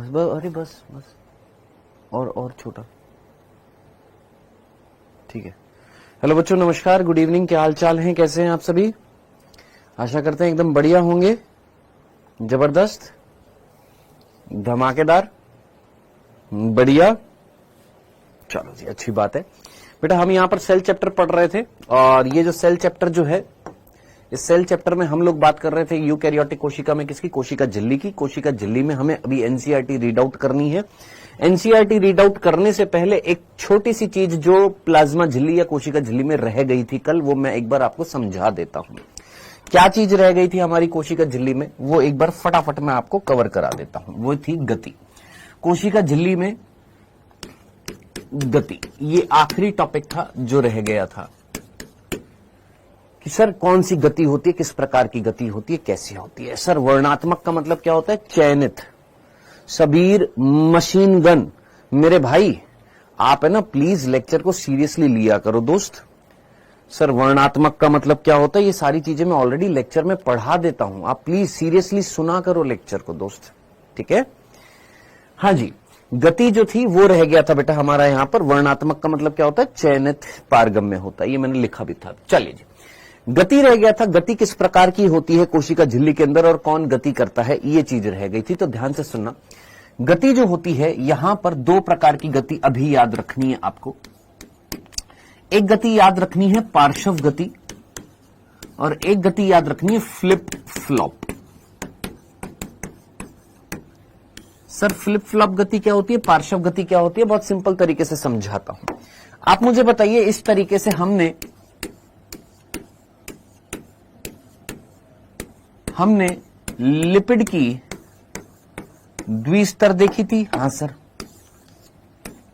बस बस, अरे बस बस, और छोटा, ठीक है। हेलो बच्चों, नमस्कार, गुड इवनिंग, क्या हाल चाल हैं, कैसे हैं आप सभी? आशा करते हैं एकदम बढ़िया होंगे, जबरदस्त, धमाकेदार, बढ़िया। चलो जी, अच्छी बात है बेटा। हम यहां पर सेल चैप्टर पढ़ रहे थे, और ये जो सेल चैप्टर जो है, इस सेल चैप्टर में हम लोग बात कर रहे थे यूकैरियोटिक कोशिका में किसकी, कोशिका झिल्ली की। कोशिका झिल्ली में हमें अभी एनसीईआरटी रीड आउट करनी है। एनसीईआरटी रीड आउट करने से पहले एक छोटी सी चीज जो प्लाज्मा झिल्ली या कोशिका झिल्ली में रह गई थी कल, वो मैं एक बार आपको समझा देता हूं। क्या चीज रह गई थी हमारी कोशिका झिल्ली में, वो एक बार फटाफट मैं आपको कवर करा देता हूं। वो थी गति। कोशिका झिल्ली में गति, ये आखिरी टॉपिक था जो रह गया था कि सर कौन सी गति होती है, किस प्रकार की गति होती है, कैसी होती है। सर वर्णात्मक का मतलब क्या होता है, चयनित। सबीर मशीन गन, मेरे भाई आप है ना, प्लीज लेक्चर को सीरियसली लिया करो दोस्त। सर वर्णात्मक का मतलब क्या होता है, ये सारी चीजें मैं ऑलरेडी लेक्चर में पढ़ा देता हूं, आप प्लीज सीरियसली सुना करो लेक्चर को दोस्त, ठीक है। हाँ जी, गति जो थी वो रह गया था बेटा हमारा यहां पर। वर्णात्मक का मतलब क्या होता है, चयनित, पारगम्य होता है, ये मैंने लिखा भी था। चलिए जी, गति रह गया था। गति किस प्रकार की होती है कोशिका झिल्ली के अंदर और कौन गति करता है, ये चीज रह गई थी। तो ध्यान से सुनना, गति जो होती है यहां पर दो प्रकार की गति अभी याद रखनी है आपको। एक गति याद रखनी है पार्श्व गति, और एक गति याद रखनी है flip flop. Sir flip flop गति क्या होती है, पार्श्व गति क्या होती है, बहुत सिंपल तरीके से समझाता हूं। आप मुझे बताइए, इस तरीके से हमने लिपिड की द्विस्तर देखी थी। हां सर,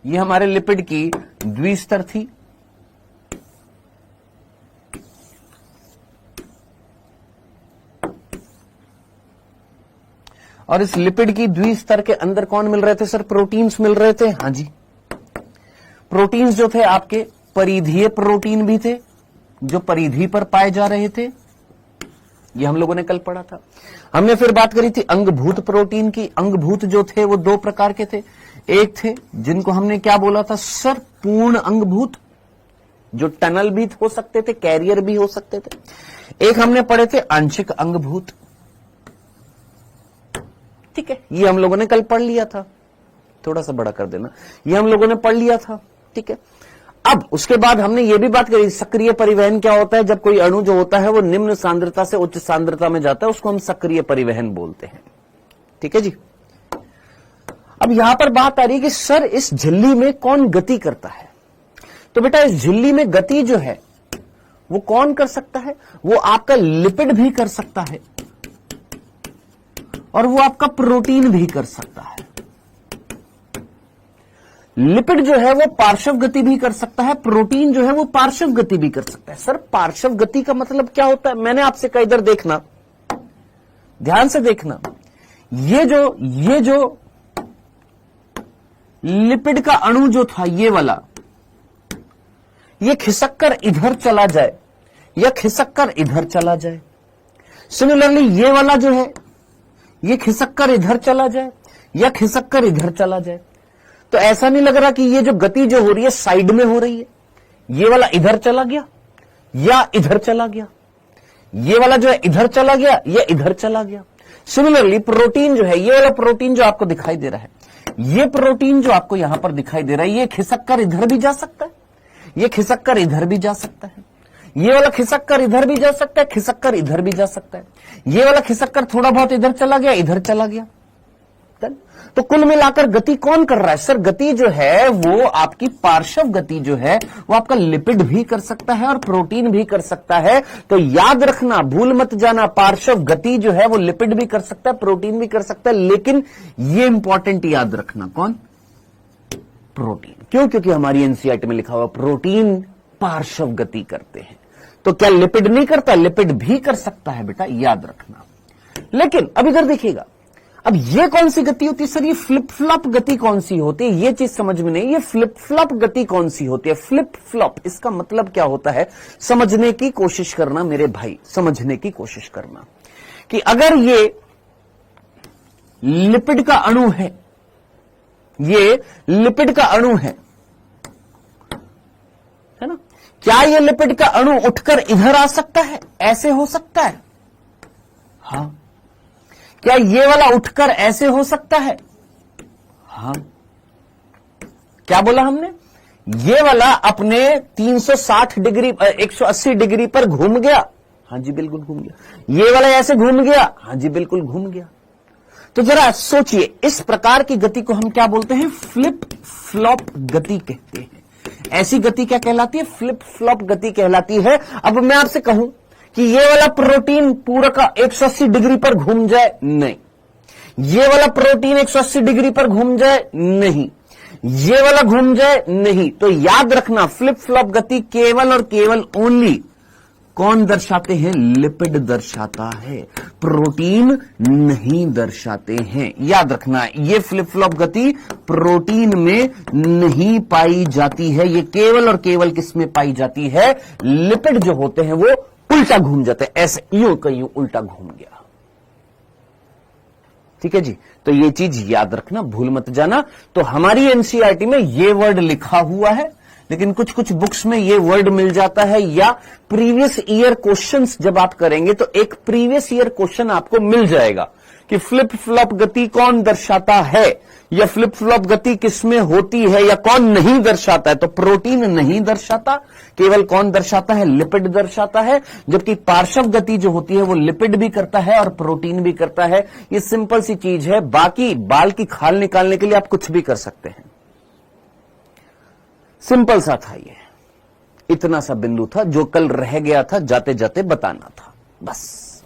ये हमारे लिपिड की द्विस्तर थी। और इस लिपिड की द्विस्तर के अंदर कौन मिल रहे थे सर, प्रोटीन्स मिल रहे थे। हां जी, प्रोटीन्स जो थे आपके परिधीय प्रोटीन भी थे, जो परिधि पर पाए जा रहे थे, ये हम लोगों ने कल पढ़ा था। हमने फिर बात करी थी अंगभूत प्रोटीन की। अंगभूत जो थे वो दो प्रकार के थे। एक थे जिनको हमने क्या बोला था सर, पूर्ण अंगभूत, जो टनल भी हो सकते थे, कैरियर भी हो सकते थे। एक हमने पढ़े थे आंशिक अंगभूत, ठीक है, ये हम लोगों ने कल पढ़ लिया था। थोड़ा सा बड़ा कर देना, ये हम लोगों ने पढ़ लिया था, ठीक है। अब उसके बाद हमने ये भी बात करी, सक्रिय परिवहन क्या होता है। जब कोई अणु जो होता है वो निम्न सांद्रता से उच्च सांद्रता में जाता है, उसको हम सक्रिय परिवहन बोलते हैं, ठीक है जी। अब यहां पर बात आ रही है कि सर इस झिल्ली में कौन गति करता है। तो बेटा इस झिल्ली में गति जो है वो कौन कर सकता है, वो आपका लिपिड भी कर सकता है, और वो आपका प्रोटीन भी कर सकता है। लिपिड जो है वो पार्श्व गति भी कर सकता है, प्रोटीन जो है वो पार्श्व गति भी कर सकता है। सर पार्श्व गति का मतलब क्या होता है, मैंने आपसे कहा, इधर देखना, ध्यान से देखना, ये जो लिपिड का अणु जो था ये वाला, ये खिसक कर इधर चला जाए या खिसक कर इधर चला जाए। सिमिलरली ये वाला जो है ये खिसक कर इधर चला जाए या खिसक कर इधर चला जाए। तो ऐसा नहीं लग रहा कि ये जो गति जो हो रही है साइड में हो रही है, ये वाला इधर चला गया या इधर चला गया, ये वाला जो है इधर चला गया या इधर चला गया। सिमिलरली प्रोटीन जो है, ये वाला प्रोटीन जो आपको दिखाई दे रहा है, ये प्रोटीन जो आपको यहां पर दिखाई दे रहा है, ये खिसक कर इधर भी जा सकता है, ये खिसक कर इधर भी जा सकता है, ये वाला खिसक कर इधर भी जा सकता है, खिसक कर इधर भी जा सकता है, ये वाला खिसक कर थोड़ा बहुत इधर चला गया, इधर चला गया। तो कुल मिलाकर गति कौन कर रहा है सर, गति जो है वो आपकी पार्श्व गति जो है वो आपका लिपिड भी कर सकता है और प्रोटीन भी कर सकता है। तो याद रखना, भूल मत जाना, पार्श्व गति जो है वो लिपिड भी कर सकता है, प्रोटीन भी कर सकता है, लेकिन ये इंपॉर्टेंट याद रखना, कौन, प्रोटीन। क्यों, क्योंकि हमारी एनसीईआरटी में लिखा हुआ प्रोटीन पार्श्व गति करते हैं। तो क्या लिपिड नहीं करता, लिपिड भी कर सकता है बेटा, याद रखना। लेकिन अब इधर देखिएगा, अब ये कौन सी गति होती है सर, ये फ्लिप फ्लॉप गति कौन सी होती है, ये चीज समझ में नहीं। ये फ्लिप फ्लॉप गति कौन सी होती है, फ्लिप फ्लॉप, इसका मतलब क्या होता है, समझने की कोशिश करना मेरे भाई, समझने की कोशिश करना कि अगर ये लिपिड का अणु है, ये लिपिड का अणु है ना? क्या ये लिपिड का अणु उठकर इधर आ सकता है? ऐसे हो सकता है? हां। क्या ये वाला उठकर ऐसे हो सकता है? हां। क्या बोला हमने? ये वाला अपने 360 डिग्री 180 डिग्री पर घूम गया। हां जी, बिल्कुल घूम गया। ये वाला ऐसे घूम गया। हां जी, बिल्कुल घूम गया। तो जरा सोचिए, इस प्रकार की गति को हम क्या बोलते हैं? फ्लिप फ्लॉप गति कहते हैं। ऐसी गति क्या कहलाती है? फ्लिप फ्लॉप गति कहलाती है। अब मैं आपसे कहूं कि ये वाला प्रोटीन पूरा का 180 डिग्री पर घूम जाए, नहीं। ये वाला प्रोटीन 180 डिग्री पर घूम जाए, नहीं। ये वाला घूम जाए, नहीं। तो याद रखना, फ्लिप फ्लॉप गति केवल और केवल ओनली कौन दर्शाते हैं? लिपिड दर्शाता है, प्रोटीन नहीं दर्शाते हैं। याद रखना, ये फ्लिप फ्लॉप गति प्रोटीन में नहीं पाई जाती है। ये केवल और केवल किस में पाई जाती है? लिपिड जो होते हैं वो उल्टा घूम जाते हैं, ऐसे यूं का यूं उल्टा घूम गया। ठीक है जी, तो ये चीज याद रखना, भूल मत जाना। तो हमारी एनसीईआरटी में ये वर्ड लिखा हुआ है, लेकिन कुछ कुछ बुक्स में ये वर्ड मिल जाता है, या प्रीवियस ईयर क्वेश्चंस जब आप करेंगे तो एक प्रीवियस ईयर क्वेश्चन आपको मिल जाएगा कि फ्लिप फ्लॉप गति कौन दर्शाता है, या फ्लिप फ्लॉप गति किसमें होती है, या कौन नहीं दर्शाता है। तो प्रोटीन नहीं दर्शाता, केवल कौन दर्शाता है? लिपिड दर्शाता है। जबकि पार्श्व गति जो होती है वो लिपिड भी करता है और प्रोटीन भी करता है। ये सिंपल सी चीज है। बाकी बाल की खाल निकालने के लिए आप कुछ भी कर सकते हैं। सिंपल सा था ये, इतना सा बिंदु था जो कल रह गया था, जाते जाते बताना था बस।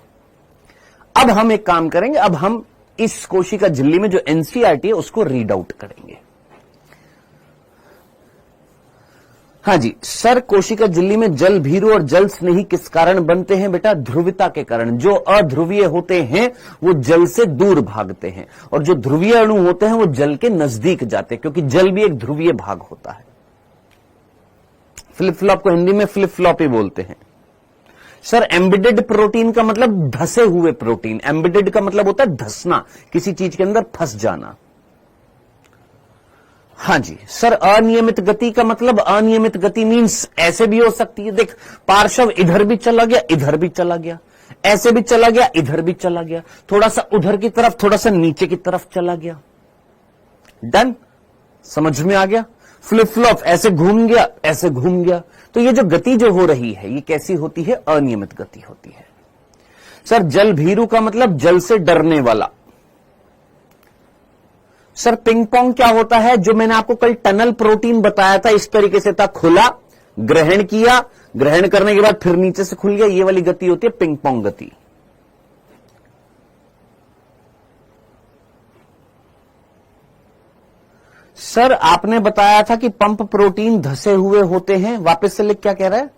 अब हम एक काम करेंगे, अब हम इस कोशिका झिल्ली में जो एनसीईआरटी है उसको रीड आउट करेंगे। हां जी सर, कोशिका झिल्ली में जल भीरु और जल स्नेही किस कारण बनते हैं? बेटा, ध्रुवीयता के कारण। जो अध्रुवीय होते हैं वो जल से दूर भागते हैं, और जो ध्रुवीय अणु होते हैं वो जल के नजदीक जाते हैं, क्योंकि जल भी एक ध्रुवीय भाग होता है। फ्लिप फ्लॉप को हिंदी में फ्लिप फ्लॉप ही बोलते हैं। सर, एम्बेडेड प्रोटीन का मतलब धसे हुए प्रोटीन। एम्बेडेड का मतलब होता है धसना, किसी चीज के अंदर फंस जाना। हां जी सर, अनियमित गति का मतलब, अनियमित गति मींस ऐसे भी हो सकती है। देख, पार्श्व इधर भी चला गया, इधर भी चला गया, ऐसे भी चला गया, इधर भी चला गया, थोड़ा सा उधर की तरफ, थोड़ा सा नीचे की तरफ चला गया। डन, समझ में आ गया? फ्लिप फ्लॉप ऐसे घूम गया, ऐसे घूम गया। तो ये जो गति जो हो रही है ये कैसी होती है? अनियमित गति होती है। सर, जल भीरु का मतलब जल से डरने वाला। सर, पिंग पोंग क्या होता है? जो मैंने आपको कल टनल प्रोटीन बताया था, इस तरीके से था, खुला, ग्रहण किया, ग्रहण करने के बाद फिर नीचे से खुल गया, ये वाली गति होती है पिंग पोंग गति। सर, आपने बताया था कि पंप प्रोटीन धसे हुए होते हैं। वापस से लिख, क्या कह रहा है?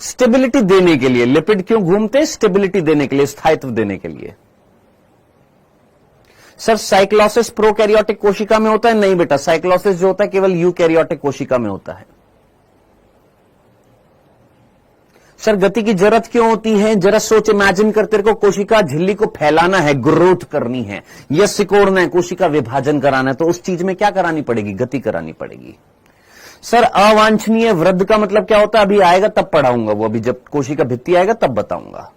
स्टेबिलिटी देने के लिए। लिपिड क्यों घूमते हैं? स्टेबिलिटी देने के लिए, स्थायित्व देने के लिए। सर, साइक्लोसिस प्रोकैरियोटिक कोशिका में होता है? नहीं बेटा, साइक्लोसिस जो होता है केवल यूकैरियोटिक कोशिका में होता है। सर, गति की जरूरत क्यों होती है? जरा सोच, इमेजिन कर, तेरे को कोशिका झिल्ली को फैलाना है, ग्रोथ करनी है, या सिकोड़ना है, कोशिका विभाजन कराना है, तो उस चीज में क्या करानी पड़ेगी? गति करानी पड़ेगी। सर, अवांछनीय वृद्धि का मतलब क्या होता है? अभी आएगा तब पढ़ाऊंगा, वो अभी जब कोशिका भित्ति आएगा तब बताऊंगा।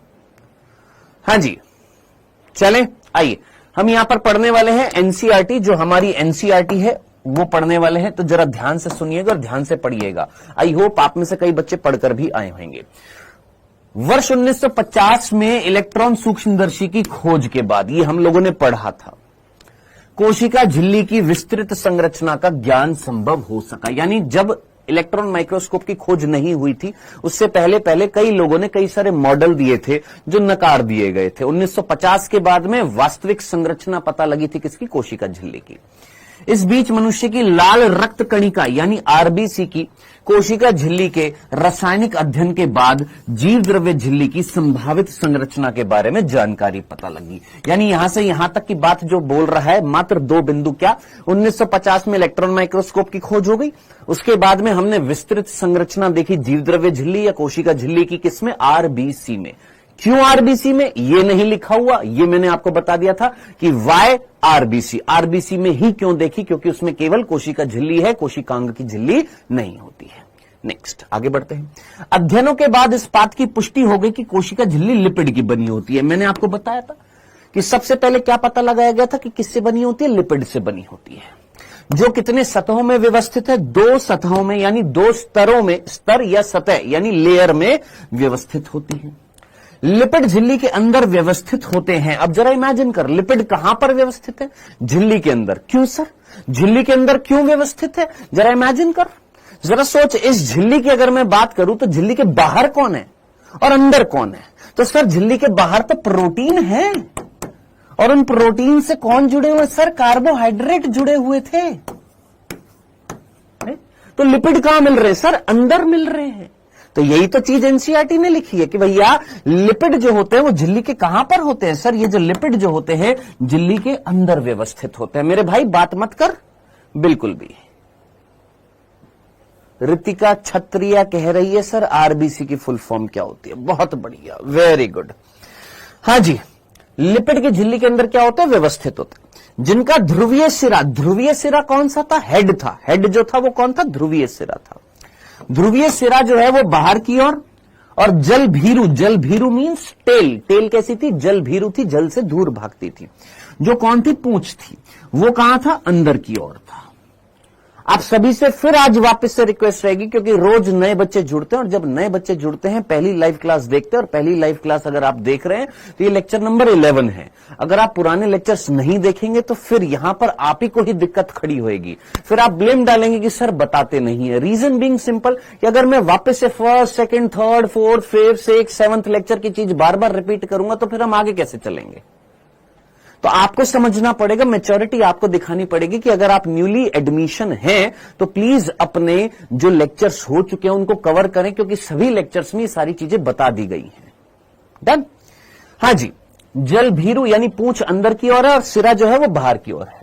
हां जी, चलें, आइए हम यहां पर पढ़ने वाले हैं एनसीईआरटी। जो हमारी एनसीईआरटी है वो पढ़ने वाले हैं, तो जरा ध्यान से सुनिएगा और ध्यान से पढ़िएगा। आई होप आप में से कई बच्चे पढ़कर भी आए होंगे। वर्ष 1950 में इलेक्ट्रॉन सूक्ष्मदर्शी की खोज के बाद, ये हम लोगों ने पढ़ा था, कोशिका झिल्ली की विस्तृत संरचना का ज्ञान संभव हो सका। यानी जब इलेक्ट्रॉन माइक्रोस्कोप की खोज नहीं हुई थी, उससे पहले पहले कई लोगों ने कई सारे मॉडल दिए थे जो नकार दिए गए थे। 1950 के बाद में वास्तविक संरचना पता लगी थी किसकी? कोशिका झिल्ली की। इस बीच मनुष्य की लाल रक्त कणिका यानी आरबीसी की कोशिका झिल्ली के रासायनिक अध्ययन के बाद जीव द्रव्य झिल्ली की संभावित संरचना के बारे में जानकारी पता लगी। यानी यहां से यहां तक की बात जो बोल रहा है, मात्र 2 बिंदु क्या, 1950 में इलेक्ट्रॉन माइक्रोस्कोप की खोज हो गई। उसके बाद में हमने विस्तृत संरचना देखी जीव द्रव्य झिल्ली या कोशिका झिल्ली की, किसमें, आरबीसी में। क्यों आरबीसी में, ये नहीं लिखा हुआ, ये मैंने आपको बता दिया था कि वाई आरबीसी, आरबीसी में ही क्यों देखी, क्योंकि उसमें केवल कोशिका झिल्ली है, कोशिकांग की झिल्ली नहीं होती है। नेक्स्ट आगे बढ़ते हैं। अध्ययनों के बाद इस बात की पुष्टि हो गई कि कोशिका झिल्ली लिपिड की बनी होती है। मैंने आपको बताया था कि सबसे पहले क्या पता लगाया गया था कि किससे बनी होती है, लिपिड से बनी होती है, जो कितने सतहों में व्यवस्थित है, 2 सतहों में, यानी 2 स्तरों में, स्तर या सतह यानी लेयर में व्यवस्थित होती है। लिपिड झिल्ली के अंदर व्यवस्थित होते हैं। अब जरा इमेजिन कर, लिपिड कहां पर व्यवस्थित है, झिल्ली के अंदर। क्यों सर, झिल्ली के अंदर क्यों व्यवस्थित है, जरा इमेजिन कर, जरा सोच। इस झिल्ली की अगर मैं बात करूं तो झिल्ली के बाहर कौन है और अंदर कौन है, तो सर झिल्ली के बाहर तो प्रोटीन है, और उन प्रोटीन से कौन जुड़े हुए, सर कार्बोहाइड्रेट जुड़े हुए थे। तो लिपिड कहां मिल रहे हैं, सर अंदर मिल रहे हैं। तो यही तो चीज एनसीईआरटी ने लिखी है कि भैया लिपिड जो होते हैं वो झिल्ली के कहां पर होते हैं, सर ये जो लिपिड जो होते हैं झिल्ली के अंदर व्यवस्थित होते हैं। मेरे भाई बात मत कर, बिल्कुल भी। ऋतिका छत्रिया कह रही है सर आरबीसी की फुल फॉर्म क्या होती है, बहुत बढ़िया, वेरी गुड। हाँ जी, लिपिड की झिल्ली के अंदर क्या होता है, व्यवस्थित होता है। जिनका ध्रुवीय सिरा, ध्रुवीय सिरा कौन सा था, हेड था, हेड जो था वो कौन था, ध्रुवीय सिरा था। ध्रुवीय सिरा जो है वो बाहर की ओर, और जल भीरू, जल भीरू मीन्स टेल, टेल कैसी थी, जल भीरू थी, जल से दूर भागती थी। जो कौन थी, पूंछ थी, वो कहां था, अंदर की ओर था। आप सभी से फिर आज वापस से रिक्वेस्ट रहेगी, क्योंकि रोज नए बच्चे जुड़ते हैं, और जब नए बच्चे जुड़ते हैं पहली लाइव क्लास देखते हैं, और पहली लाइव क्लास अगर आप देख रहे हैं तो ये लेक्चर नंबर 11 है। अगर आप पुराने लेक्चर्स नहीं देखेंगे तो फिर यहां पर आप ही को ही दिक्कत खड़ी होगी, फिर आप ब्लेम डालेंगे कि सर बताते नहीं है। रीजन बीइंग सिंपल कि अगर मैं वापस से first, second, third, fourth, fifth, sixth, 7th lecture की चीज बार बार रिपीट करूंगा तो फिर हम आगे कैसे चलेंगे। तो आपको समझना पड़ेगा, मैच्योरिटी आपको दिखानी पड़ेगी कि अगर आप न्यूली एडमिशन हैं तो प्लीज अपने जो लेक्चर्स हो चुके हैं उनको कवर करें, क्योंकि सभी लेक्चर्स में ये सारी चीजें बता दी गई हैं। डन। हाँ जी, जल भीरू यानी पूंछ अंदर की ओर है और सिरा जो है वो बाहर की ओर है।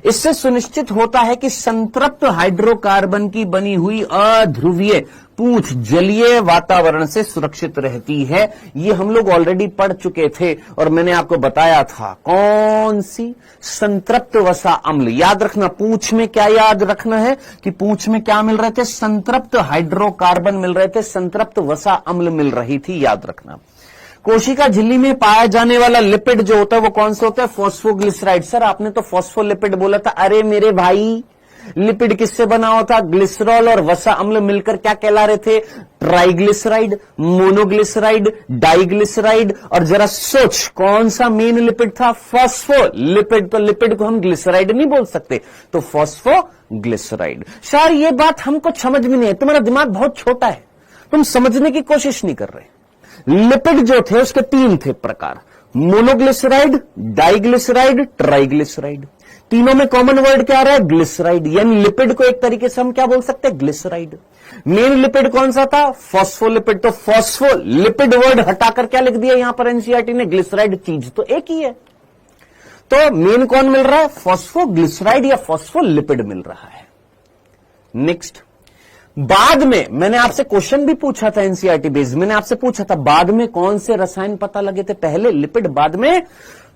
इससे सुनिश्चित होता है कि संतृप्त हाइड्रोकार्बन की बनी हुई अध्रुवीय पूंछ जलीय वातावरण से सुरक्षित रहती है। ये हम लोग ऑलरेडी पढ़ चुके थे और मैंने आपको बताया था, कौन सी, संतृप्त वसा अम्ल। याद रखना, पूंछ में क्या याद रखना है कि पूंछ में क्या मिल रहे थे, संतृप्त हाइड्रोकार्बन मिल रहे थे, संतृप्त वसा अम्ल मिल रही थी, याद रखना। कोशिका झिल्ली में पाया जाने वाला लिपिड जो होता है वो कौन सा होता है, फॉस्फोग्लिसराइड। सर आपने तो फॉस्फोलिपिड बोला था, अरे मेरे भाई लिपिड किससे बना होता, ग्लिसरॉल और वसा अम्ल मिलकर क्या कहला रहे थे, ट्राइग्लिसराइड, मोनोग्लिसराइड, डाइग्लिसराइड। और जरा सोच कौन सा मेन लिपिड था, फॉस्फोलिपिड। तो लिपिड को हम ग्लिसराइड नहीं बोल सकते, तो फॉस्फोग्लिसराइड। सर ये बात हमको समझ में नहीं है, तुम्हारा दिमाग बहुत छोटा है, तुम समझने की कोशिश नहीं कर रहे। लिपिड जो थे उसके 3 थे प्रकार, मोनोग्लिसराइड, डाइग्लिसराइड, ट्राइग्लिसराइड। तीनों में कॉमन वर्ड क्या आ रहा है, ग्लिसराइड। यानी लिपिड को एक तरीके से हम क्या बोल सकते हैं, ग्लिसराइड। मेन लिपिड कौन सा था, फॉस्फोलिपिड। तो फॉस्फोलिपिड वर्ड हटाकर क्या लिख दिया यहां पर एनसीईआरटी ने, ग्लिसराइड। चीज तो एक ही है। तो मेन कौन मिल रहा है, फॉस्फोग्लिसराइड या फॉस्फोलिपिड मिल रहा है। नेक्स्ट, बाद में मैंने आपसे क्वेश्चन भी पूछा था एनसीईआरटी बेस्ड, मैंने आपसे पूछा था बाद में कौन से रसायन पता लगे थे, पहले लिपिड,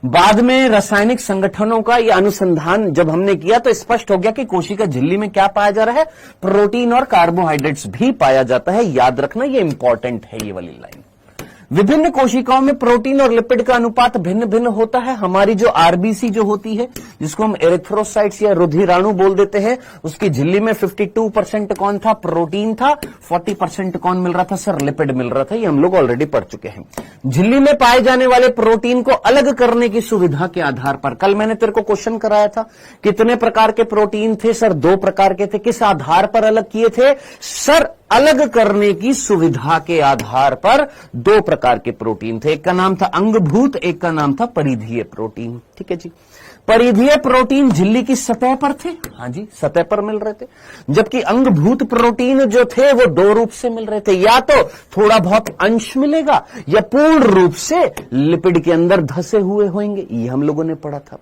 बाद में रासायनिक संगठनों का यह अनुसंधान जब हमने किया तो स्पष्ट हो गया कि कोशिका झिल्ली में क्या पाया जा रहा है, प्रोटीन और कार्बोहाइड्रेट्स भी पाया जाता है। याद रखना, ये इंपॉर्टेंट है ये वाली लाइन। विभिन्न कोशिकाओं में प्रोटीन और लिपिड का अनुपात भिन्न भिन्न होता है। हमारी जो आरबीसी जो होती है, जिसको हम एरिथ्रोसाइट्स या रुधिराणु बोल देते हैं, उसकी झिल्ली में 52% कौन था, प्रोटीन था, 40% कौन मिल रहा था, सर लिपिड मिल रहा था। ये हम लोग ऑलरेडी पढ़ चुके हैं। झिल्ली में पाए जाने वाले प्रोटीन को अलग करने की सुविधा के आधार पर, कल मैंने तेरे को क्वेश्चन कराया था, कितने प्रकार के प्रोटीन थे, सर 2 प्रकार के थे। किस आधार पर अलग किए थे, सर अलग करने की सुविधा के आधार पर 2 प्रकार के प्रोटीन थे। एक का नाम था अंगभूत, एक का नाम था परिधीय प्रोटीन। ठीक है जी। परिधीय प्रोटीन झिल्ली की सतह पर थे, हाँ जी सतह पर मिल रहे थे, जबकि अंगभूत प्रोटीन जो थे वो दो रूप से मिल रहे थे, या तो थोड़ा बहुत अंश मिलेगा या पूर्ण रूप से लिपिड के अंदर धसे हुए होंगे। ये हम लोगों ने पढ़ा था।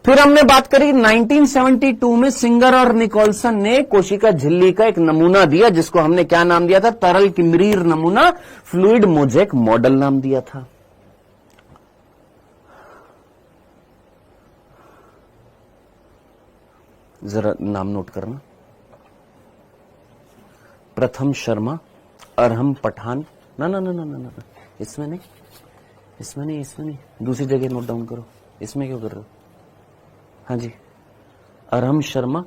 फिर हमने बात करी 1972 में सिंगर और निकोलसन ने कोशिका झिल्ली का एक नमूना दिया, जिसको हमने क्या नाम दिया था? तरल किमरीर नमूना, फ्लूइड मोज़ेक मॉडल नाम दिया था। जरा नाम नोट करना, प्रथम शर्मा, अरहम पठान, ना ना ना ना ना ना, इसमें नहीं, इसमें नहीं, इसमें नहीं, दूसरी जगह नोट डाउन करो। इसमें क्यों कर रहे हो? हाँ जी, अरहम शर्मा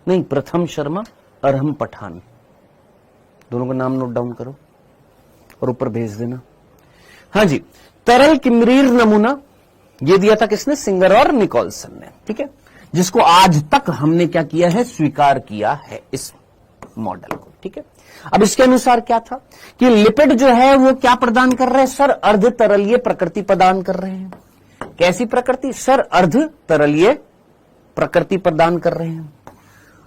नहीं, प्रथम शर्मा, अरहम पठान, दोनों का नाम नोट डाउन करो और ऊपर भेज देना। हाँ जी, तरल किमरीर नमूना ये दिया था किसने? सिंगर और निकोलसन ने, ठीक है, जिसको आज तक हमने क्या किया है? स्वीकार किया है इस मॉडल को, ठीक है। अब इसके अनुसार क्या था कि लिपिड जो है वो क्या प्रदान कर रहे हैं? सर अर्ध तरलीय प्रकृति प्रदान कर रहे हैं। कैसी प्रकृति? सर अर्ध तरलीय प्रकृति प्रदान कर रहे हैं।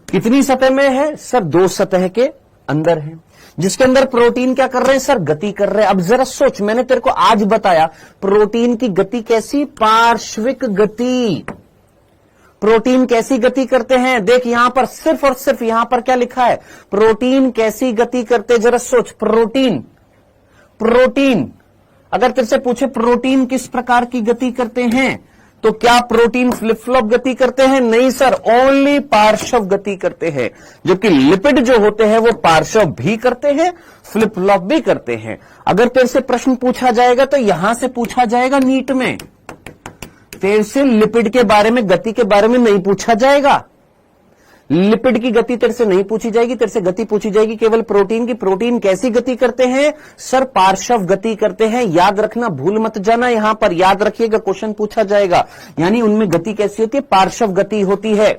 कितनी सतह में है? सर दो सतह के अंदर है, जिसके अंदर प्रोटीन क्या कर रहे हैं? सर गति कर रहे हैं। अब जरा सोच, मैंने तेरे को आज बताया प्रोटीन की गति कैसी? पार्श्विक गति। प्रोटीन कैसी गति करते हैं? देख यहां पर सिर्फ और सिर्फ यहां पर क्या लिखा है? प्रोटीन कैसी गति करते? जरा सोच, प्रोटीन अगर तेरे से पूछे प्रोटीन किस प्रकार की गति करते हैं, तो क्या प्रोटीन फ्लिप फ्लॉप गति करते हैं? नहीं सर, ओनली पार्श्व गति करते हैं। जबकि लिपिड जो होते हैं वो पार्श्व भी करते हैं, फ्लिप फ्लॉप भी करते हैं। अगर तेरे से प्रश्न पूछा जाएगा तो यहां से पूछा जाएगा नीट में, तेरे से लिपिड के बारे में, गति के बारे में नहीं पूछा जाएगा। लिपिड की गति तेरे से नहीं पूछी जाएगी, तेरे से गति पूछी जाएगी केवल प्रोटीन की। प्रोटीन कैसी गति करते हैं? सर पार्श्व गति करते हैं। याद रखना, भूल मत जाना, यहां पर याद रखिएगा, क्वेश्चन पूछा जाएगा। यानी उनमें गति कैसी होती है? पार्श्व गति होती है,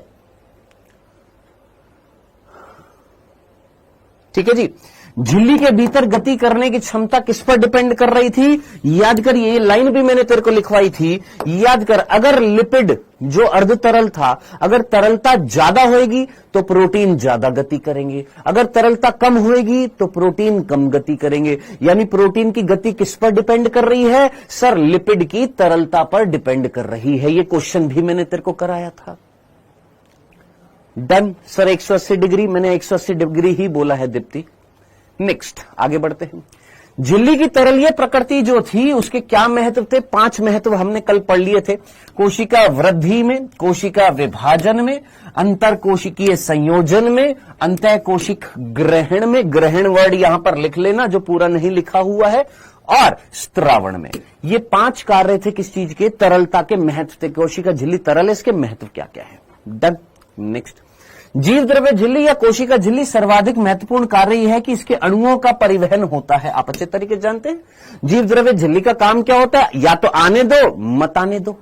ठीक है जी। झिल्ली के भीतर गति करने की क्षमता किस पर डिपेंड कर रही थी? याद कर, ये लाइन भी मैंने तेरे को लिखवाई थी, याद कर। अगर लिपिड जो अर्ध तरल था, अगर तरलता ज्यादा होगी तो प्रोटीन ज्यादा गति करेंगे, अगर तरलता कम होगी तो प्रोटीन कम गति करेंगे। यानी प्रोटीन की गति किस पर डिपेंड कर रही है? सर लिपिड की तरलता पर डिपेंड कर रही है। ये क्वेश्चन भी मैंने तेरे को कराया था। डन सर, 180 डिग्री, मैंने 180 डिग्री ही बोला है दीप्ति। नेक्स्ट आगे बढ़ते हैं। झिल्ली की तरलीय प्रकृति जो थी उसके क्या महत्व थे? 5 महत्व हमने कल पढ़ लिए थे। कोशिका वृद्धि में, कोशिका विभाजन में, अंतर कोशिकीय संयोजन में, अंतः कोशिक ग्रहण में, ग्रहण वर्ड यहां पर लिख लेना जो पूरा नहीं लिखा हुआ है, और स्त्रावण में। ये 5 कार्य थे किस चीज के? तरलता के महत्व थे। कोशिका झिल्ली तरल है, इसके महत्व क्या क्या है? डन। नेक्स्ट, जीव द्रव्य झिल्ली या कोशिका झिल्ली सर्वाधिक महत्वपूर्ण कार्य यह है कि इसके अणुओं का परिवहन होता है। आप अच्छे तरीके से जानते हैं जीव द्रव्य झिल्ली का काम क्या होता है? या तो आने दो, मत आने दो,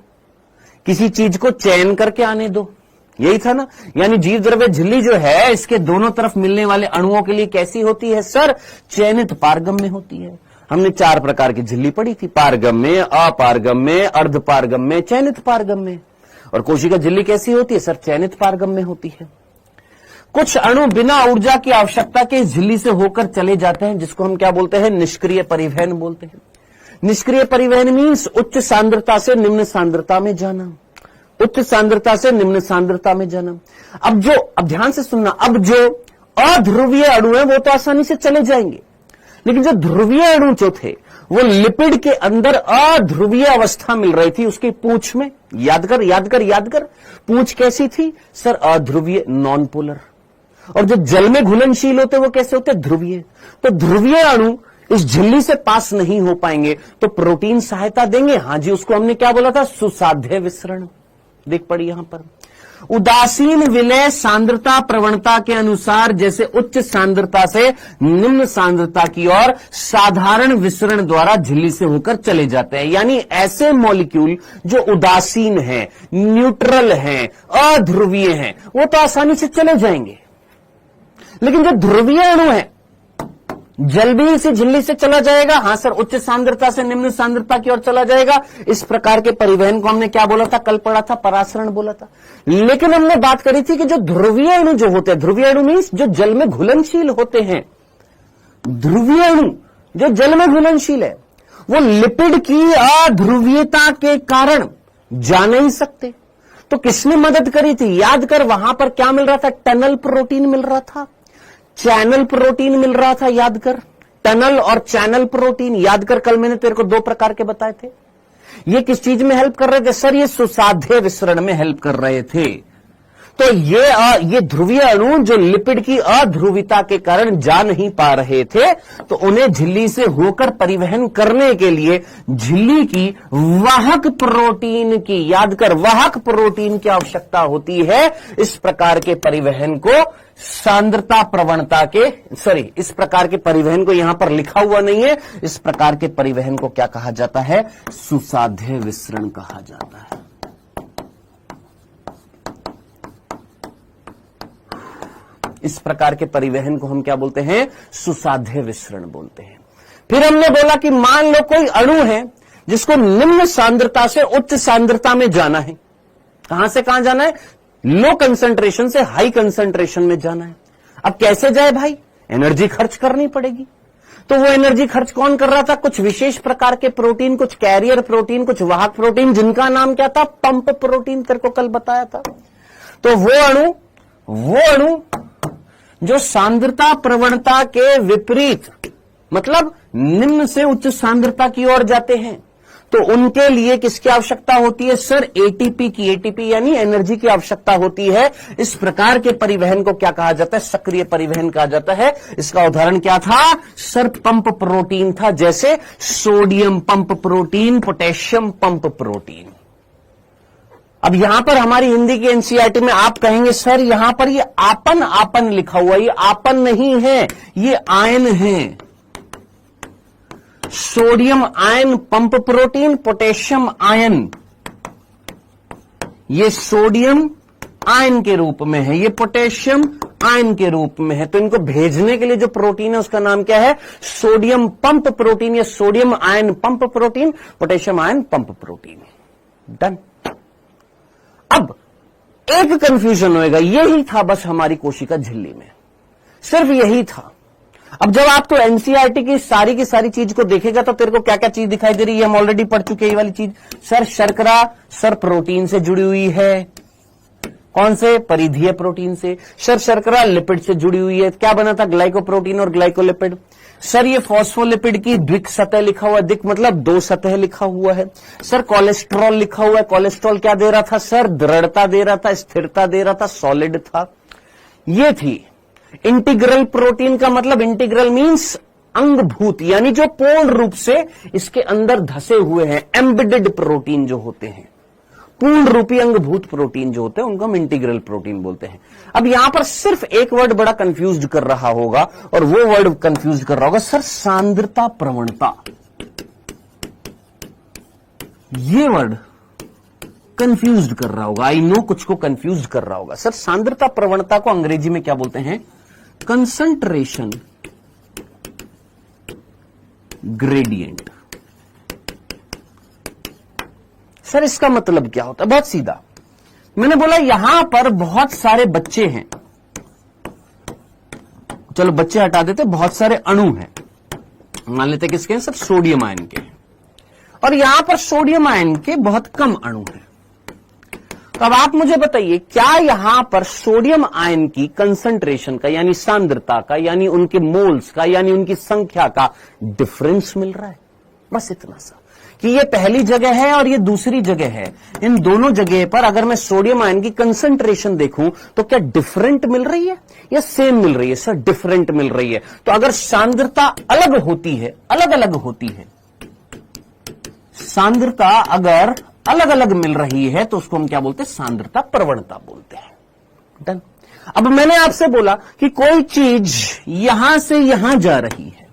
किसी चीज को चयन करके आने दो, यही था ना। यानी जीव द्रव्य झिल्ली जो है इसके दोनों तरफ मिलने वाले अणुओं के लिए कैसी होती है? सर चयनित पारगम्य होती है। हमने 4 प्रकार की झिल्ली पढ़ी थी, पारगम्य, अपारगम्य, अर्धपारगम्य, चयनित पारगम्य। और कोशिका झिल्ली कैसी होती है? सर चयनित पारगम्य होती है। कुछ अणु बिना ऊर्जा की आवश्यकता के झिल्ली से होकर चले जाते हैं, जिसको हम क्या बोलते हैं? निष्क्रिय परिवहन बोलते हैं। निष्क्रिय परिवहन मीन्स उच्च सांद्रता से निम्न सांद्रता में जाना, उच्च सांद्रता से निम्न सांद्रता में जाना। अब ध्यान से सुनना, अब जो अध्रुवीय अणु है वो तो आसानी से चले जाएंगे, लेकिन जो ध्रुवीय अणु जो थे वो लिपिड के अंदर अध्रुवीय अवस्था मिल रही थी उसकी पूंछ में। याद कर, पूंछ कैसी थी? सर अध्रुवीय, नॉन पोलर। और जो जल में घुलनशील होते वो कैसे होते? ध्रुवीय। तो ध्रुवीय अणु इस झिल्ली से पास नहीं हो पाएंगे, तो प्रोटीन सहायता देंगे। हां जी, उसको हमने क्या बोला था? सुसाध्य विसरण। देख पड़ी यहां पर, उदासीन विलय सांद्रता प्रवणता के अनुसार जैसे उच्च सांद्रता से निम्न सांद्रता की ओर साधारण विसरण द्वारा झिल्ली से होकर चले जाते हैं। यानी ऐसे मॉलिक्यूल जो उदासीन हैं, न्यूट्रल हैं, अध्रुवीय हैं, वो तो आसानी से चले जाएंगे, लेकिन जो ध्रुवीय अणु है जल भी इसी झिल्ली से चला जाएगा। हां सर, उच्च सांद्रता से निम्न सांद्रता की ओर चला जाएगा। इस प्रकार के परिवहन को हमने क्या बोला था, कल पढ़ा था, परासरण बोला था। लेकिन हमने बात करी थी कि जो ध्रुवीय अणु जो होते हैं, ध्रुवीय अणु मीन्स जो जल में घुलनशील होते हैं, ध्रुवीय अणु जो जल में घुलनशील है, वो लिपिड की अध्रुवीयता के कारण जा नहीं सकते। तो किसने मदद करी थी, याद कर, वहां पर क्या मिल रहा था, टनल प्रोटीन मिल रहा था, चैनल प्रोटीन मिल रहा था। याद कर, टनल और चैनल प्रोटीन, याद कर, कल मैंने तेरे को दो प्रकार के बताए थे। ये किस चीज में हेल्प कर रहे थे सर, ये सुसाध्य विसरण में हेल्प कर रहे थे। तो ये ध्रुवीय अणु जो लिपिड की अध्रुविता के कारण जा नहीं पा रहे थे, तो उन्हें झिल्ली से होकर परिवहन करने के लिए झिल्ली की वाहक प्रोटीन की, याद कर, वाहक प्रोटीन की आवश्यकता होती है। इस प्रकार के परिवहन को सांद्रता प्रवणता के, इस प्रकार के परिवहन को यहां पर लिखा हुआ नहीं है, इस प्रकार के परिवहन को क्या कहा जाता है, सुसाध्य विसरण कहा जाता है। इस प्रकार के परिवहन को हम क्या बोलते हैं, सुसाध्य विसरण बोलते हैं। फिर हमने बोला कि मान लो कोई अणु है जिसको निम्न सांद्रता से उच्च सांद्रता में जाना है। कहां से कहां जाना है, लो कंसंट्रेशन से हाई कंसंट्रेशन में जाना है। अब कैसे जाए भाई, एनर्जी खर्च करनी पड़ेगी। तो वो एनर्जी खर्च कौन कर रहा था, कुछ विशेष प्रकार के प्रोटीन, कुछ कैरियर प्रोटीन, कुछ वाहक प्रोटीन, जिनका नाम क्या था, पंप प्रोटीन, तेरे को कल बताया था। तो वो अणु जो सांद्रता प्रवणता के विपरीत, मतलब निम्न से उच्च सांद्रता की ओर जाते हैं, तो उनके लिए किसकी आवश्यकता होती है सर, एटीपी की। एटीपी यानी एनर्जी की आवश्यकता होती है। इस प्रकार के परिवहन को क्या कहा जाता है, सक्रिय परिवहन कहा जाता है। इसका उदाहरण क्या था सर, पंप प्रोटीन था, जैसे sodium pump protein, potassium pump protein. अब यहां पर हमारी हिंदी की एनसीईआरटी में आप कहेंगे सर यहां पर ये आपन लिखा हुआ, ये आपन नहीं है, ये आयन है। Sodium ion pump protein, potassium ion, ये सोडियम आयन के रूप में है, ये पोटेशियम आयन के रूप में है। तो इनको भेजने के लिए जो प्रोटीन है उसका नाम क्या है, सोडियम पंप प्रोटीन, या sodium ion pump protein, potassium ion pump protein. Done. अब एक कंफ्यूजन होएगा, यही था बस हमारी कोशिका झिल्ली में, सिर्फ यही था। अब जब आप तो एनसीईआरटी की सारी चीज को देखेगा तो तेरे को क्या क्या चीज दिखाई दे रही है, हम ऑलरेडी पढ़ चुके हैं ये वाली चीज। सर शर्करा सर प्रोटीन से जुड़ी हुई है, कौन से, परिधीय प्रोटीन से। सर शर्करा लिपिड से जुड़ी हुई है, क्या बना था, ग्लाइकोप्रोटीन और ग्लाइकोलिपिड। सर ये फॉस्फोलिपिड की द्विक सतह लिखा हुआ है, द्विक मतलब दो सतह लिखा हुआ है। सर कोलेस्ट्रॉल लिखा हुआ है, कोलेस्ट्रॉल क्या दे रहा था सर, दृढ़ता दे रहा था, स्थिरता दे रहा था, सॉलिड था। ये थी इंटीग्रल प्रोटीन का मतलब, इंटीग्रल मींस अंगभूत, यानी जो पूर्ण रूप से इसके अंदर धसे हुए हैं। एम्बेडेड प्रोटीन जो होते हैं, पूर्ण रूपी अंगभूत प्रोटीन जो होते हैं, उनको हम इंटीग्रल प्रोटीन बोलते हैं। अब यहां पर सिर्फ एक वर्ड बड़ा कंफ्यूज कर रहा होगा, और वो वर्ड कंफ्यूज कर रहा होगा सर सांद्रता प्रवणता। ये वर्ड कंफ्यूज कर रहा होगा, आई नो कुछ को कंफ्यूज कर रहा होगा। सर सांद्रता प्रवणता को अंग्रेजी में क्या बोलते हैं, कंसंट्रेशन ग्रेडियंट। सर इसका मतलब क्या होता है, बहुत सीधा। मैंने बोला यहां पर बहुत सारे बच्चे हैं, चलो बच्चे हटा देते, बहुत सारे अणु हैं, मान लेते किसके हैं सर, सोडियम आयन के, और यहां पर सोडियम आयन के बहुत कम अणु हैं। तो अब आप मुझे बताइए, क्या यहां पर सोडियम आयन की कंसंट्रेशन का, यानी सांद्रता का, यानी उनके मोल्स का, यानी उनकी संख्या का डिफरेंस मिल रहा है? बस इतना सा कि ये पहली जगह है और ये दूसरी जगह है। इन दोनों जगह पर अगर मैं सोडियम आयन की कंसंट्रेशन देखूं तो क्या डिफरेंट मिल रही है या सेम मिल रही है? सर डिफरेंट मिल रही है। तो अगर सांद्रता अलग होती है, अलग अलग होती है, सांद्रता अगर अलग अलग मिल रही है तो उसको हम क्या बोलते हैं, सांद्रता प्रवणता बोलते हैं। डन। अब मैंने आपसे बोला कि कोई चीज यहां से यहां जा रही है,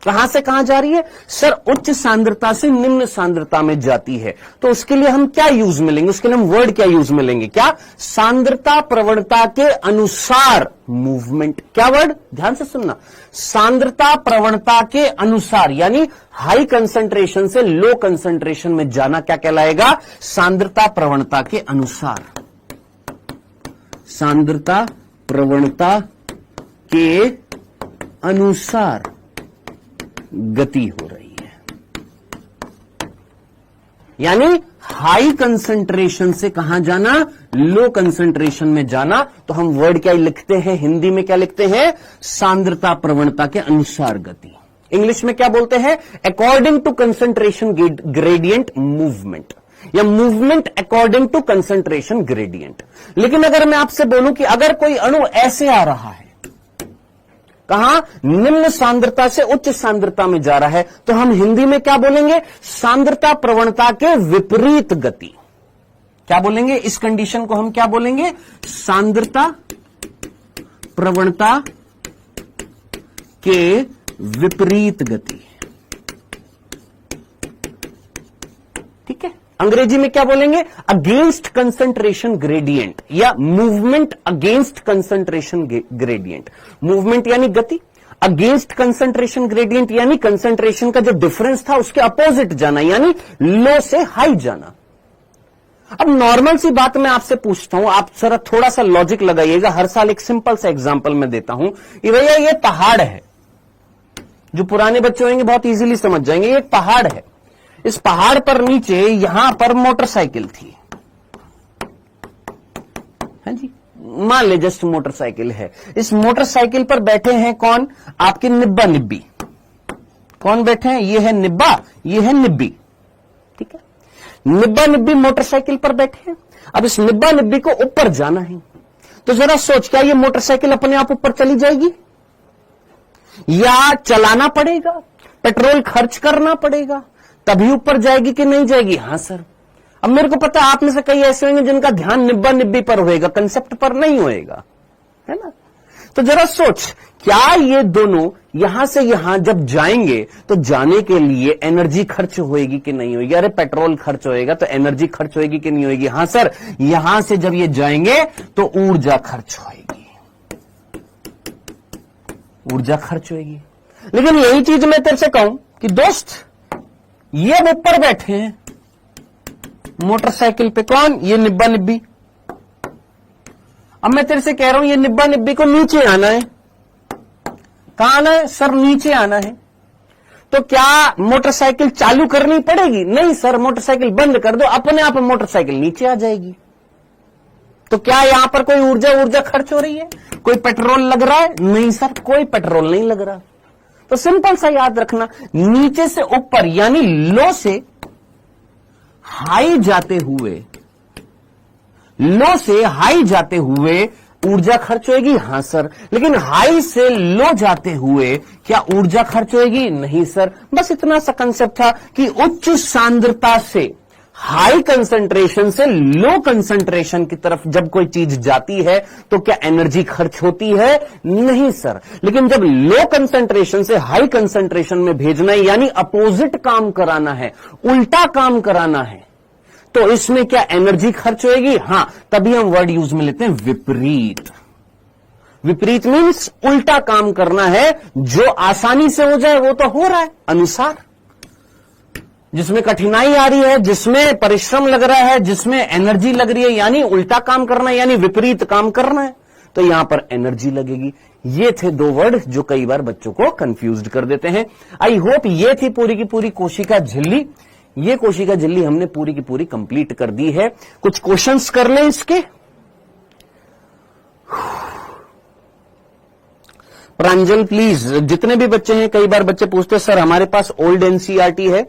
कहां से कहां जा रही है? सर उच्च सांद्रता से निम्न सांद्रता में जाती है। तो उसके लिए हम क्या यूज मिलेंगे? उसके लिए हम वर्ड क्या यूज मिलेंगे? क्या? सांद्रता प्रवणता के अनुसार मूवमेंट। क्या वर्ड? ध्यान से सुनना। सांद्रता प्रवणता के अनुसार, यानी हाई कंसंट्रेशन से लो कंसंट्रेशन में जाना क्या कहलाएगा? सांद्रता प्रवणता के अनुसार। सांद्रता प्रवणता के अनुसार गति हो रही है, यानी हाई कंसंट्रेशन से कहां जाना? लो कंसंट्रेशन में जाना। तो हम वर्ड क्या लिखते हैं? हिंदी में क्या लिखते हैं? सांद्रता प्रवणता के अनुसार गति। इंग्लिश में क्या बोलते हैं? According to concentration gradient movement, या movement according to concentration gradient. लेकिन अगर मैं आपसे बोलूं कि अगर कोई अणु ऐसे आ रहा है, कहां? निम्न सांद्रता से उच्च सांद्रता में जा रहा है, तो हम हिंदी में क्या बोलेंगे? सांद्रता प्रवणता के विपरीत गति। क्या बोलेंगे? इस कंडीशन को हम क्या बोलेंगे? सांद्रता प्रवणता के विपरीत गति। ठीक है। अंग्रेजी में क्या बोलेंगे? अगेंस्ट कंसंट्रेशन ग्रेडियंट, या movement against concentration gradient. Movement यानी गति, अगेंस्ट कंसंट्रेशन ग्रेडियंट यानी कंसंट्रेशन का जो डिफरेंस था उसके अपोजिट जाना, यानी लो से हाई जाना। अब नॉर्मल सी बात मैं आपसे पूछता हूं, आप जरा थोड़ा सा लॉजिक लगाइएगा। हर साल एक सिंपल सा एग्जांपल मैं देता हूं कि भैया ये पहाड़ है। जो पुराने बच्चे होंगे बहुत इजीली समझ जाएंगे। ये एक पहाड़ है, इस पहाड़ पर नीचे यहां पर मोटरसाइकिल थी। हाँ जी, मान ले जस्ट मोटरसाइकिल है। इस मोटरसाइकिल पर बैठे हैं कौन? आपके निब्बा निब्बी। कौन बैठे हैं? ये है निब्बा, ये है निब्बी। ठीक है। निब्बा निब्बी मोटरसाइकिल पर बैठे हैं। अब इस निब्बा निब्बी को ऊपर जाना है, तो जरा सोच, क्या ये मोटरसाइकिल अपने आप ऊपर चली जाएगी, या चलाना पड़ेगा, पेट्रोल खर्च करना पड़ेगा, तभी ऊपर जाएगी कि नहीं जाएगी? हां सर। अब मेरे को पता है आप में से कई ऐसे होंगे जिनका ध्यान निब्बा निब्बी पर होएगा, कंसेप्ट पर नहीं होएगा, है ना? तो जरा सोच, क्या ये दोनों यहां से यहां जब जाएंगे तो जाने के लिए एनर्जी खर्च होएगी कि नहीं होएगी? अरे पेट्रोल खर्च होएगा तो एनर्जी खर्च होएगी कि नहीं होएगी? हां सर। यहां से जब ये जाएंगे तो ऊर्जा खर्च होएगी, ऊर्जा खर्च होएगी। लेकिन यही चीज मैं तेरे से कहूं कि दोस्त, ये ऊपर बैठे हैं मोटरसाइकिल पे, कौन? ये निब्बा निब्बी। अब मैं तेरे से कह रहा हूं ये निब्बा निब्बी को नीचे आना है। कहां आना है? सर नीचे आना है। तो क्या मोटरसाइकिल चालू करनी पड़ेगी? नहीं सर, मोटरसाइकिल बंद कर दो, अपने आप मोटरसाइकिल नीचे आ जाएगी। तो क्या यहां पर कोई ऊर्जा खर्च हो रही है? कोई पेट्रोल लग रहा है? नहीं सर, कोई पेट्रोल नहीं लग रहा। तो सिंपल सा याद रखना, नीचे से ऊपर यानी लो से हाई जाते हुए, लो से हाई जाते हुए ऊर्जा खर्च होएगी? हां सर। लेकिन हाई से लो जाते हुए क्या ऊर्जा खर्च होएगी? नहीं सर। बस इतना सा कंसेप्ट था कि उच्च सांद्रता से हाई कंसंट्रेशन से लो कंसंट्रेशन की तरफ जब कोई चीज जाती है तो क्या एनर्जी खर्च होती है? नहीं सर। लेकिन जब लो कंसंट्रेशन से हाई कंसंट्रेशन में भेजना है, यानी अपोजिट काम कराना है, उल्टा काम कराना है, तो इसमें क्या एनर्जी खर्च होएगी? हां। तभी हम वर्ड यूज में लेते हैं विपरीत। विपरीत मीन्स उल्टा काम करना है। जो आसानी से हो जाए वो तो हो रहा है, अनुसार। जिसमें कठिनाई आ रही है, जिसमें परिश्रम लग रहा है, जिसमें एनर्जी लग रही है, यानी उल्टा काम करना है, यानी विपरीत काम करना है, तो यहां पर एनर्जी लगेगी। ये थे दो वर्ड जो कई बार बच्चों को कंफ्यूज कर देते हैं। आई होप ये थी पूरी की पूरी कोशिका झिल्ली। ये कोशिका झिल्ली हमने पूरी की पूरी कंप्लीट कर दी है। कुछ क्वेश्चंस कर लें इसके। प्रांजल प्लीज, जितने भी बच्चे हैं, कई बार बच्चे पूछते हैं सर हमारे पास ओल्ड एनसीईआरटी है,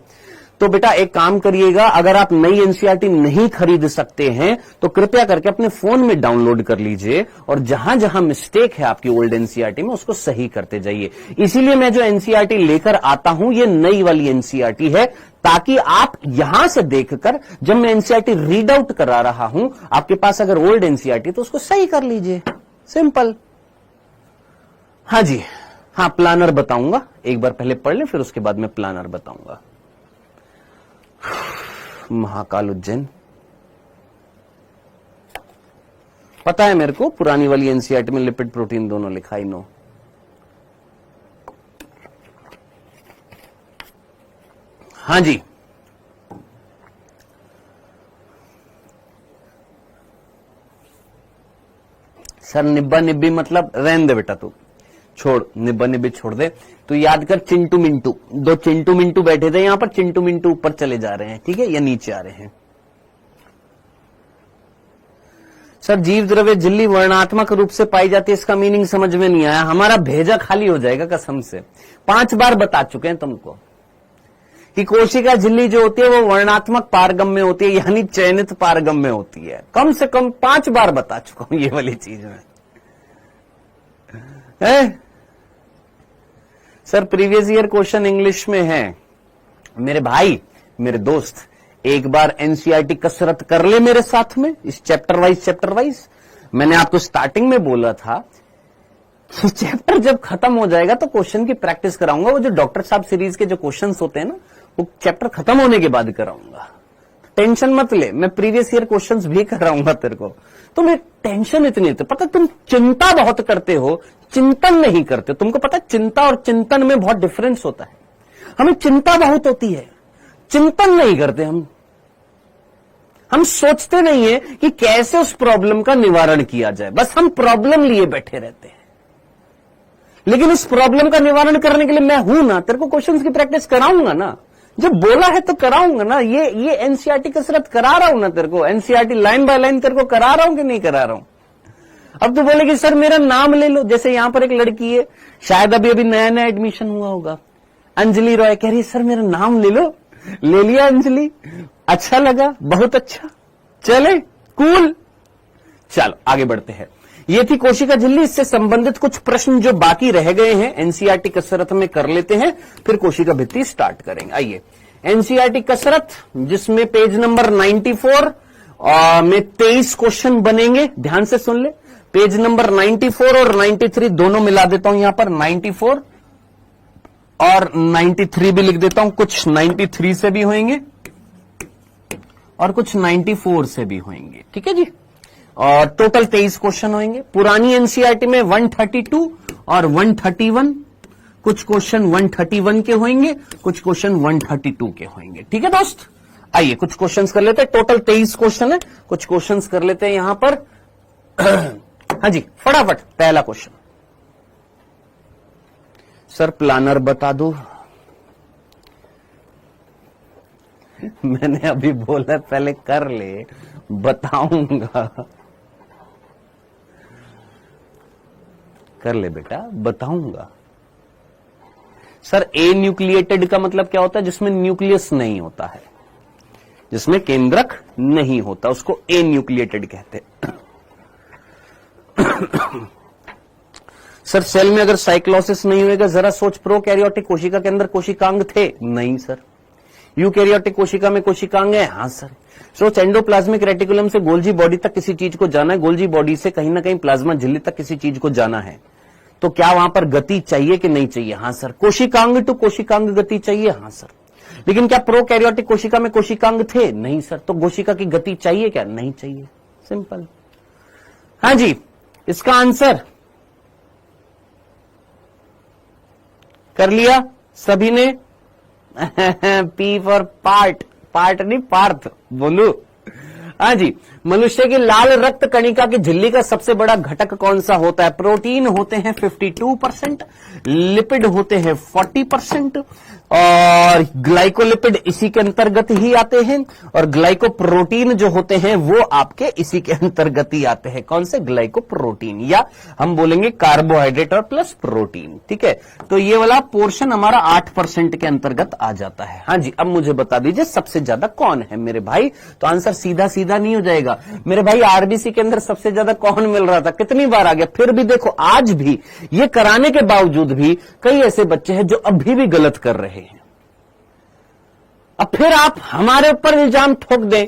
तो बेटा एक काम करिएगा, अगर आप नई एनसीईआरटी नहीं खरीद सकते हैं तो कृपया करके अपने फोन में डाउनलोड कर लीजिए और जहां जहां मिस्टेक है आपकी ओल्ड एनसीईआरटी में उसको सही करते जाइए। इसीलिए मैं जो एनसीईआरटी लेकर आता हूं ये नई वाली एनसीईआरटी है, ताकि आप यहां से देखकर जब मैं एनसीईआरटी रीड आउट करा रहा हूं, आपके पास अगर ओल्ड एनसीईआरटी तो उसको सही कर लीजिए। सिंपल। हाँ जी, हाँ, प्लानर बताऊंगा, एक बार पहले पढ़ ले फिर उसके बाद मैं प्लानर बताऊंगा। महाकाल उज्जैन पता है मेरे को, पुरानी वाली एनसीईआरटी में लिपिड प्रोटीन दोनों लिखा ही नो। हाँ जी, सर निब्बा निब्बी मतलब रहने दे बेटा, तू छोड़, निब्बा निब्बी छोड़ दे। तो याद कर चिंटू मिंटू, दो चिंटू मिंटू बैठे थे यहां पर, चिंटू मिंटू ऊपर चले जा रहे हैं, ठीक है, या नीचे आ रहे हैं। सर जीव द्रव्य झिल्ली वर्णात्मक रूप से पाई जाती है, इसका मीनिंग समझ में नहीं आया, हमारा भेजा खाली हो जाएगा कसम से। 5 बार बता चुके हैं तुमको कि कोशिका झिल्ली जो होती है वो वर्णात्मक पारगम्य होती है, यानी चयनित पारगम्य होती है। कम से कम 5 बार बता चुका हूं ये वाली चीज में। Sir previous year question English में है। मेरे भाई, मेरे दोस्त, एक बार एनसीईआरटी कसरत कर ले मेरे साथ में, इस चैप्टर वाइज। मैंने आपको स्टार्टिंग में बोला था कि चैप्टर जब खत्म हो जाएगा तो क्वेश्चन की प्रैक्टिस कराऊंगा। वो जो डॉक्टर साहब सीरीज के जो क्वेश्चंस होते हैं ना, वो चैप्टर खत्म होने के बाद कराऊंगा। टेंशन मत ले, मैं प्रीवियस ईयर क्वेश्चंस भी कराऊंगा तेरे को। तुम्हें टेंशन इतनी होती, पता तुम चिंता बहुत करते हो, चिंतन नहीं करते। तुमको पता चिंता और चिंतन में बहुत डिफरेंस होता है। हमें चिंता बहुत होती है, चिंतन नहीं करते हम सोचते नहीं है कि कैसे उस प्रॉब्लम का निवारण किया जाए, बस हम प्रॉब्लम लिए बैठे रहते हैं। लेकिन इस प्रॉब्लम का निवारण करने के लिए मैं हूं ना, तेरे को क्वेश्चंस की प्रैक्टिस कराऊंगा ना, जब बोला है तो कराऊंगा ना। ये एनसीईआरटी कसरत करा रहा हूं ना तेरे को, एनसीईआरटी लाइन बाय लाइन तेरे को करा रहा हूं कि नहीं करा रहा हूं। अब तो बोलेगी सर मेरा नाम ले लो, जैसे यहां पर एक लड़की है, शायद अभी नया एडमिशन हुआ होगा, अंजलि रॉय, कह रही सर मेरा नाम ले लो। ले लिया अंजलि, अच्छा लगा, बहुत अच्छा, चले कूल। चलो आगे बढ़ते हैं। ये थी कोशिका झिल्ली, इससे संबंधित कुछ प्रश्न जो बाकी रह गए हैं एनसीईआरटी कसरत में कर लेते हैं, फिर कोशिका भित्ति स्टार्ट करेंगे। आइए, एनसीईआरटी कसरत जिसमें पेज नंबर 94 में 23 क्वेश्चन बनेंगे, ध्यान से सुन ले। पेज नंबर 94 और 93 दोनों मिला देता हूं यहां पर, 94 और 93 भी लिख देता हूं। कुछ 93 से भी होंगे और कुछ 94 से भी होंगे, ठीक है जी। और टोटल 23 क्वेश्चन होंगे। पुरानी एनसीईआरटी में 132 और 131, कुछ क्वेश्चन 131 के होंगे, कुछ क्वेश्चन 132 के होंगे, ठीक है दोस्त। आइए कुछ क्वेश्चंस कर लेते हैं, टोटल 23 क्वेश्चन है, कुछ क्वेश्चंस कर लेते हैं यहां पर। हाँ जी, फटाफट पहला क्वेश्चन। सर प्लानर बता दो। मैंने अभी बोला पहले कर ले, बताऊंगा। कर ले बेटा, बताऊंगा। सर ए न्यूक्लिएटेड का मतलब क्या होता है? जिसमें न्यूक्लियस नहीं होता है, जिसमें केंद्रक नहीं होता, उसको ए न्यूक्लिएटेड कहते हैं। सर सेल में अगर साइक्लोसिस नहीं होगा, जरा सोच, प्रोकैरियोटिक कोशिका के अंदर कोशिकांग थे? नहीं सर। यूकैरियोटिक कोशिका में कोशिकांग है? हाँ सर। सोच, एंडोप्लाज्मिक रेटिकुलम से गोल्जी बॉडी तक किसी चीज को जाना है, गोल्जी बॉडी से कहीं ना कहीं प्लाज्मा झिल्ली तक किसी चीज को जाना है, तो क्या वहां पर गति चाहिए कि नहीं चाहिए? हाँ सर। कोशिकांग टू कोशिकांग गति चाहिए? हाँ सर। लेकिन क्या प्रोकैरियोटिक कोशिका में कोशिकांग थे? नहीं सर। तो कोशिका की गति चाहिए क्या? नहीं चाहिए, सिंपल। हाँ जी, इसका आंसर कर लिया सभी ने? पी फॉर पार्ट, पार्ट नहीं पार्थ बोलू। हाँ जी, मनुष्य की लाल रक्त कणिका की झिल्ली का सबसे बड़ा घटक कौन सा होता है? प्रोटीन होते हैं 52%, लिपिड होते हैं 40%, और ग्लाइकोलिपिड इसी के अंतर्गत ही आते हैं, और ग्लाइकोप्रोटीन जो होते हैं वो आपके इसी के अंतर्गत ही आते हैं। कौन से? ग्लाइकोप्रोटीन, या हम बोलेंगे कार्बोहाइड्रेट और प्लस प्रोटीन, ठीक है। तो ये वाला पोर्शन हमारा 8% के अंतर्गत आ जाता है। हाँ जी, अब मुझे बता दीजिए सबसे ज्यादा कौन है मेरे भाई? तो आंसर सीधा सीधा नहीं हो जाएगा मेरे भाई। आरबीसी के अंदर सबसे ज्यादा कौन मिल रहा था? कितनी बार आ गया? फिर भी देखो, आज भी ये कराने के बावजूद भी कई ऐसे बच्चे हैं जो अभी भी गलत कर रहे हैं। अब फिर आप हमारे ऊपर इल्जाम ठोक दें,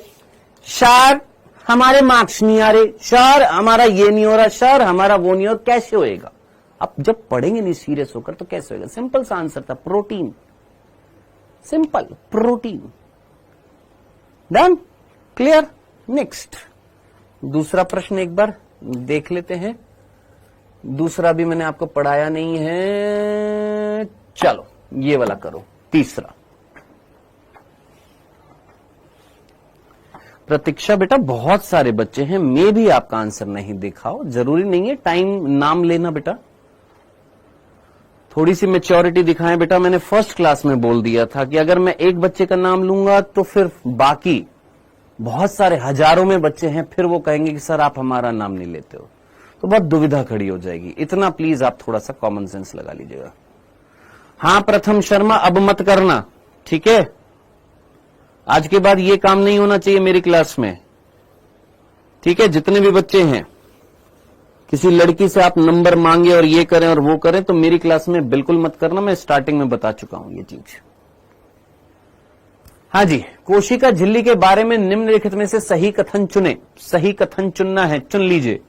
सर हमारे मार्क्स नहीं आ रहे, सर हमारा ये नहीं हो रहा, सर हमारा वो नहीं हो रहा, कैसे होएगा? आप जब पढ़ेंगे नहीं सीरियस होकर तो कैसे होगा? सिंपल सा आंसर था, protein, simple, protein. Done, clear. Next दूसरा प्रश्न एक बार देख लेते हैं। दूसरा भी मैंने आपको पढ़ाया नहीं है, चलो ये वाला करो। तीसरा, प्रतीक्षा बेटा बहुत सारे बच्चे हैं, मैं भी आपका आंसर नहीं दिखाओ, जरूरी नहीं है, टाइम नाम लेना बेटा, थोड़ी सी मैच्योरिटी दिखाएं बेटा। मैंने फर्स्ट क्लास में बोल दिया था कि अगर मैं एक बच्चे का नाम लूंगा तो फिर बाकी बहुत सारे हजारों में बच्चे हैं, फिर वो कहेंगे कि सर आप हमारा नाम नहीं लेते हो, तो बहुत दुविधा खड़ी हो जाएगी। इतना प्लीज आप थोड़ा सा कॉमन सेंस लगा लीजिएगा। हाँ प्रथम शर्मा, अब मत करना, ठीक है? आज के बाद ये काम नहीं होना चाहिए मेरी क्लास में, ठीक है? जितने भी बच्चे हैं, किसी लड़की से आप नंबर मांगे और ये करें और वो करें तो मेरी क्लास में बिल्कुल मत करना, मैं स्टार्टिंग में बता चुका हूं ये चीज। हाँ जी, कोशिका झिल्ली के बारे में निम्नलिखित में से सही कथन चुने। सही कथन चुनना है, चुन लीजिए।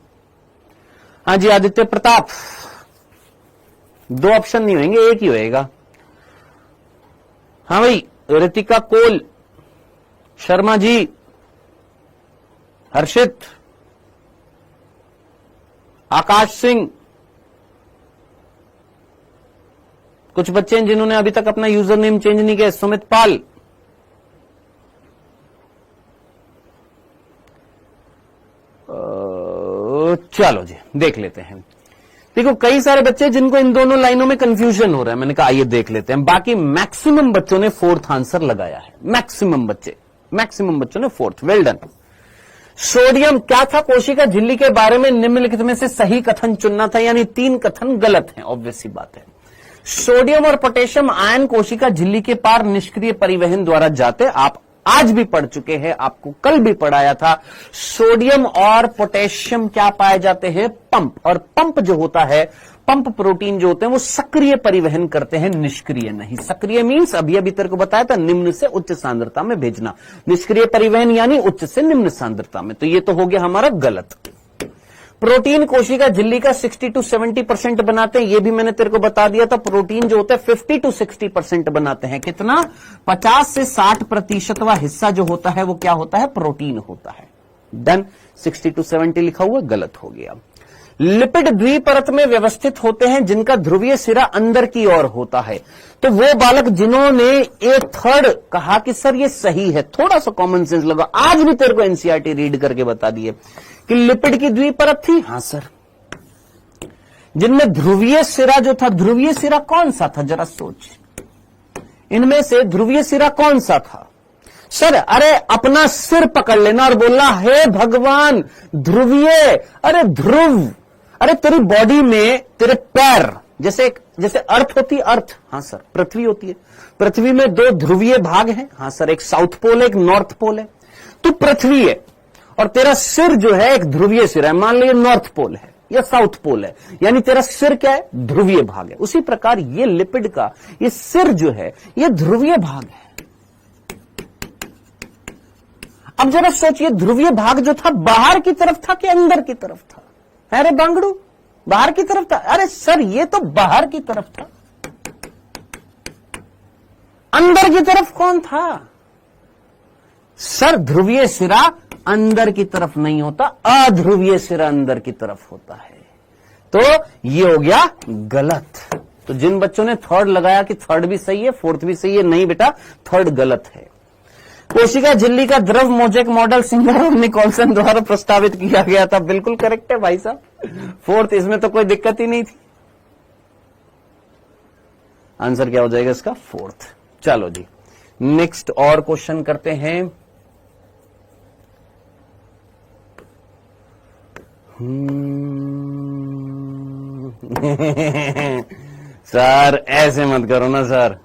हाँ जी आदित्य प्रताप, दो ऑप्शन नहीं होंगे, एक ही होएगा। हाँ भाई ऋतिका कोल, शर्मा जी, हर्षित, आकाश सिंह, कुछ बच्चे हैं जिन्होंने अभी तक अपना यूजर नेम चेंज नहीं किया, सुमित पाल, चलो जी देख लेते हैं। देखो कई सारे बच्चे जिनको इन दोनों लाइनों में कंफ्यूजन हो रहा है, मैंने कहा आइए देख लेते हैं। बाकी मैक्सिमम बच्चों ने फोर्थ आंसर लगाया है, मैक्सिमम बच्चों ने फोर्थ। Well done. सोडियम क्या था? कोशिका झिल्ली के बारे में निम्नलिखित में से सही कथन चुनना था, यानी 3 कथन गलत हैं, ऑब्वियस सी बात है। सोडियम और पोटेशियम आयन कोशिका झिल्ली के पार निष्क्रिय परिवहन द्वारा जाते, आप आज भी पढ़ चुके हैं, आपको कल भी पढ़ाया था। सोडियम और पोटेशियम क्या पाए जाते हैं? पंप। और पंप जो होता है, पंप प्रोटीन जो होते हैं वो सक्रिय परिवहन करते हैं, निष्क्रिय नहीं। सक्रिय मींस अभी तेरे को बताया था, निम्न से उच्च सांद्रता में भेजना। निष्क्रिय परिवहन यानी उच्च से निम्न सांद्रता में। तो ये तो हो गया हमारा गलत। प्रोटीन कोशिका झिल्ली का 60 to 70% बनाते हैं, ये भी मैंने तेरे को बता दिया था। प्रोटीन जो होता है 50 to 60% बनाते हैं। कितना? 50 से 60% हिस्सा जो होता है वो क्या होता है? प्रोटीन होता है। डन। 60 to 70 लिखा हुआ, गलत हो गया। लिपिड द्विपरत में व्यवस्थित होते हैं जिनका ध्रुवीय सिरा अंदर की ओर होता है। तो वो बालक जिन्होंने ए थर्ड कहा कि सर ये सही है, थोड़ा सा कॉमन सेंस लगा, आज भी तेरे को एनसीईआरटी रीड करके बता दिए कि लिपिड की द्विपरत थी। हाँ सर। जिनमें ध्रुवीय सिरा जो था, ध्रुवीय सिरा कौन सा था जरा सोच, इनमें से ध्रुवीय सिरा कौन सा था? सर अरे अपना सिर पकड़ लेना और बोलना हे भगवान ध्रुवीय, अरे ध्रुव, अरे तेरी बॉडी में तेरे पैर जैसे अर्थ होती है, अर्थ, हाँ सर पृथ्वी होती है, पृथ्वी में 2 ध्रुवीय भाग हैं, हाँ सर, एक साउथ पोल है, एक नॉर्थ पोल है। तो पृथ्वी है और तेरा सिर जो है एक ध्रुवीय सिर है, मान लीजिए नॉर्थ पोल है या साउथ पोल है, यानी तेरा सिर क्या है? ध्रुवीय भाग है। उसी प्रकार ये लिपिड का ये सिर जो है ये ध्रुवीय भाग है। अब जरा सोचिए, ध्रुवीय भाग जो था बाहर की तरफ था कि अंदर की तरफ था? अरे बांगड़ू, बाहर की तरफ था। अरे सर ये तो बाहर की तरफ था, अंदर की तरफ कौन था? सर ध्रुवीय सिरा अंदर की तरफ नहीं होता, अध्रुवीय सिरा अंदर की तरफ होता है। तो ये हो गया गलत। तो जिन बच्चों ने थर्ड लगाया कि थर्ड भी सही है, फोर्थ भी सही है, नहीं बेटा थर्ड गलत है। कोशिका झिल्ली का द्रव मोजेक मॉडल सिंगर और निकोलसन द्वारा प्रस्तावित किया गया था। बिल्कुल करेक्ट है भाई साहब, फोर्थ, इसमें तो कोई दिक्कत ही नहीं थी। आंसर क्या हो जाएगा इसका? फोर्थ। चलो जी नेक्स्ट और क्वेश्चन करते हैं। सर ऐसे मत करो ना सर,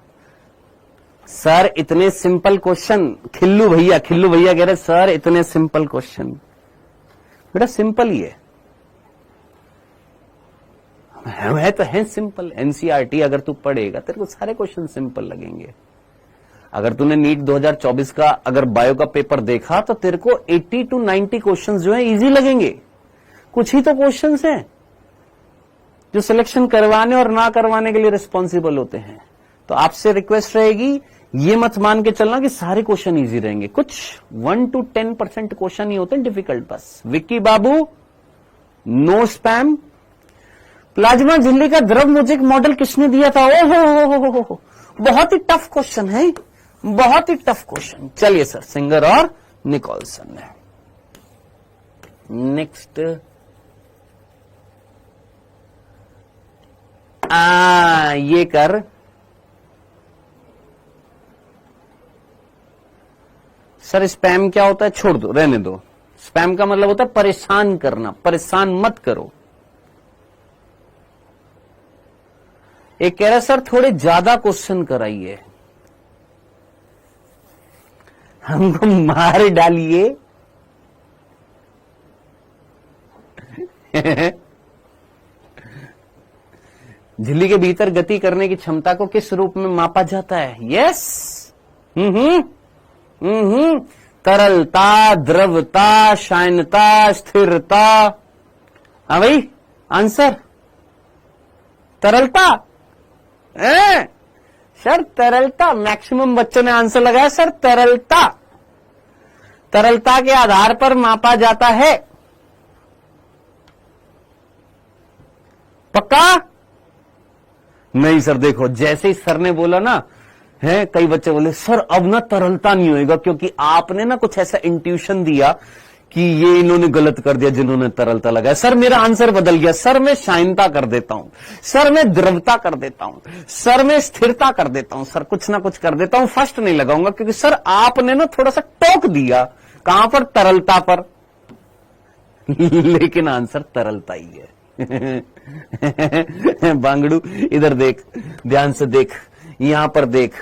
सर इतने सिंपल क्वेश्चन। खिल्लू भैया कह रहे सर इतने सिंपल क्वेश्चन। बेटा सिंपल ही है तो है सिंपल। एनसीईआरटी अगर तू पढ़ेगा तेरे को सारे क्वेश्चन सिंपल लगेंगे। अगर तूने नीट 2024 का अगर बायो का पेपर देखा तो तेरे को 80 to 90 क्वेश्चन जो है इजी लगेंगे। कुछ ही तो क्वेश्चंस हैं, जो सिलेक्शन करवाने और ना करवाने के लिए रिस्पॉन्सिबल होते हैं। तो आपसे रिक्वेस्ट रहेगी, ये मत मान के चलना कि सारे क्वेश्चन इजी रहेंगे। कुछ 1 to 10% क्वेश्चन ही होते हैं डिफिकल्ट। बस विक्की बाबू, नो स्पैम। प्लाज्मा झिल्ली का द्रव म्यूजिक मॉडल किसने दिया था? ओहो, बहुत ही टफ क्वेश्चन है, बहुत ही टफ क्वेश्चन। चलिए सर, सिंगर और निकोलसन ने। नेक्स्ट, ये कर। सर स्पैम क्या होता है? छोड़ दो, रहने दो। स्पैम का मतलब होता है परेशान करना, परेशान मत करो। एक कह रहा सर थोड़े ज्यादा क्वेश्चन कराइए, हमको मार डालिए। झिल्ली के भीतर गति करने की क्षमता को किस रूप में मापा जाता है? यस, तरलता, द्रवता, शायनता, स्थिरता। हाँ भाई, आंसर तरलता। सर तरलता, मैक्सिमम बच्चों ने आंसर लगाया सर तरलता। तरलता के आधार पर मापा जाता है। पक्का? नहीं सर, देखो जैसे ही सर ने बोला ना, है कई बच्चे बोले सर अब ना तरलता नहीं होएगा, क्योंकि आपने ना कुछ ऐसा इंट्यूशन दिया कि ये इन्होंने गलत कर दिया जिन्होंने तरलता लगाया। सर मेरा आंसर बदल गया, सर मैं शायनता कर देता हूं, सर मैं द्रवता कर देता हूं, सर मैं स्थिरता कर देता हूं, सर कुछ ना कुछ कर देता हूं। फर्स्ट नहीं लगाऊंगा क्योंकि सर आपने ना थोड़ा सा टोक दिया। कहां पर? तरलता पर। लेकिन आंसर तरलता ही है। बांगड़ू इधर देख, ध्यान से देख, यहां पर देख।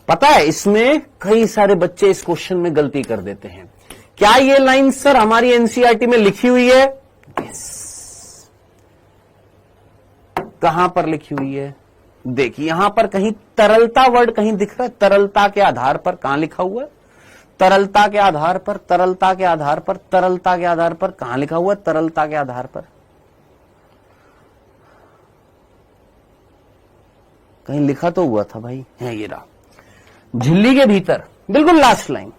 पता है इसमें कई सारे बच्चे इस क्वेश्चन में गलती कर देते हैं। क्या ये लाइन सर हमारी एनसीईआरटी में लिखी हुई है? यस। कहां पर लिखी हुई है? देख, यहां पर कहीं तरलता वर्ड कहीं दिख रहा है? तरलता के आधार पर कहां लिखा हुआ है? तरलता के आधार पर, तरलता के आधार पर, तरलता के आधार पर कहां लिखा हुआ है? तरलता के आधार पर कहीं लिखा तो हुआ था भाई, है ये रहा। झिल्ली के भीतर, बिल्कुल लास्ट लाइन,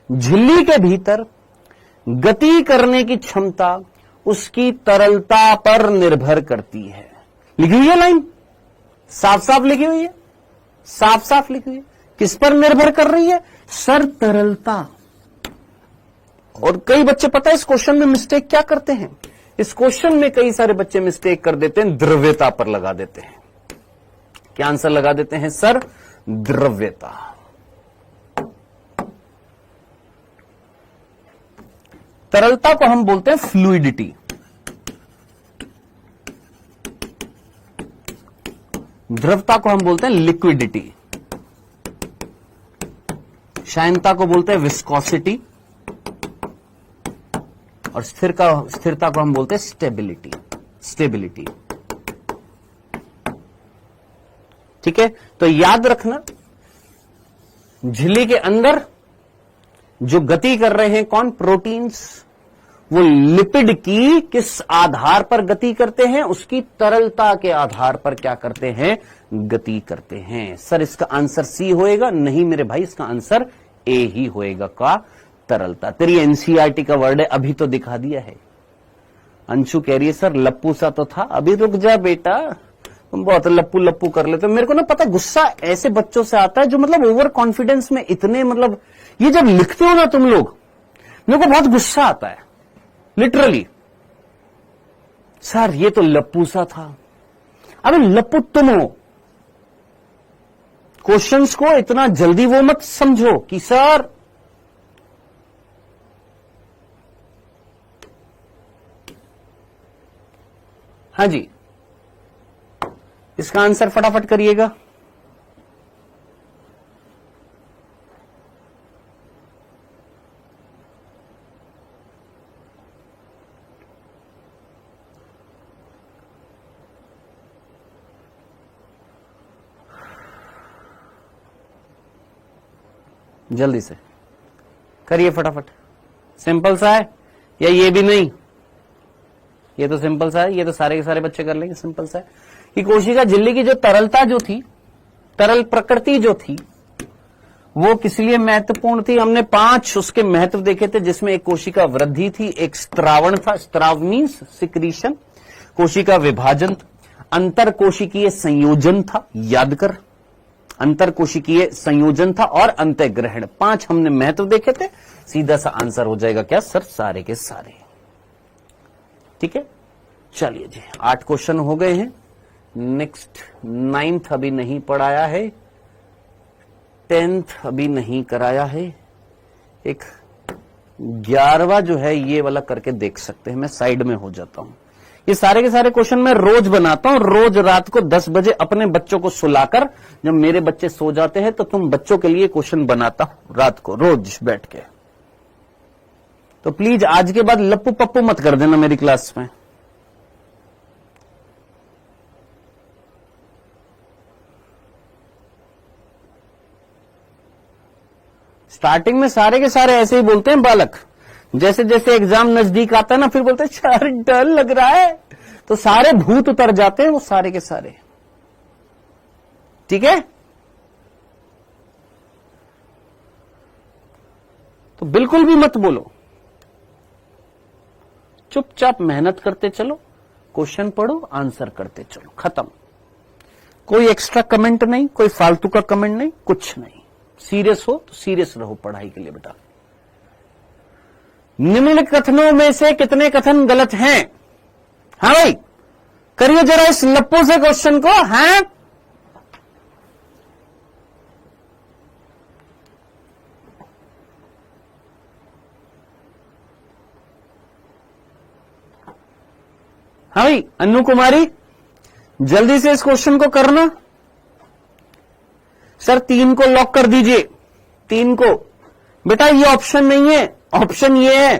झिल्ली के भीतर गति करने की क्षमता उसकी तरलता पर निर्भर करती है। लिखी हुई है लाइन, साफ साफ लिखी हुई है, साफ साफ लिखी हुई है। किस पर निर्भर कर रही है? सर तरलता। और कई बच्चे पता है इस क्वेश्चन में मिस्टेक क्या करते हैं? इस क्वेश्चन में कई सारे बच्चे मिस्टेक कर देते हैं, द्रव्यता पर लगा देते हैं। क्या आंसर लगा देते हैं? सर द्रव्यता। तरलता को हम बोलते हैं फ्लूइडिटी, द्रवता को हम बोलते हैं लिक्विडिटी, शायनता को बोलते हैं विस्कोसिटी, और स्थिरता को हम बोलते हैं स्टेबिलिटी। ठीक है, तो याद रखना, झिल्ली के अंदर जो गति कर रहे हैं कौन? प्रोटीन्स। वो लिपिड की किस आधार पर गति करते हैं? उसकी तरलता के आधार पर क्या करते हैं? गति करते हैं। सर इसका आंसर सी होएगा? नहीं मेरे भाई, इसका आंसर ए ही होएगा। का तरलता। तेरी एनसीईआरटी का वर्ड है, अभी तो दिखा दिया है। अंशु कह रही है सर लप्पू सा तो था। अभी रुक जा बेटा, तुम बहुत लप्पू लप्पू कर लेते हो। मेरे को ना पता, गुस्सा ऐसे बच्चों से आता है जो मतलब ओवर कॉन्फिडेंस में इतने, मतलब ये जब लिखते हो ना तुम लोग, मेरे को बहुत गुस्सा आता है लिटरली। सर ये तो लप्पू सा था। अबे लप्पू तुम हो। क्वेश्चंस को इतना जल्दी वो मत समझो कि सर हाँ जी, इसका आंसर फटाफट करिएगा। जल्दी से करिए फटाफट। सिंपल सा है या ये भी नहीं? ये तो सिंपल सा है, ये तो सारे के सारे बच्चे कर लेंगे, सिंपल सा है कि कोशिका झिल्ली की जो तरलता जो थी, तरल प्रकृति जो थी, वो किस लिए महत्वपूर्ण थी। हमने 5 उसके महत्व देखे थे, जिसमें एक कोशिका वृद्धि थी, एक स्त्रावण था, स्त्राव मीन्स सिक्रीशन, कोशिका विभाजन, अंतर कोशिकीय संयोजन था, याद कर, अंतर कोशिकीय संयोजन था, और अंतःग्रहण। 5 हमने महत्व देखे थे। सीधा सा आंसर हो जाएगा क्या सर, सारे के सारे। ठीक है, चलिए जी 8 क्वेश्चन हो गए हैं। नेक्स्ट 9th अभी नहीं पढ़ाया है, 10th अभी नहीं कराया है, एक 11वां जो है ये वाला करके देख सकते हैं। मैं साइड में हो जाता हूं। ये सारे के सारे क्वेश्चन मैं रोज बनाता हूं, रोज रात को 10 बजे अपने बच्चों को सुलाकर, जब मेरे बच्चे सो जाते हैं तो तुम बच्चों के लिए क्वेश्चन बनाता हूं रात को, रोज बैठ के। तो प्लीज आज के बाद लप्पू पप्पू मत कर देना मेरी क्लास में। स्टार्टिंग में सारे के सारे ऐसे ही बोलते हैं बालक, जैसे जैसे एग्जाम नजदीक आता है ना, फिर बोलते हैं सर डर लग रहा है, तो सारे भूत उतर जाते हैं वो सारे के सारे। ठीक है, तो बिल्कुल भी मत बोलो, चुपचाप मेहनत करते चलो, क्वेश्चन पढ़ो, आंसर करते चलो, खत्म। कोई एक्स्ट्रा कमेंट नहीं, कोई फालतू का कमेंट नहीं, कुछ नहीं। सीरियस हो तो सीरियस रहो पढ़ाई के लिए बेटा। निम्नलिखित कथनों में से कितने कथन गलत हैं? हाँ भाई, करिए जरा इस लप्पू से क्वेश्चन को। हाँ, हाँ भाई, अन्नू कुमारी जल्दी से इस क्वेश्चन को करना। सर 3 को लॉक कर दीजिए, 3 को। बेटा ये ऑप्शन नहीं है, ऑप्शन ये है।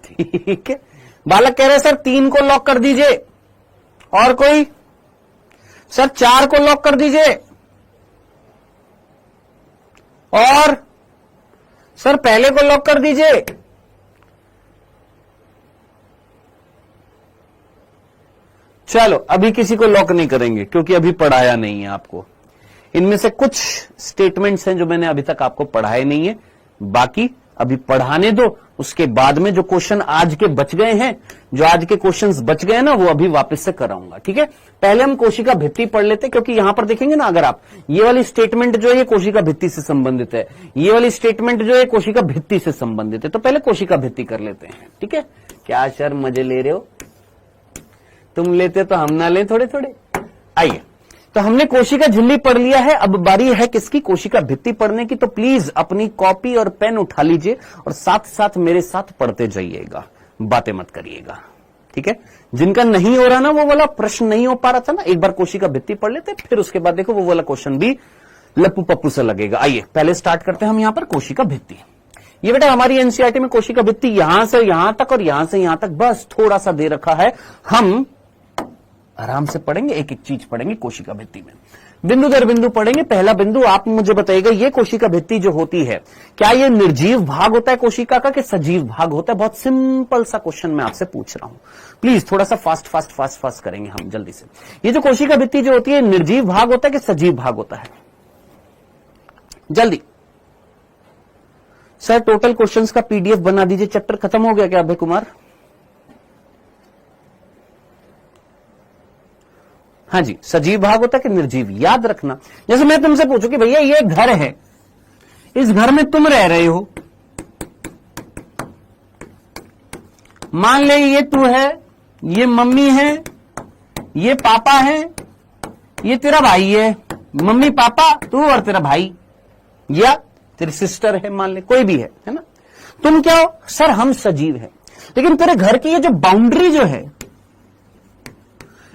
ठीक है, बालक कह रहे हैं सर 3 को लॉक कर दीजिए। और कोई? सर 4 को लॉक कर दीजिए। और सर पहले को लॉक कर दीजिए। चलो अभी किसी को लॉक नहीं करेंगे क्योंकि अभी पढ़ाया नहीं है आपको। इनमें से कुछ स्टेटमेंट्स हैं जो मैंने अभी तक आपको पढ़ाए नहीं है, बाकी अभी पढ़ाने दो। उसके बाद में जो क्वेश्चन आज के बच गए हैं, जो आज के क्वेश्चंस बच गए ना, वो अभी वापस से कराऊंगा। ठीक है, पहले हम कोशिका भित्ति पढ़ लेते हैं, क्योंकि यहां पर देखेंगे ना, अगर आप ये वाली स्टेटमेंट जो है ये कोशिका भित्ति से संबंधित है, ये वाली स्टेटमेंट जो है कोशिका भित्ति से संबंधित है। तो पहले कोशिका भित्ति कर लेते हैं। ठीक है, क्या सर मजे ले रहे हो? तुम लेते तो हम ना लें थोड़े थोड़े। आइए, तो हमने कोशिका झिल्ली पढ़ लिया है, अब बारी है किसकी? कोशिका भित्ति पढ़ने की। तो प्लीज अपनी कॉपी और पेन उठा लीजिए और साथ साथ मेरे साथ पढ़ते जाइएगा, बातें मत करिएगा। ठीक है, जिनका नहीं हो रहा ना, वो वाला प्रश्न नहीं हो पा रहा था ना, एक बार कोशिका भित्ति पढ़ लेते, फिर उसके बाद देखो वो वाला क्वेश्चन भी लप्पू पप्पू से लगेगा। आइए पहले स्टार्ट करते हैं हम यहां पर कोशिका भित्ति। ये बेटा हमारी एनसीईआरटी में कोशिका भित्ति यहां से यहां तक और यहां से यहां तक बस थोड़ा सा दे रखा है। हम आराम से पढ़ेंगे, एक एक चीज पढ़ेंगे कोशिका भित्ति में, बिंदु दर बिंदु पढ़ेंगे। पहला बिंदु आप मुझे बताइएगा, ये कोशिका भित्ति जो होती है, क्या ये निर्जीव भाग होता है कोशिका का कि सजीव भाग होता है? बहुत सिंपल सा क्वेश्चन मैं आपसे पूछ रहा हूं, प्लीज थोड़ा सा फास्ट करेंगे हम जल्दी से। ये जो कोशिका भित्ति जो होती है, निर्जीव भाग होता है कि सजीव भाग होता है? जल्दी सर, टोटल क्वेश्चंस का पीडीएफ बना दीजिए। चैप्टर खत्म हो गया क्या अभय कुमार? हाँ जी, सजीव भाग होता है कि निर्जीव? याद रखना, जैसे मैं तुमसे पूछूं कि भैया ये घर है, इस घर में तुम रह रहे हो, मान ले ये तू है, ये मम्मी है, ये पापा है, ये तेरा भाई है। मम्मी पापा तू और तेरा भाई, या तेरी सिस्टर है, मान ले कोई भी है ना। तुम क्या हो? सर हम सजीव हैं। लेकिन तेरे घर की ये जो बाउंड्री जो है,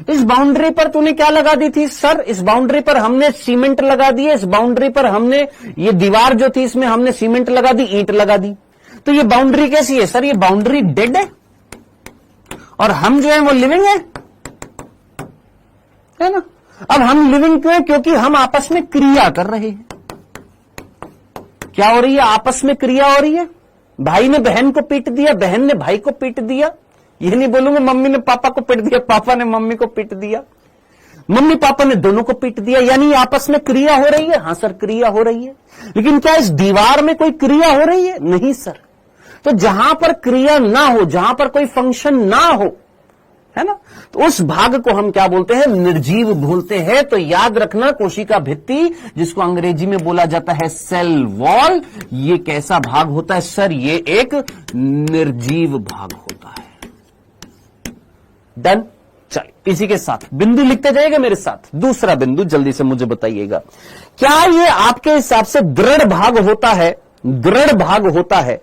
इस बाउंड्री पर तूने क्या लगा दी थी? सर इस बाउंड्री पर हमने सीमेंट लगा दी है, इस बाउंड्री पर हमने ये दीवार जो थी इसमें हमने सीमेंट लगा दी, ईंट लगा दी। तो ये बाउंड्री कैसी है? सर ये बाउंड्री डेड है और हम जो है वो लिविंग है ना। अब हम लिविंग क्यों है? क्योंकि हम आपस में क्रिया कर रहे हैं। क्या हो रही है? आपस में क्रिया हो रही है। भाई ने बहन को पीट दिया, बहन ने भाई को पीट दिया, ये नहीं बोलूंगा मम्मी ने पापा को पीट दिया, पापा ने मम्मी को पीट दिया, मम्मी पापा ने दोनों को पीट दिया, यानी आपस में क्रिया हो रही है। हां सर, क्रिया हो रही है, लेकिन क्या इस दीवार में कोई क्रिया हो रही है? नहीं सर। तो जहां पर क्रिया ना हो, जहां पर कोई फंक्शन ना हो, है ना, तो उस भाग को हम क्या बोलते हैं? निर्जीव बोलते हैं। तो याद रखना, कोशिका भित्ति, जिसको अंग्रेजी में बोला जाता है सेल वॉल, ये कैसा भाग होता है सर? ये एक निर्जीव भाग होता है। डन। चलिए, इसी के साथ बिंदु लिखते जाइएगा मेरे साथ। दूसरा बिंदु जल्दी से मुझे बताइएगा, क्या ये आपके हिसाब से दृढ़ भाग होता है? दृढ़ भाग होता है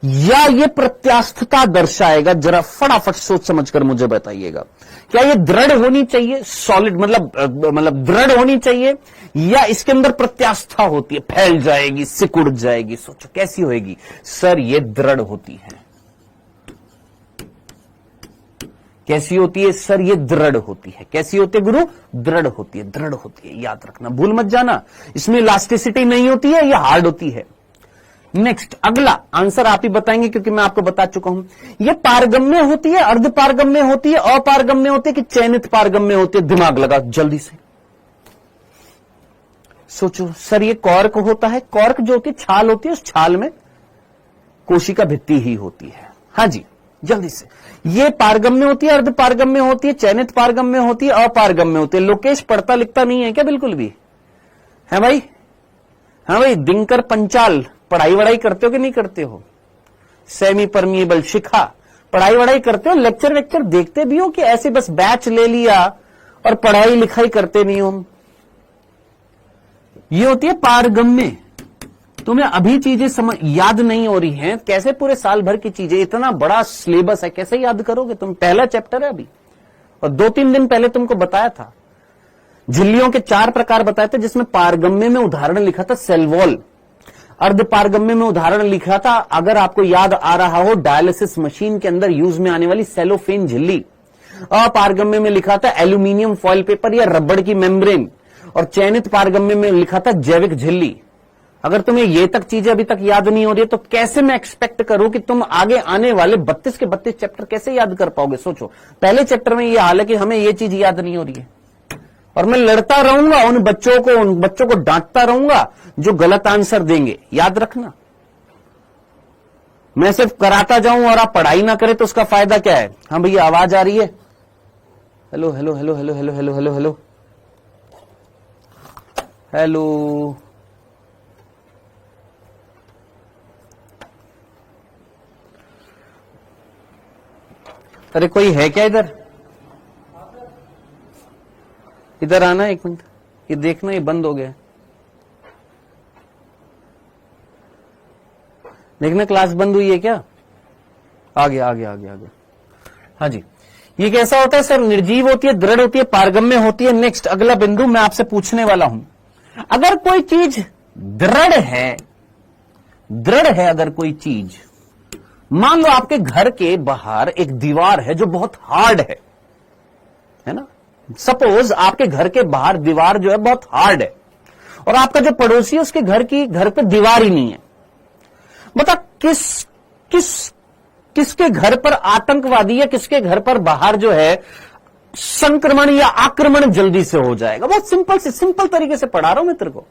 या ये प्रत्यास्थता दर्शाएगा? जरा फटाफट सोच समझकर मुझे बताइएगा। क्या ये दृढ़ होनी चाहिए, सॉलिड मतलब दृढ़ होनी चाहिए, या इसके अंदर प्रत्यास्था होती है, फैल जाएगी, सिकुड़ जाएगी? सोचो कैसी होएगी सर? ये दृढ़ होती है। कैसी होती है सर? ये दृढ़ होती है। कैसी होती है गुरु? दृढ़ होती है, दृढ़ होती है। याद रखना, भूल मत जाना। इसमें इलास्टिसिटी नहीं होती है, ये हार्ड होती है। नेक्स्ट, अगला आंसर आप ही बताएंगे क्योंकि मैं आपको बता चुका हूं। ये पारगम्य होती है, अर्ध पारगम्य होती है, अपारगम्य होती है कि चयनित पारगम्य होती है? दिमाग लगा जल्दी से सोचो। सर ये कॉर्क होता है। कॉर्क जो होती है, छाल होती है, उस छाल में कोशिका भित्ति ही होती है। हां जी, जल्दी से। ये पारगम्य होती है, अर्ध पारगम्य होती है, चयनित पारगम्य होती है, अपारगम्य होती है? लोकेश पढ़ता लिखता नहीं है क्या बिल्कुल भी? है भाई? हाँ भाई, दिनकर पंचाल, पढ़ाई वढ़ाई करते हो कि नहीं करते हो? सेमी परमिएबल शिखा, पढ़ाई वढ़ाई करते हो? लेक्चर वेक्चर देखते भी हो कि ऐसे बस बैच ले लिया और पढ़ाई लिखाई करते नहीं हो? ये होती है पारगम्य। तुम्हें अभी चीजें याद नहीं हो रही हैं, कैसे पूरे साल भर की चीजें, इतना बड़ा सिलेबस है, कैसे याद करोगे तुम? पहला चैप्टर है अभी, और 2-3 दिन पहले तुमको बताया था। झिल्लियों के 4 प्रकार बताए थे, जिसमें पारगम्य में उदाहरण लिखा था सेल वॉल, अर्ध पारगम्य में उदाहरण लिखा था, अगर आपको याद आ रहा हो, डायलिसिस मशीन के अंदर यूज में आने वाली सेलोफेन झिल्ली। अपारगम्य में लिखा था एल्यूमिनियम फॉइल पेपर या रबड़ की मेम्ब्रेन, और चयनित पारगम्य में लिखा था जैविक झिल्ली। अगर तुम्हें ये तक चीजें अभी तक याद नहीं हो रही है, तो कैसे मैं एक्सपेक्ट करूं कि तुम आगे आने वाले 32 के 32 चैप्टर कैसे याद कर पाओगे? सोचो, पहले चैप्टर में ये हाल है कि हमें ये चीज याद नहीं हो रही है, और मैं लड़ता रहूंगा उन बच्चों को डांटता रहूंगा जो गलत आंसर देंगे। याद रखना, मैं सिर्फ कराता जाऊं और आप पढ़ाई ना करें तो उसका फायदा क्या है? हाँ भैया, आवाज आ रही है? Hello hello hello hello hello hello hello hello hello. अरे कोई है क्या इधर? इधर आना, 1 मिनट। ये देखना, ये बंद हो गया। देखना, क्लास बंद हुई है क्या? आ गया आ गया आ गया आ गया। हाँ जी, ये कैसा होता है सर? निर्जीव होती है, दृढ़ होती है, पारगम्य होती है। नेक्स्ट, अगला बिंदु मैं आपसे पूछने वाला हूं, अगर कोई चीज दृढ़ है, अगर कोई चीज, मान लो आपके घर के बाहर एक दीवार है जो बहुत हार्ड है ना? सपोज आपके घर के बाहर दीवार जो है बहुत हार्ड है, और आपका जो पड़ोसी है उसके घर पे दीवार ही नहीं है। बता किसके घर पर आतंकवादी या किसके घर पर बाहर जो है संक्रमण या आक्रमण जल्दी से हो जाएगा? बहुत सिंपल तरीके से पढ़ा रहा हूं मैं तेरे को।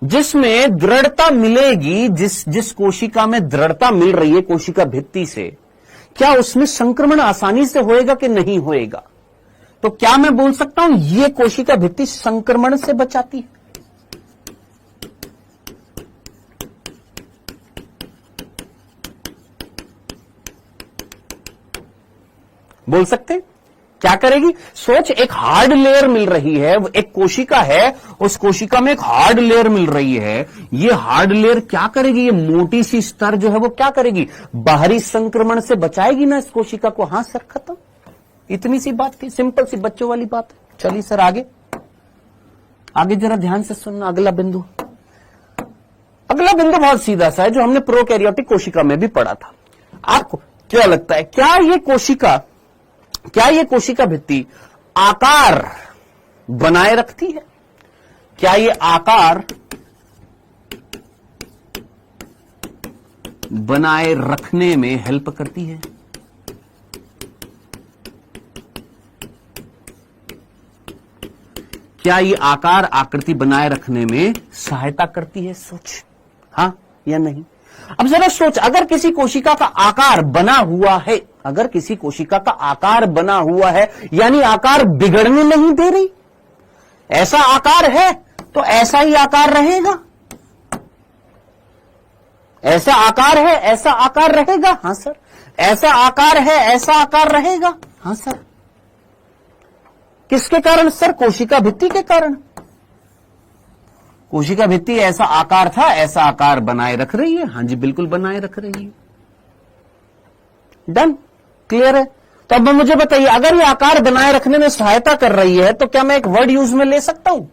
जिसमें दृढ़ता मिलेगी, जिस कोशिका में दृढ़ता मिल रही है कोशिका भित्ति से, क्या उसमें संक्रमण आसानी से होएगा कि नहीं होएगा? तो क्या मैं बोल सकता हूं ये कोशिका भित्ति संक्रमण से बचाती है? बोल सकते? क्या करेगी? सोच, एक हार्ड लेयर मिल रही है, एक कोशिका है, उस कोशिका में एक हार्ड लेयर मिल रही है। ये हार्ड लेयर क्या करेगी? ये मोटी सी स्तर जो है वो क्या करेगी? बाहरी संक्रमण से बचाएगी ना इस कोशिका को। हां सर, खत्म। इतनी सी बात थी, सिंपल सी बच्चों वाली बात। चलिए सर, आगे जरा ध्यान से सुनना। अगला बिंदु बहुत सीधा सा है, जो हमने प्रोकैरियोटिक कोशिका में भी पढ़ा था। आपको क्या लगता है, क्या ये कोशिका भित्ति आकार बनाए रखती है? क्या ये आकार बनाए रखने में हेल्प करती है? क्या ये आकार आकृति बनाए रखने में सहायता करती है? सोच, हाँ या नहीं। अब जरा सोच, अगर किसी कोशिका का आकार बना हुआ है, अगर किसी कोशिका का आकार बना हुआ है यानी आकार बिगड़ने नहीं दे रही, ऐसा आकार है तो ऐसा ही आकार रहेगा, ऐसा आकार है ऐसा आकार रहेगा, हां सर। ऐसा आकार है ऐसा आकार रहेगा, हां सर। किसके कारण सर? कोशिका भित्ति के कारण। कोशिका भित्ति ऐसा आकार था, ऐसा आकार बनाए रख रही है, हां जी बिल्कुल बनाए रख रही है। डन, क्लियर है। तो अब मुझे बताइए, अगर ये आकार बनाए रखने में सहायता कर रही है तो क्या मैं एक वर्ड यूज में ले सकता हूं?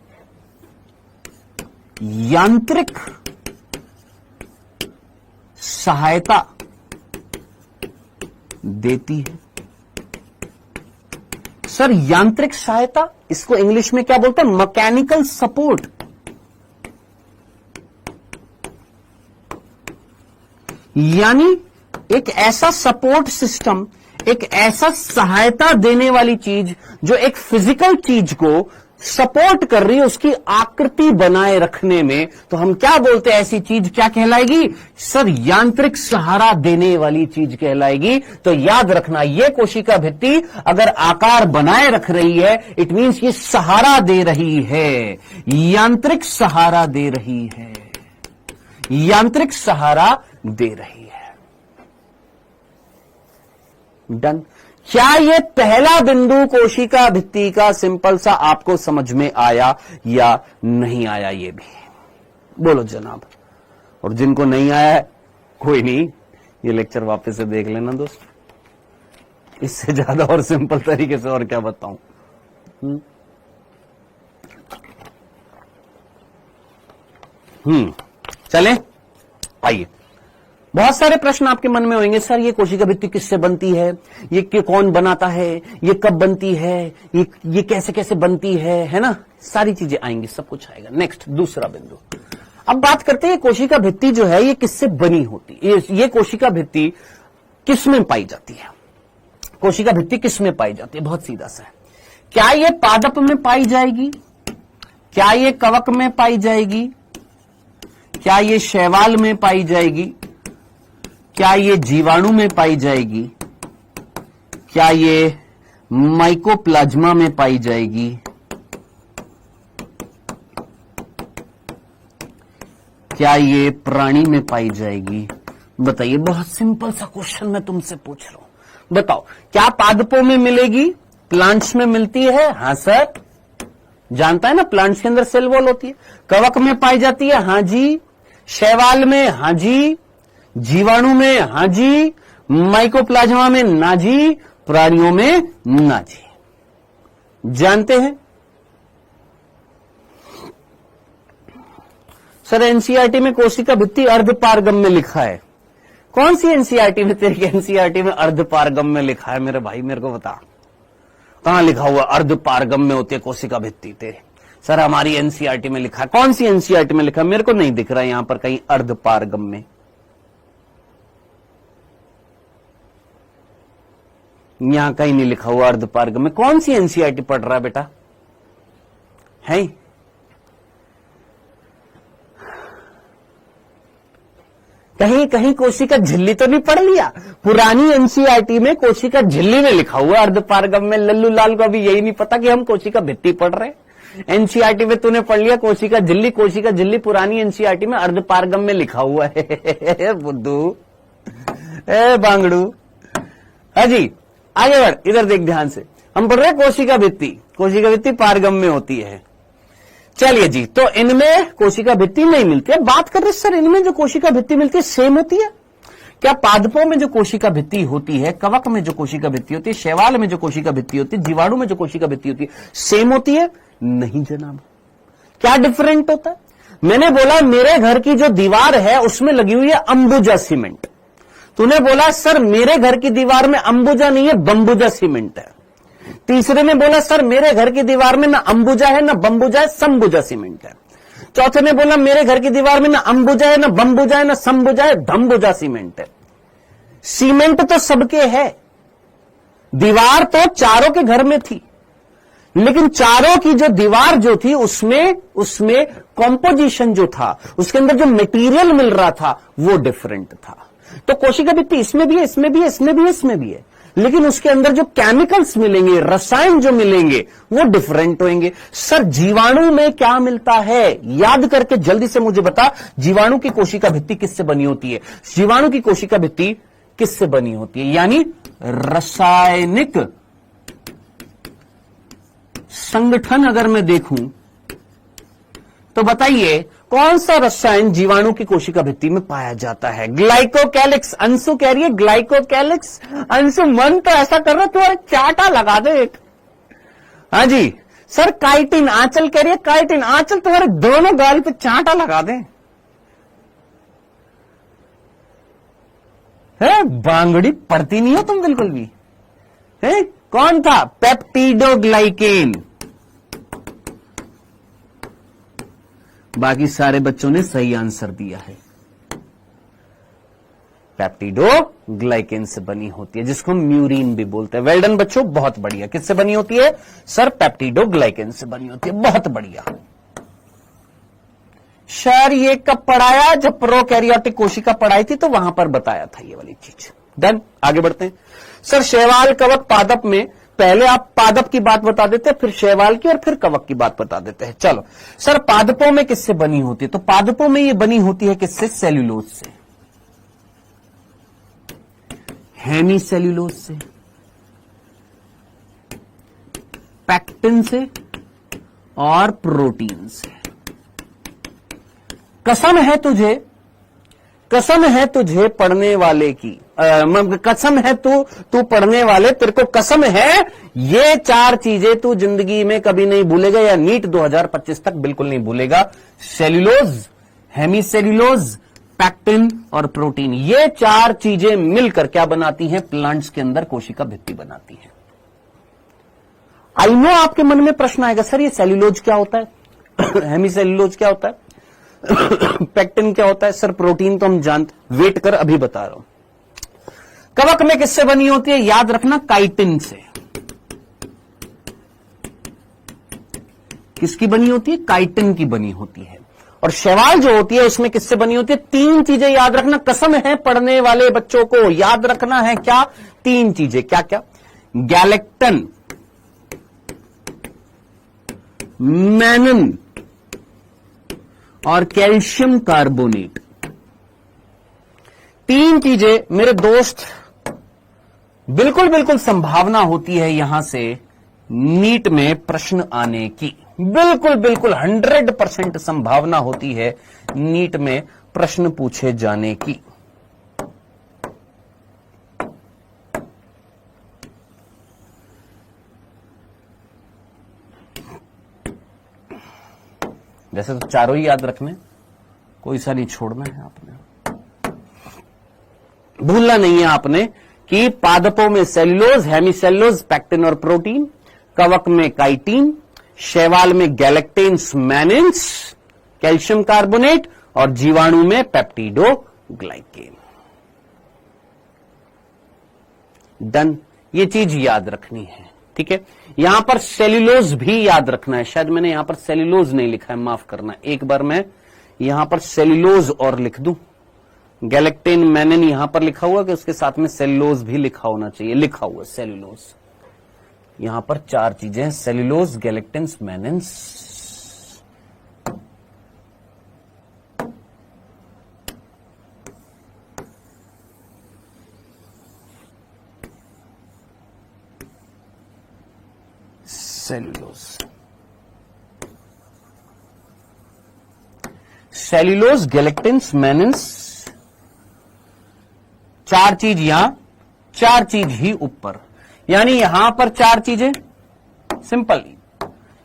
यांत्रिक सहायता देती है। सर यांत्रिक सहायता, इसको इंग्लिश में क्या बोलते हैं? Mechanical support. यानी एक ऐसा सपोर्ट सिस्टम, एक ऐसा सहायता देने वाली चीज जो एक फिजिकल चीज को सपोर्ट कर रही है उसकी आकृति बनाए रखने में, तो हम क्या बोलते हैं? ऐसी चीज क्या कहलाएगी? सर यांत्रिक सहारा देने वाली चीज कहलाएगी। तो याद रखना, ये कोशिका भित्ति अगर आकार बनाए रख रही है, इट मींस ये सहारा दे रही है, यांत्रिक सहारा दे रही है, यांत्रिक सहारा दे रही है। डन। क्या ये पहला बिंदु कोशिका भित्ति का सिंपल सा आपको समझ में आया या नहीं आया? ये भी बोलो जनाब। और जिनको नहीं आया है कोई नहीं, ये लेक्चर वापस से देख लेना दोस्त, इससे ज्यादा और सिंपल तरीके से और क्या बताऊं। चलें, आइए। बहुत सारे प्रश्न आपके मन में होंगे, सर ये कोशिका भित्ति किससे बनती है, ये कौन बनाता है, ये कब बनती है, ये कैसे कैसे बनती है ना? सारी चीजें आएंगी, सब कुछ आएगा। नेक्स्ट, दूसरा बिंदु। अब बात करते हैं कोशिका भित्ति जो है ये किससे बनी होती है, ये कोशिका भित्ति किसमें पाई जाती है? कोशिका भित्ति किसमें पाई जाती है? बहुत सीधा सा है। क्या ये पादप में पाई जाएगी? क्या ये कवक में पाई जाएगी? क्या ये शैवाल में पाई जाएगी? क्या ये जीवाणु में पाई जाएगी? क्या ये माइकोप्लाज्मा में पाई जाएगी? क्या ये प्राणी में पाई जाएगी? बताइए, बहुत सिंपल सा क्वेश्चन मैं तुमसे पूछ रहा हूं। बताओ, क्या पादपों में मिलेगी? प्लांट्स में मिलती है? हां सर, जानता है ना, प्लांट्स के अंदर सेल वॉल होती है। कवक में पाई जाती है? हां जी। शैवाल में? हां जी। जीवाणु में? हां जी। माइकोप्लाज्मा में? ना जी। प्राणियों में? ना जी। जानते हैं सर एनसीईआरटी में कोशिका भित्ति अर्धपारगम में लिखा है। कौन सी एनसीईआरटी में? तेरी एनसीईआरटी में अर्धपारगम में लिखा है मेरे भाई, मेरे को बता कहां लिखा हुआ अर्धपारगम में होती है कोशिका भित्ति तेरे? सर हमारी एनसीईआरटी में लिखा है। कौन सी एनसीईआरटी में लिखा है? मेरे को नहीं दिख रहा है यहां पर कहीं अर्धपारगम में। यहां कहीं नहीं लिखा हुआ अर्धपारगम में। कौन सी एनसीईआरटी पढ़ रहा है बेटा? है कहीं कहीं कोशिका झिल्ली तो नहीं पढ़ लिया? पुरानी एनसीईआरटी में कोशिका झिल्ली में लिखा हुआ अर्धपारगम में। लल्लू लाल को अभी यही नहीं पता कि हम कोशिका भित्ति पढ़ रहे हैं। एनसीईआरटी में तूने पढ़ लिया कोशिका झिल्ली पुरानी एनसीईआरटी में अर्धपारगम में लिखा हुआ है। बुद्धू, ए बांगड़ू। हाँ जी, आगे बढ़, इधर देख ध्यान से। हम पढ़ रहे हैं कोशिका भित्ति पारगम में होती है। चलिए जी, तो इनमें कोशिका भित्ति नहीं मिलती है। बात कर रहे सर इनमें जो कोशिका भित्ति मिलती है सेम होती है क्या? पादपों में जो कोशिका भित्ति होती है, कवक में जो कोशिका भित्ति होती है, शैवाल में जो कोशिका भित्ति होती है, जीवाणु में जो कोशिका भित्ति होती है, सेम होती है? नहीं जनाब। क्या डिफरेंट होता है? मैंने बोला मेरे घर की जो दीवार है उसमें लगी हुई है अंबुजा सीमेंट। तूने बोला सर मेरे घर की दीवार में अंबुजा नहीं है, बंबुजा सीमेंट है। तीसरे ने बोला सर मेरे घर की दीवार में ना अंबुजा है ना बंबुजा है, संबुजा सीमेंट है। चौथे ने बोला मेरे घर की दीवार में ना अंबुजा है ना बंबुजा है ना संबुजा है, धम्बुजा सीमेंट है। सीमेंट तो सबके है, दीवार तो चारों के घर में थी। लेकिन चारों की जो दीवार जो थी उसमें कॉम्पोजिशन जो था, उसके अंदर जो मटेरियल मिल रहा था वो डिफरेंट था। तो कोशिका भित्ति इसमें भी है, इसमें भी है, इसमें भी है, इसमें भी है, लेकिन उसके अंदर जो केमिकल्स मिलेंगे, रसायन जो मिलेंगे वो डिफरेंट होंगे। सर जीवाणु में क्या मिलता है, याद करके जल्दी से मुझे बता, जीवाणु की कोशिका भित्ति किससे बनी होती है? जीवाणु की कोशिका भित्ति किससे बनी होती है? यानी रासायनिक संगठन अगर मैं देखूं तो बताइए कौन सा रसायन जीवाणु की कोशिका भित्ति में पाया जाता है? ग्लाइकोकैलिक्स। अंशु कह रही है ग्लाइकोकैलिक्स। अंशु मन तो ऐसा कर रहा तुम्हारे चाटा लगा दे एक। हाँ जी सर काइटिन। आंचल कह रही है काइटिन। आंचल तुम्हारे दोनों गाल पे चाटा लगा दे। है बांगड़ी पड़ती नहीं हो तुम बिल्कुल भी। है कौन था? पेप्टिडोग्लाइकेन। बाकी सारे बच्चों ने सही आंसर दिया है। पेप्टिडोग्लाइकेन से बनी होती है, जिसको हम म्यूरिन भी बोलते हैं। वेल डन बच्चों, बहुत बढ़िया। किससे बनी होती है? सर पेप्टिडोग्लाइकेन से बनी होती है। बहुत बढ़िया। सर ये कब पढ़ाया? जब प्रोकैरियोटिक कोशिका पढ़ाई थी तो वहां पर बताया था ये वाली चीज। डन, आगे बढ़ते हैं। सर शैवाल, कवक, पादप में पहले आप पादप की बात बता देते हैं, फिर शैवाल की, और फिर कवक की बात बता देते हैं। चलो सर पादपों में किससे बनी होती है? तो पादपों में ये बनी होती है किससे? सेल्यूलोज से, हेमी सेल्यूलोज से, पैक्टिन से और प्रोटीन से। कसम है तुझे, कसम है तुझे पढ़ने वाले की, कसम है तू पढ़ने वाले, तेरे को कसम है ये चार चीजें तू जिंदगी में कभी नहीं भूलेगा, या नीट 2025 तक बिल्कुल नहीं भूलेगा। सेल्यूलोज, हेमीसेल्यूलोज, पैक्टिन और प्रोटीन, ये चार चीजें मिलकर क्या बनाती हैं? प्लांट्स के अंदर कोशिका भित्ति बनाती हैं। आई नो आपके मन में प्रश्न आएगा सर ये सेल्यूलोज क्या होता है, हेमीसेल्यूलोज क्या होता है, पैक्टिन क्या होता है? सर प्रोटीन तो हम जानते, वेट कर अभी बता रहा हूं। कवक में किससे बनी होती है? याद रखना काइटिन से। किसकी बनी होती है? काइटिन की बनी होती है। और शैवाल जो होती है उसमें किससे बनी होती है? तीन चीजें याद रखना, कसम है पढ़ने वाले बच्चों को याद रखना है। क्या? तीन चीजें। क्या क्या? गैलेक्टन, मैनन और कैल्शियम कार्बोनेट। तीन चीजें मेरे दोस्त, बिल्कुल बिल्कुल संभावना होती है यहां से नीट में प्रश्न आने की। बिल्कुल बिल्कुल 100% संभावना होती है नीट में प्रश्न पूछे जाने की। वैसे तो चारों ही याद रखने, कोई सा नहीं छोड़ना है आपने। भूलना नहीं है आपने कि पादपों में सेल्यूलोज, हेमीसेल्यूलोज, पैक्टिन और प्रोटीन, कवक में काइटिन, शैवाल में गैलेक्टेन्स, मैनिन्स, कैल्शियम कार्बोनेट और जीवाणु में पेप्टिडोग्लाइकेन। डन, ये चीज याद रखनी है। ठीक है, यहां पर सेल्यूलोज भी याद रखना है। शायद मैंने यहां पर सेल्यूलोज नहीं लिखा है, माफ करना। एक बार मैं यहां पर सेल्यूलोज और लिख दूं। गैलेक्टेन, मैनिन यहां पर लिखा हुआ कि उसके साथ में सेल्यूलोज भी लिखा होना चाहिए। लिखा हुआ सेल्यूलोज। यहां पर चार चीजें हैं, सेल्यूलोज, गैलेक्टेन्स, मैनिन्स। सेल्यूलोज, सेल्यूलोज, गैलेक्टिन्स, मैनिन्स, चार चीज यहां, चार चीज ही ऊपर। यानी यहां पर चार चीजें, सिंपल,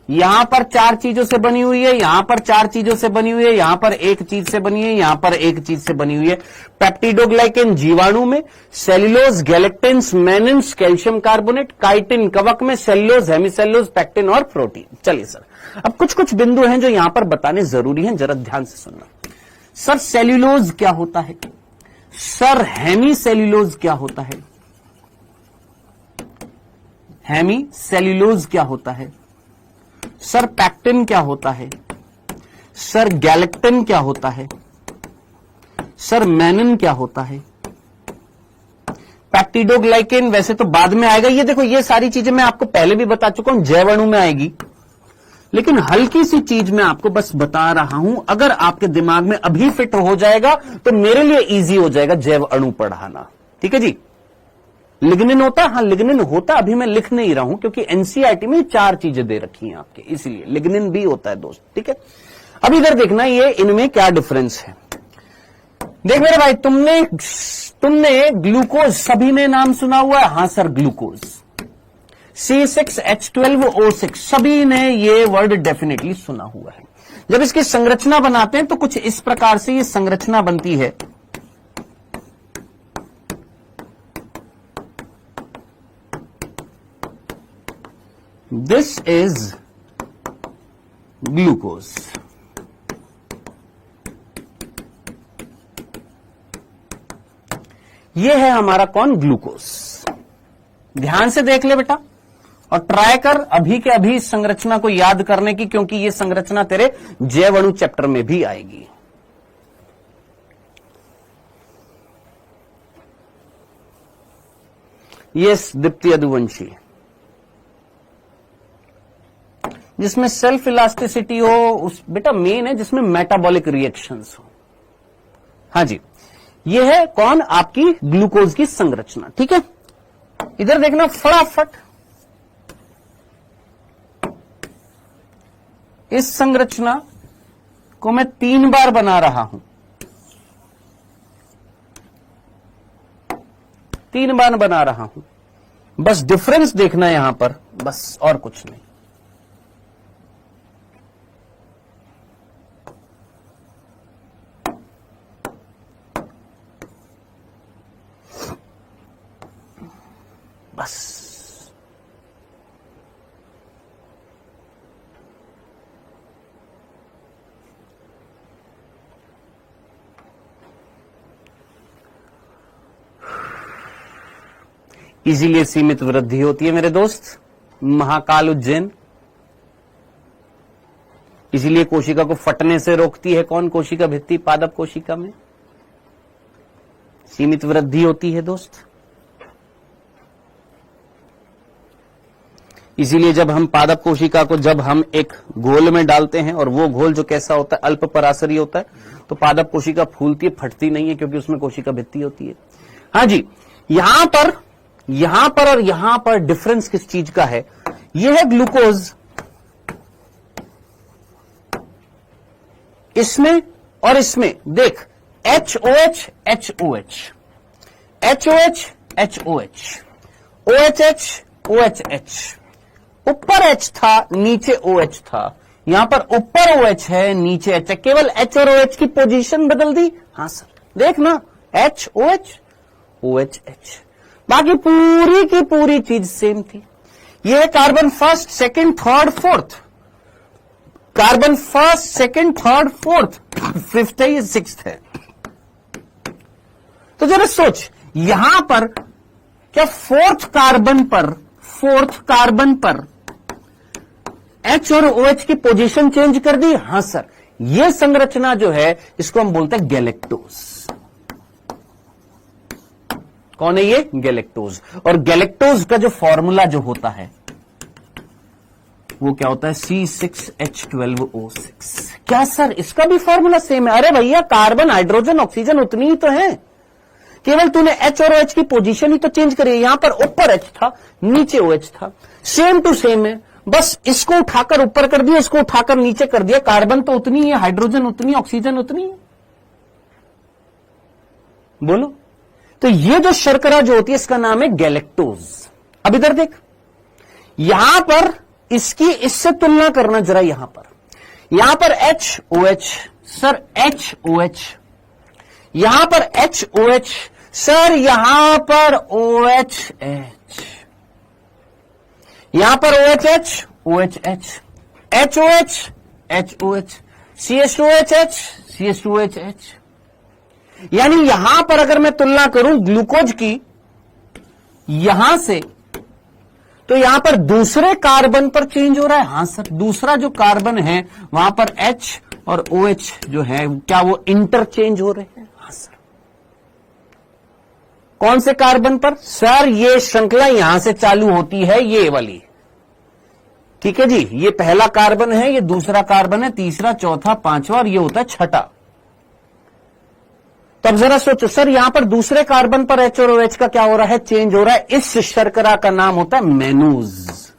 यहां पर चार चीजों से बनी हुई है, यहां पर चार चीजों से बनी हुई है, यहां पर एक चीज से बनी है, यहां पर एक चीज से बनी हुई है। पेप्टिडोग्लाइकेन जीवाणु में, सेल्यूलोज, गैलेक्टिन्स, मैनिन्स, कैल्शियम कार्बोनेट, काइटिन कवक में, सेल्यूलोज, हेमीसेल्यूलोज, पैक्टिन और प्रोटीन। चलिए सर, अब कुछ कुछ बिंदु हैं जो यहां पर बताने जरूरी हैं, जरा ध्यान से सुनना। सर सेल्यूलोज क्या होता है? सर हेमीसेल्यूलोज क्या होता है? हेमीसेल्यूलोज क्या होता है? सर पैक्टिन क्या होता है, सर गैलेक्टिन क्या होता है, सर मैनिन क्या होता है, पैक्टिडोग्लाइकेन वैसे तो बाद में आएगा। ये देखो, ये सारी चीजें मैं आपको पहले भी बता चुका हूं, जैव अणु में आएगी, लेकिन हल्की सी चीज मैं आपको बस बता रहा हूं। अगर आपके दिमाग में अभी फिट हो जाएगा तो मेरे लिए इजी हो जाएगा जैव अणु पढ़ाना। ठीक है जी। लिग्निन होता है, हाँ लिग्निन होता, अभी मैं लिख नहीं रहा हूं क्योंकि एनसीईआरटी में 4 चीजें दे रखी हैं आपके, इसलिए लिग्निन भी होता है दोस्त। ठीक है, अब इधर देखना ये इनमें क्या डिफरेंस है। देख मेरे भाई, तुमने ग्लूकोज सभी ने नाम सुना हुआ है? हाँ सर, ग्लूकोज C6H12O6 सभी ने ये वर्ड डेफिनेटली सुना हुआ है। जब इसकी संरचना बनाते हैं तो कुछ इस प्रकार से ये संरचना बनती है। This is glucose. ये है हमारा कौन? ग्लूकोज। ध्यान से देख ले बेटा और ट्राई कर अभी के अभी इस संरचना को याद करने की, क्योंकि ये संरचना तेरे जैव अणु चैप्टर में भी आएगी। यस दीप्ति यदुवंशी, जिसमें सेल्फ इलास्टिसिटी हो, उस बेटा मेन है जिसमें मेटाबॉलिक रिएक्शंस हो। हाँ जी, ये है कौन? आपकी ग्लूकोज की संरचना। ठीक है, इधर देखना फटाफट। इस संरचना को मैं 3 बार बना रहा हूं, 3 बार बना रहा हूं। बस डिफरेंस देखना है यहां पर, बस और कुछ नहीं। बस इसीलिए सीमित वृद्धि होती है मेरे दोस्त, महाकाल उज्जैन। इसीलिए कोशिका को फटने से रोकती है कौन? कोशिका भित्ति पादप कोशिका में सीमित वृद्धि होती है दोस्त। इसीलिए जब हम पादप कोशिका को जब हम एक घोल में डालते हैं और वो घोल जो कैसा होता है, अल्प परासरी होता है, तो पादप कोशिका फूलती है, फटती नहीं है, क्योंकि उसमें कोशिका भित्ति होती है। हाँ जी, यहां पर और यहां पर डिफरेंस किस चीज का है? ये है ग्लूकोज, इसमें और इसमें देख, HOH HOH HOH HOH OHH OHH, ऊपर H था नीचे OH था, यहां पर ऊपर OH है नीचे H है, केवल H और OH की पोजीशन बदल दी। हाँ सर, देख ना, HOH OHH, बाकी पूरी की पूरी चीज सेम थी। ये है carbon first second third fourth, carbon first second third fourth, fifth है, ये सिक्स्थ है। तो जरा सोच, यहां पर क्या फोर्थ कार्बन पर H और OH की पोजीशन चेंज कर दी? हां सर, यह संरचना जो है इसको हम बोलते हैं गैलेक्टोज। कौन है ये? गैलेक्टोज। और गैलेक्टोज का जो फॉर्मूला जो होता है वो क्या होता है? C6H12O6। क्या सर इसका भी फॉर्मूला सेम है? अरे भैया, कार्बन हाइड्रोजन ऑक्सीजन उतनी ही तो है, केवल तूने H और OH की पोजीशन ही तो चेंज करी है। यहां पर ऊपर H था नीचे OH था, सेम टू सेम है, बस इसको उठाकर ऊपर कर दिया, इसको उठाकर नीचे कर दिया। कार्बन तो उतनी है, हाइड्रोजन उतनी, ऑक्सीजन उतनी है। बोलो, तो ये जो शर्करा जो होती है इसका नाम है गैलेक्टोज। अब इधर देख, यहां पर इसकी इससे तुलना करना जरा। यहां पर HOH सर, HOH, यहां पर HOH सर, यहां पर OHH, यहां पर OHH OHH, HOH HOH, CH2OHH CH2OHH। यानी यहां पर अगर मैं तुलना करूं ग्लूकोज की यहां से, तो यहां पर दूसरे कार्बन पर चेंज हो रहा है। हां सर, दूसरा जो कार्बन है वहां पर H और OH जो है क्या वो इंटरचेंज हो रहे हैं? हां सर। कौन से कार्बन पर? सर ये श्रृंखला यहां से चालू होती है, ये वाली, ठीक है जी। ये पहला कार्बन है, ये दूसरा कार्बन है, तीसरा, चौथा, पांचवा और ये होता है छठा। तब जरा सोचो सर, यहां पर दूसरे कार्बन पर H और OH का क्या हो रहा है? चेंज हो रहा है। इस शर्करा का नाम होता है मैनोज।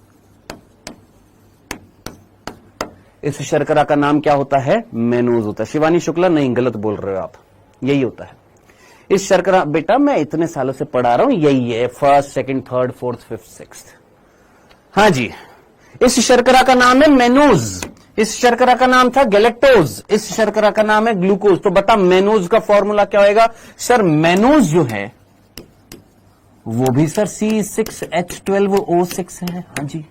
इस शर्करा का नाम क्या होता है? मैनोज होता है। शिवानी शुक्ला, नहीं गलत बोल रहे हो आप, यही होता है इस शर्करा। बेटा मैं इतने सालों से पढ़ा रहा हूं, यही है, first, second, third, fourth, fifth, sixth. हाँ जी, इस शर्करा का नाम है मैनोज। इस शर्करा का नाम था गैलेक्टोज। इस शर्करा का नाम है ग्लूकोज। तो बता मैनोज का फॉर्मूला क्या होएगा? सर मैनोज जो है वो भी सर C6H12O6 है। हाँ जी।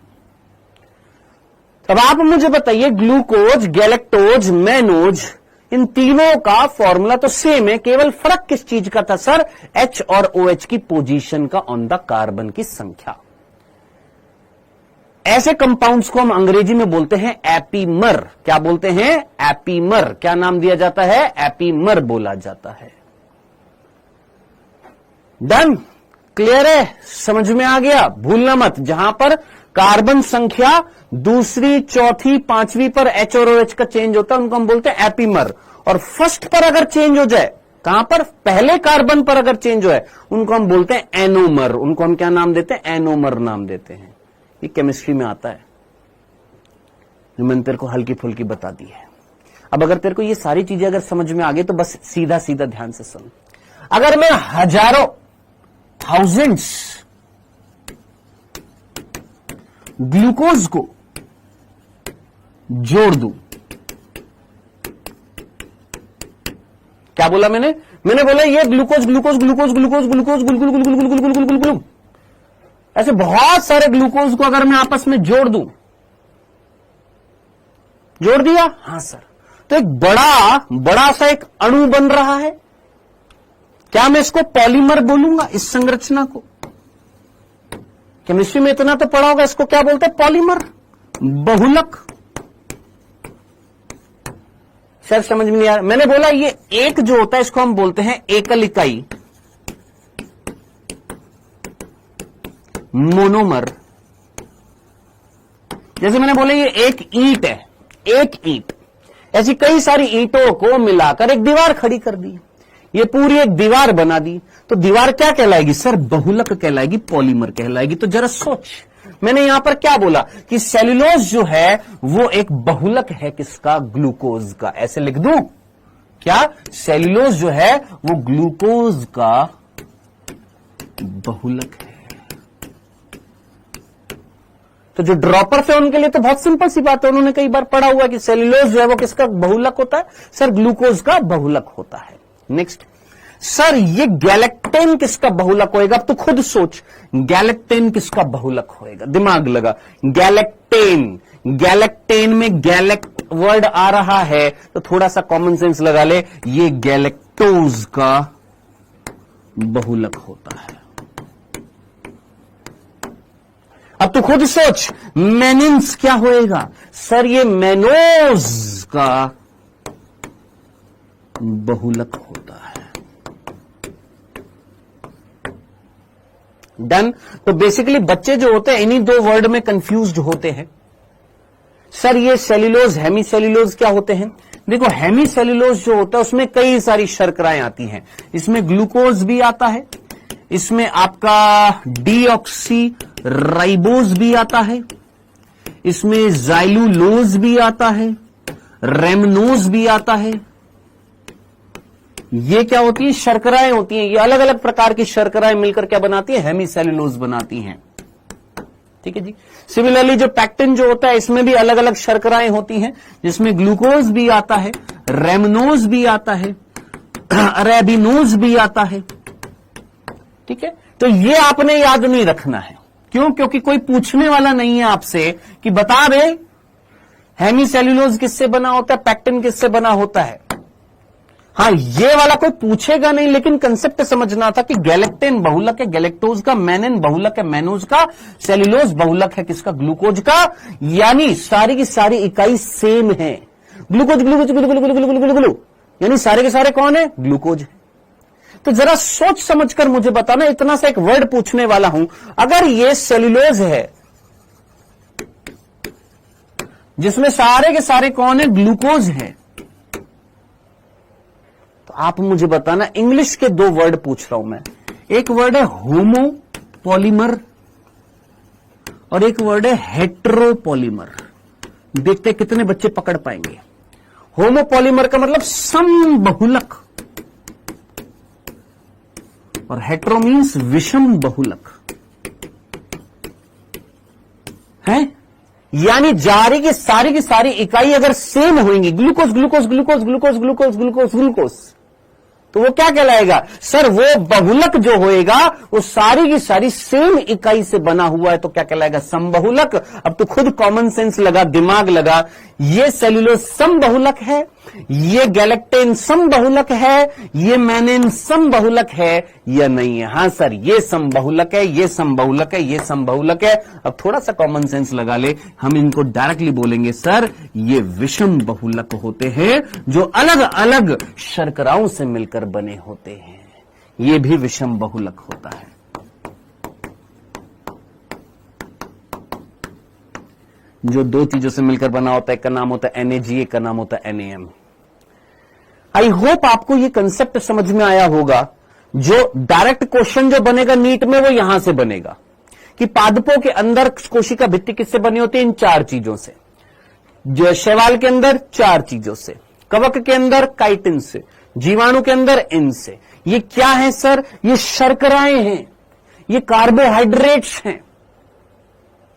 अब आप मुझे बताइए, ग्लूकोज, गैलेक्टोज, मैनोज, इन तीनों का फॉर्मूला तो सेम है, केवल फर्क किस चीज का था सर? H और OH की पोजीशन का ऑन द कार्बन की संख्या। ऐसे कंपाउंड्स को हम अंग्रेजी में बोलते हैं एपीमर। क्या बोलते हैं? एपीमर। क्या नाम दिया जाता है? एपीमर बोला जाता है। डन? क्लियर है? समझ में आ गया? भूलना मत, जहां पर कार्बन संख्या दूसरी, चौथी, पांचवी पर H और OH का चेंज होता है उनको हम बोलते हैं एपीमर। और फर्स्ट पर अगर चेंज हो जाए, कहां पर? पहले कार्बन पर अगर चेंज हो है उनको हम बोलते हैं एनोमर। उनको हम क्या नाम देते हैं? एनोमर नाम देते हैं। ये केमिस्ट्री में आता है, जो मैंने तेरे को हल्की फुल्की बता दी है। अब अगर तेरे को ये सारी चीजें अगर समझ में आ गई तो बस सीधा सीधा ध्यान से सुन। अगर मैं हजारों, थाउजेंड्स ग्लूकोज को जोड़ दूं, क्या बोला मैंने? मैंने बोला ये glucose glucose glucose glucose glucose गुलगुल गुलगुल गुलगुल गुलगुल गुलगुल, ऐसे बहुत सारे ग्लूकोज को अगर मैं आपस में जोड़ दूं, जोड़ दिया? हां सर। तो एक बड़ा सा एक अणु बन रहा है। क्या मैं इसको पॉलीमर बोलूंगा? इस संरचना को केमिस्ट्री में इतना तो पढ़ा होगा, इसको क्या बोलते हैं? पॉलीमर, बहुलक। सर समझ में नहीं आ रहा। मैंने बोला ये एक जो होता है इसको हम बोलते हैं एकल इकाई, मोनोमर। जैसे मैंने बोला ये एक ईंट है, एक ईंट, ऐसी कई सारी ईंटों को मिलाकर एक दीवार खड़ी कर दी, ये पूरी एक दीवार बना दी, तो दीवार क्या कहलाएगी सर? बहुलक कहलाएगी, पॉलीमर कहलाएगी। तो जरा सोच, मैंने यहां पर क्या बोला कि सेल्यूलोज जो है वो एक बहुलक है, किसका? ग्लूकोज का। ऐसे लिख दूं क्या? सेल्यूलोज जो है वो ग्लूकोज का बहुलक है। तो जो ड्रॉपर्स है उनके लिए तो बहुत सिंपल सी बात है, उन्होंने कई बार पढ़ा हुआ है कि सेल्यूलोज जो है वो किसका बहुलक होता है? सर ग्लूकोज का बहुलक होता है। नेक्स्ट, सर ये गैलेक्टेन किसका बहुलक होएगा? अब तो खुद सोच, गैलेक्टेन किसका बहुलक होएगा? दिमाग लगा। गैलेक्टेन, गैलेक्टेन में गैलेक्ट वर्ड आ रहा है तो थोड़ा सा कॉमन सेंस लगा ले, ये गैलेक्टोज का बहुलक होता है। अब तो खुद सोच, मेनिन्स क्या होएगा? सर ये मैनोज का बहुलक होता है। डन? तो बेसिकली बच्चे जो होते हैं इन्हीं दो वर्ड में कंफ्यूज्ड होते हैं। सर ये सेल्यूलोज, हेमी सेल्यूलोज क्या होते हैं? देखो हेमी सेल्यूलोज जो होता है उसमें कई सारी शर्कराएं आती हैं। इसमें ग्लूकोज भी आता है, इसमें आपका डीऑक्सी राइबोज भी आता है, इसमें जाइलुलोज भी आता है, रेमनोज भी आता है। ये क्या होती है? शर्कराएं होती हैं। ये अलग अलग प्रकार की शर्कराएं मिलकर क्या बनाती है? हेमी सेल्यूलोज बनाती हैं। ठीक है जी। सिमिलरली जो पैक्टिन जो होता है इसमें भी अलग अलग शर्कराएं होती हैं, जिसमें ग्लूकोज भी आता है, रेमनोज भी आता है, अरेबिनोज भी आता है। ठीक है, तो ये आपने याद नहीं रखना है। क्यों? क्योंकि कोई पूछने वाला नहीं है आपसे कि बता दे हेमी सेल्यूलोज किससे बना होता है, पैक्टिन किससे बना होता है। हाँ, ये वाला कोई पूछेगा नहीं, लेकिन कंसेप्ट समझना था कि गैलेक्टेन बहुलक है गैलेक्टोज का, मैनिन बहुलक है मैनोज का, सेल्यूलोज बहुलक है किसका, ग्लूकोज का। यानी सारी की सारी इकाई सेम है, ग्लूकोज ग्लूकोज ग्लू ग्लू, यानी सारे के सारे कौन है, ग्लूकोज है। तो जरा सोच समझकर मुझे बताना, इतना सा एक वर्ड पूछने वाला हूं, अगर ये सेल्यूलोज है जिसमें सारे के सारे कौन है, ग्लूकोज है, तो आप मुझे बताना, इंग्लिश के दो वर्ड पूछ रहा हूं मैं, एक वर्ड है होमोपॉलीमर और एक वर्ड है हेट्रोपॉलीमर। देखते कितने बच्चे पकड़ पाएंगे। होमोपॉलीमर का मतलब समबहुलक और हेट्रो मीन्स विषम बहुलक है, यानी जारी की सारी इकाई अगर सेम होंगी, glucose glucose glucose glucose glucose glucose glucose, तो वो क्या कहलाएगा सर, वो बहुलक जो होएगा वो सारी की सारी सेम इकाई से बना हुआ है, तो क्या कहलाएगा, समबहुलक। अब तो खुद कॉमन सेंस लगा, दिमाग लगा, ये सेल्यूलोज समबहुलक है, ये गैलेक्टेन समबहुलक है, ये मैनिन समबहुलक है या नहीं है। हां सर, ये समबहुलक है, ये समबहुलक है, ये समबहुलक है। अब थोड़ा सा कॉमन सेंस लगा ले, हम इनको डायरेक्टली बोलेंगे सर ये विषम बहुलक होते हैं, जो अलग अलग शर्कराओं से मिलकर बने होते हैं, ये भी विषम बहुलक होता है। जो दो चीजों से मिलकर बना होता है, एक का नाम होता है NAG, एक का नाम होता है NAM। आई होप आपको ये कंसेप्ट समझ में आया होगा। जो डायरेक्ट क्वेश्चन जो बनेगा नीट में, वो यहां से बनेगा कि पादपों के अंदर कोशिका भित्ति किससे बनी होती है, इन चार चीजों से। जो शैवाल के अंदर चार चीजों से, कवक के अंदर काइटिन से, जीवाणु के अंदर इनसे। ये क्या है सर, ये शर्कराएं हैं, ये कार्बोहाइड्रेट्स हैं,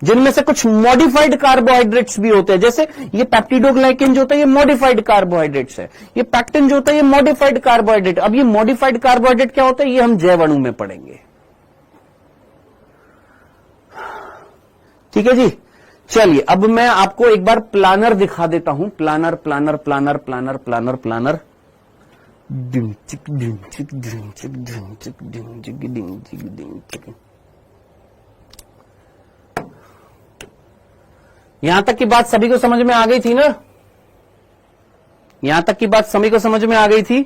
जिनमें से कुछ मॉडिफाइड कार्बोहाइड्रेट्स भी होते हैं। जैसे ये पेप्टिडोग्लाइकेन जो होता है ये मॉडिफाइड कार्बोहाइड्रेट्स है, ये पैक्टिन जो होता है ये मॉडिफाइड कार्बोहाइड्रेट। अब ये मॉडिफाइड कार्बोहाइड्रेट क्या होता है, ये हम जैव अणु में पढ़ेंगे। ठीक है जी, चलिए अब मैं आपको एक बार प्लानर दिखा देता हूं। Planner planner planner planner planner planner डिंग चिक डिंग चिक डिंग चिक डिंग चिक डिंग चिक डिंग चिक डिंग चिक। यहां तक की बात सभी को समझ में आ गई थी ना, यहां तक की बात सभी को समझ में आ गई थी।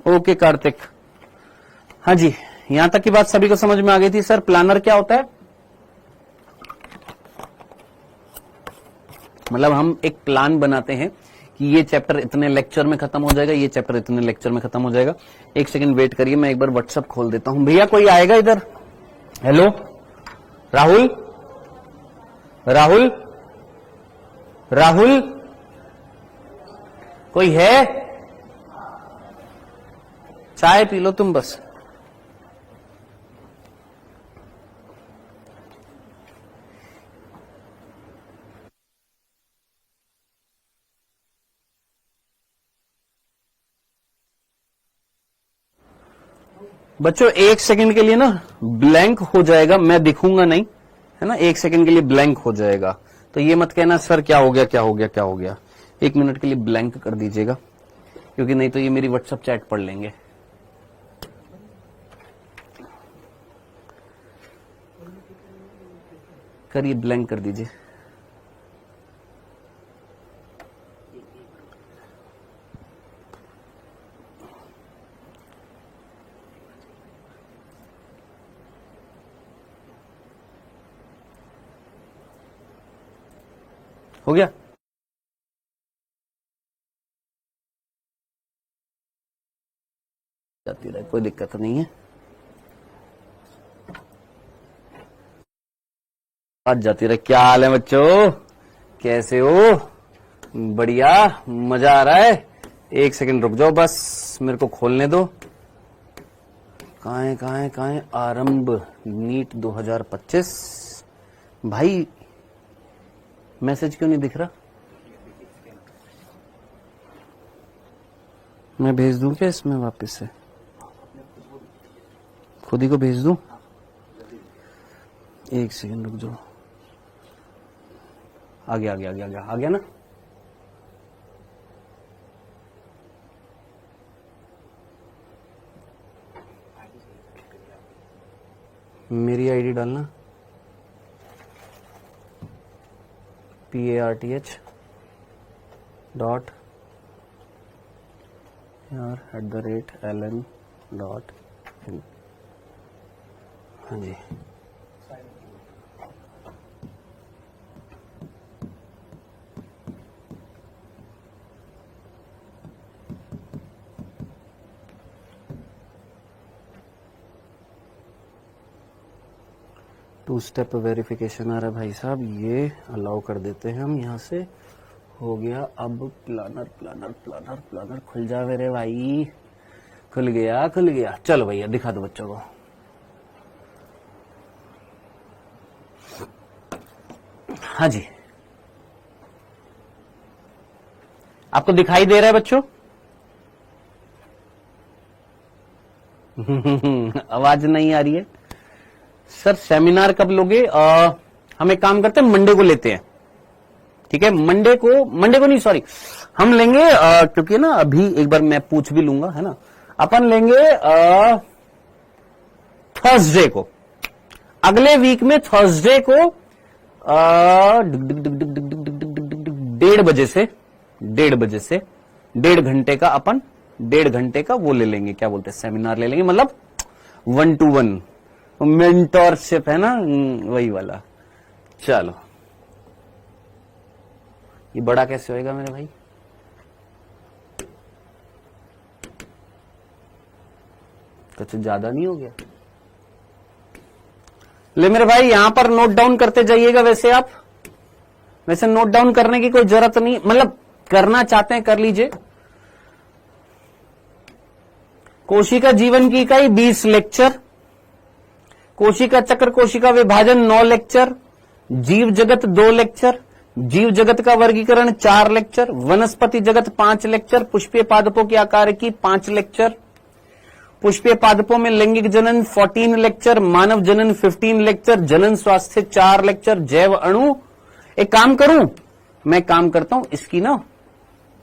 ओके कार्तिक, हाँ जी, यहां तक की बात सभी को समझ में आ गई थी। सर प्लानर क्या होता है, मतलब हम एक प्लान बनाते हैं कि ये चैप्टर इतने लेक्चर में खत्म हो जाएगा, ये चैप्टर इतने लेक्चर में खत्म हो जाएगा। एक सेकंड वेट करिए, मैं एक बार व्हाट्सएप खोल देता हूं। भैया कोई आएगा इधर? हेलो राहुल, राहुल, राहुल कोई है? चाय पी लो तुम बस। बच्चों एक सेकंड के लिए ना ब्लैंक हो जाएगा, मैं दिखूंगा नहीं, है ना, एक सेकंड के लिए ब्लैंक हो जाएगा। तो ये मत कहना सर क्या हो गया क्या हो गया क्या हो गया, एक मिनट के लिए ब्लैंक कर दीजिएगा, क्योंकि नहीं तो ये मेरी व्हाट्सएप चैट पढ़ लेंगे। करिए, ब्लैंक कर दीजिए। हो गया? जाती रहे, कोई दिक्कत नहीं है। आज जाती रहे। क्या हाल है बच्चों, कैसे हो? बढ़िया, मजा आ रहा है? एक सेकंड रुक जाओ बस, मेरे को खोलने दो। कहाँ है आरंभ नीट 2025। भाई मैसेज क्यों नहीं दिख रहा? मैं भेज दूं क्या इसमें वापस से? खुद ही को भेज दूं? एक सेकंड रुक जाओ। आ गया ना। मेरी आईडी डालना PARTH@LN.in। हाँ जी, टू स्टेप वेरिफिकेशन आ रहा है भाई साहब, ये अलाउ कर देते हैं हम। यहाँ से हो गया। अब प्लानर खुल जा मेरे भाई, खुल गया। चलो भैया दिखा दो बच्चों को। हाँ जी, आपको दिखाई दे रहा है बच्चों? आवाज नहीं आ रही है सर। सेमिनार कब लोगे? हम एक काम करते हैं, मंडे को लेते हैं, ठीक है? मंडे को नहीं, सॉरी, हम लेंगे क्योंकि ना अभी एक बार मैं पूछ भी लूंगा, है ना। अपन लेंगे थर्सडे को, अगले वीक में थर्सडे को 1:30 बजे से 1.5 घंटे का अपन 1.5 घंटे का वो ले लेंगे, क्या बोलते हैं, सेमिनार ले लेंगे, मतलब 1-to-1 मेंटोरशिप, है ना, वही वाला। चलो, ये बड़ा कैसे होएगा मेरे भाई? कुछ ज्यादा नहीं हो गया? ले मेरे भाई, यहां पर नोट डाउन करते जाइएगा। वैसे नोट डाउन करने की कोई जरूरत नहीं, मतलब करना चाहते हैं कर लीजिए। कोशिका जीवन की इकाई 20 लेक्चर, कोशिका चक्र कोशिका विभाजन 9 लेक्चर, जीव जगत 2 लेक्चर, जीव जगत का वर्गीकरण 4 लेक्चर, वनस्पति जगत 5 लेक्चर, पुष्पीय पादपों के आकार की 5 लेक्चर, पुष्पीय पादपों में लैंगिक जनन 14 लेक्चर, मानव जनन 15 लेक्चर, जनन स्वास्थ्य 4 लेक्चर, जैव अणु। एक काम करूं, मैं काम करता हूं, इसकी ना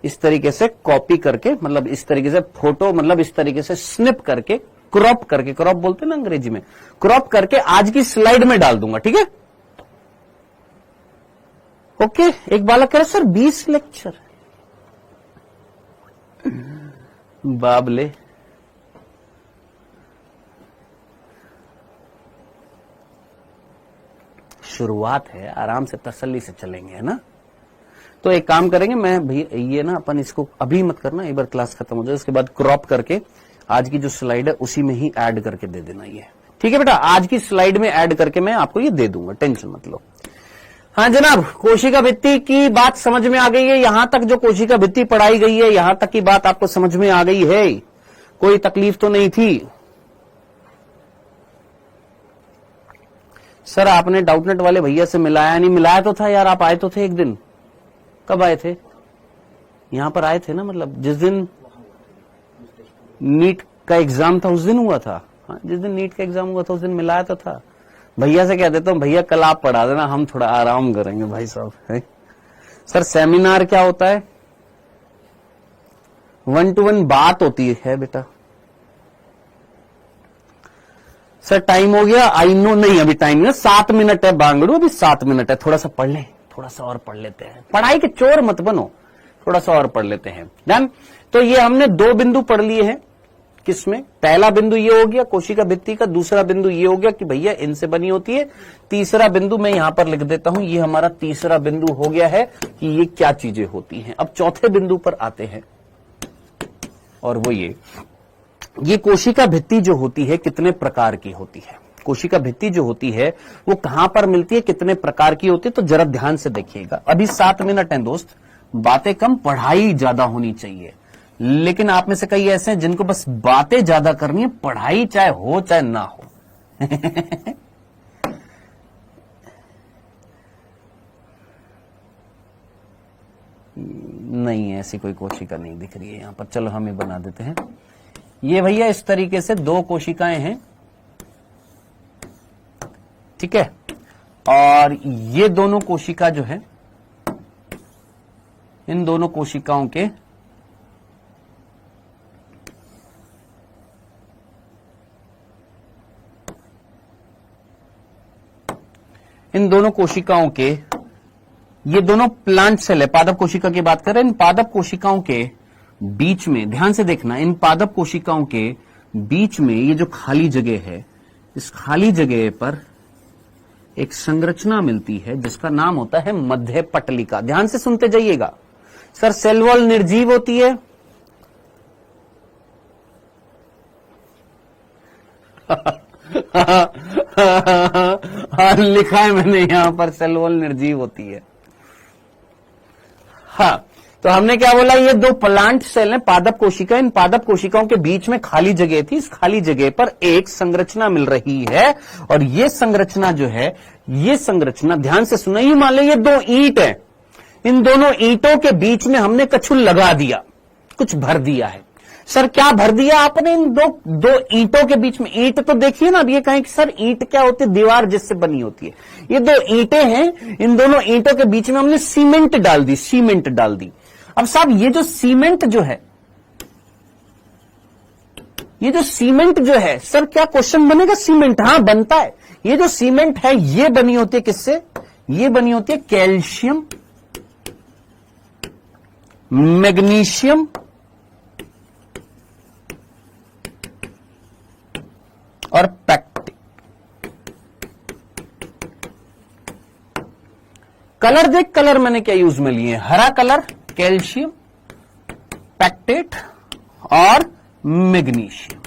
इस तरीके से कॉपी करके, मतलब इस तरीके से फोटो, मतलब इस तरीके से स्निप करके, क्रॉप करके, क्रॉप बोलते हैं ना अंग्रेजी में, क्रॉप करके आज की स्लाइड में डाल दूंगा, ठीक है? ओके। एक बालक कह रहे सर 20 लेक्चर, बाबले शुरुआत है, आराम से तसल्ली से चलेंगे, है ना। तो एक काम करेंगे, मैं भैया ये ना अपन इसको अभी मत करना, एक बार क्लास खत्म हो जाए उसके बाद क्रॉप करके आज की जो स्लाइड है उसी में ही ऐड करके दे देना ये, ठीक है बेटा? आज की स्लाइड में ऐड करके मैं आपको ये दे दूंगा, टेंशन मत लो। हाँ जनाब, कोशिका भित्ति की बात समझ में आ गई है? यहां तक जो कोशिका भित्ति पढ़ाई गई है, यहां तक की बात आपको समझ में आ गई है? कोई तकलीफ तो नहीं थी? सर आपने डाउटनेट वाले भैया से मिलाया नहीं? मिलाया तो था यार, आप आए तो थे एक दिन। कब आए थे? यहां पर आए थे ना, मतलब जिस दिन नीट का एग्जाम था उस दिन हुआ था। हाँ, जिस दिन नीट का एग्जाम हुआ था उस दिन मिलाया तो था। भैया से कह देता हूं, भैया कल आप पढ़ा देना, हम थोड़ा आराम करेंगे भाई साहब, है? सर सेमिनार क्या होता है? 1-to-1 बात होती है बेटा। सर टाइम हो गया? आई नो, नहीं अभी टाइम नहीं, 7 मिनट है बांगड़ू, अभी 7 मिनट है, थोड़ा सा पढ़ लें, थोड़ा सा और पढ़ लेते हैं, पढ़ाई के चोर मत बनो, थोड़ा सा और पढ़ लेते हैं। डन। तो ये हमने 2 बिंदु पढ़ लिए हैं। किसमें? पहला बिंदु ये हो गया कोशिका भित्ति का, दूसरा बिंदु ये हो गया कि भैया इनसे बनी होती है, तीसरा बिंदु मैं यहां पर लिख देता हूं, ये हमारा तीसरा बिंदु हो गया है कि ये क्या चीजें होती हैं। अब चौथे बिंदु पर आते हैं, और वो ये कोशिका भित्ति जो होती है कितने प्रकार की होती है? कोशिका भित्ति जो होती है वो कहां पर मिलती है, कितने प्रकार की होती है? तो जरा ध्यान से देखिएगा। अभी 7 मिनट हैं दोस्त, बातें कम, पढ़ाई ज्यादा होनी चाहिए। लेकिन आप में से कई ऐसे हैं जिनको बस बातें ज्यादा करनी है, पढ़ाई चाहे हो चाहे ना हो। नहीं है, ऐसी कोई कोशिका नहीं दिख रही है यहां पर। चलो हम ये बना देते हैं। ये भैया इस तरीके से 2 कोशिकाएं हैं, ठीक है? और ये दोनों कोशिका जो है इन दोनों कोशिकाओं के ये दोनों प्लांट सेल है, पादप कोशिका की बात करें। इन पादप कोशिकाओं के बीच में ध्यान से देखना, इन पादप कोशिकाओं के बीच में ये जो खाली जगह है, इस खाली जगह पर एक संरचना मिलती है जिसका नाम होता है मध्य पटलिका। ध्यान से सुनते जाइएगा। सर सेल वॉल निर्जीव होती है हाँ लिखा है मैंने यहां पर, सेल वॉल निर्जीव होती है। हाँ, तो हमने क्या बोला, ये दो प्लांट सेल हैं, पादप कोशिका। इन पादप कोशिकाओं के बीच में खाली जगह थी, इस खाली जगह पर एक संरचना मिल रही है, और ये संरचना जो है, ये संरचना ध्यान से सुना, ये मान लो ये दो ईंट है, इन दोनों ईंटों के बीच में हमने कछु लगा दिया, कुछ भर दिया है। सर क्या भर दिया आपने इन दो ईंटों के बीच में? ईंट तो देखिए ना, अब ये कहें कि सर ईंट क्या होती है? दीवार जिससे बनी होती है। ये दो ईंटें हैं, इन दोनों ईंटों के बीच में हमने सीमेंट डाल दी, सीमेंट डाल दी। अब साहब ये जो सीमेंट जो है, ये जो सीमेंट जो है, सर क्या क्वेश्चन बनेगा? सीमेंट, हाँ बनता है। ये जो सीमेंट है ये बनी होती है किससे? ये बनी होती है कैल्शियम, मैग्नीशियम और पैक्टेट। कलर देख, कलर मैंने क्या यूज में लिए, हरा कलर कैल्शियम, पैक्टेट और मैग्नीशियम।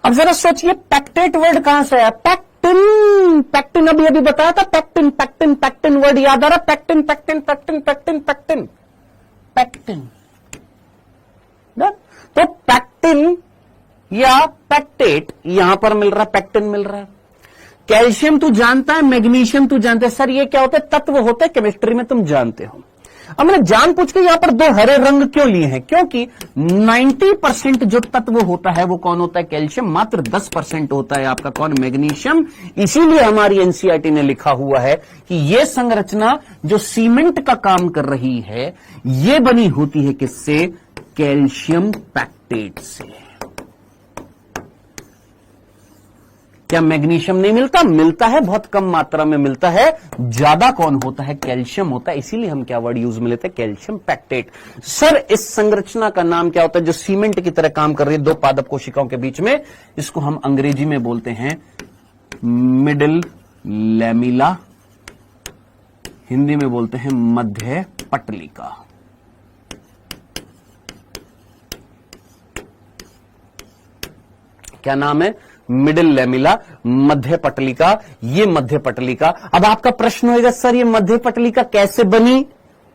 अब जरा सोचिए पैक्टेट वर्ड कहां से आया? पैक्टिन, पैक्टिन अभी अभी बताया था, पैक्टिन पैक्टिन पैक्टिन वर्ड याद आ रहा? Pectin pectin pectin pectin pectin pectin. तो पैक्टिन या पैक्टेट यहां पर मिल रहा है, पैक्टिन मिल रहा है। कैल्शियम तू जानता है, मैग्नीशियम तू जानते है। सर ये क्या होता है? तत्व होते हैं, केमिस्ट्री में तुम जानते हो। अब मैंने जान पूछ के यहां पर दो हरे रंग क्यों लिए हैं? क्योंकि 90% जो तत्व होता है वो कौन होता है? कैल्शियम। मात्र 10% होता है आपका कौन? मैग्नीशियम। इसीलिए हमारी एनसीईआरटी ने लिखा हुआ है कि ये संरचना जो सीमेंट का काम कर रही है, ये बनी होती है किससे? कैल्शियम पैक्टेट से। क्या मैग्नीशियम नहीं मिलता? मिलता है, बहुत कम मात्रा में मिलता है। ज्यादा कौन होता है? कैल्शियम होता है। इसीलिए हम क्या वर्ड यूज में लेते हैं? Calcium pectate. सर इस संरचना का नाम क्या होता है जो सीमेंट की तरह काम कर रही है दो पादप कोशिकाओं के बीच में? इसको हम अंग्रेजी में बोलते हैं मिडिल लैमिला, हिंदी में बोलते हैं मध्य पटलिका। क्या नाम है? मिडिल लैमिला, मध्य पटलिका। ये मध्य पटलिका। अब आपका प्रश्न होगा सर ये मध्य पटलिका कैसे बनी?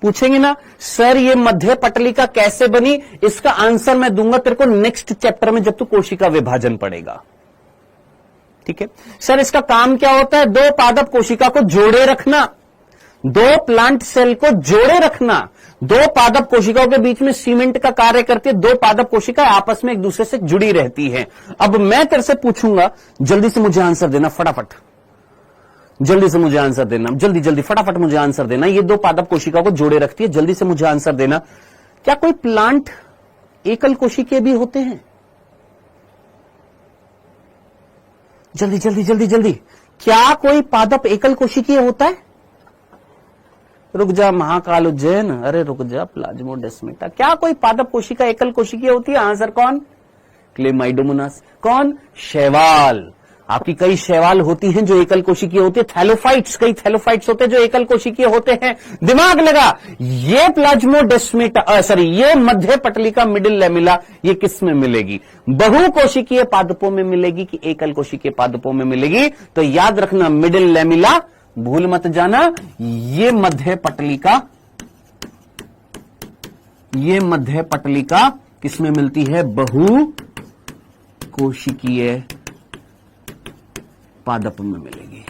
पूछेंगे ना सर ये मध्य पटलिका कैसे बनी? इसका आंसर मैं दूंगा तेरे को नेक्स्ट चैप्टर में जब तू कोशिका विभाजन पढ़ेगा। ठीक है सर, इसका काम क्या होता है? दो पादप कोशिका को जोड़े रखना, दो प्लांट सेल को जोड़े रखना। दो पादप कोशिकाओं के बीच में सीमेंट का कार्य करती है, दो पादप कोशिकाएं आपस में एक दूसरे से जुड़ी रहती हैं। अब मैं तेरे से पूछूंगा, जल्दी से मुझे आंसर देना, फटाफट जल्दी से मुझे आंसर देना, जल्दी जल्दी फटाफट मुझे आंसर देना। ये दो पादप कोशिकाओं को जोड़े रखती है, जल्दी से मुझे आंसर देना। क्या कोई प्लांट एकल कोशिकीय भी होते हैं? जल्दी जल्दी जल्दी जल्दी। क्या कोई पादप एकल कोशिकीय होता है? रुक जा महाकाल उज्जैन, अरे रुक जा प्लाज्मोडेस्माटा। क्या कोई पादप कोशिका एकल कोशिकीय होती है? आंसर कौन? क्लेमाइडोमोनास। कौन? शैवाल। आपकी कई शैवाल होती हैं जो एकल कोशिकीय होती है। थैलोफाइट्स, कई थैलोफाइट्स होते हैं जो एकल कोशिकीय होते हैं। दिमाग लगा, ये प्लाज्मोडेस्माटा सॉरी ये मध्य पटलिका मिडिल लैमिला ये किस में मिलेगी? बहु कोशिकीय पादपों में मिलेगी कि एकल कोशिकीय पादपों में मिलेगी? तो याद रखना मिडिल लैमिला, भूल मत जाना। ये मध्य पटलिका किसमें मिलती है? बहु कोशिकीय पादप में मिलेगी।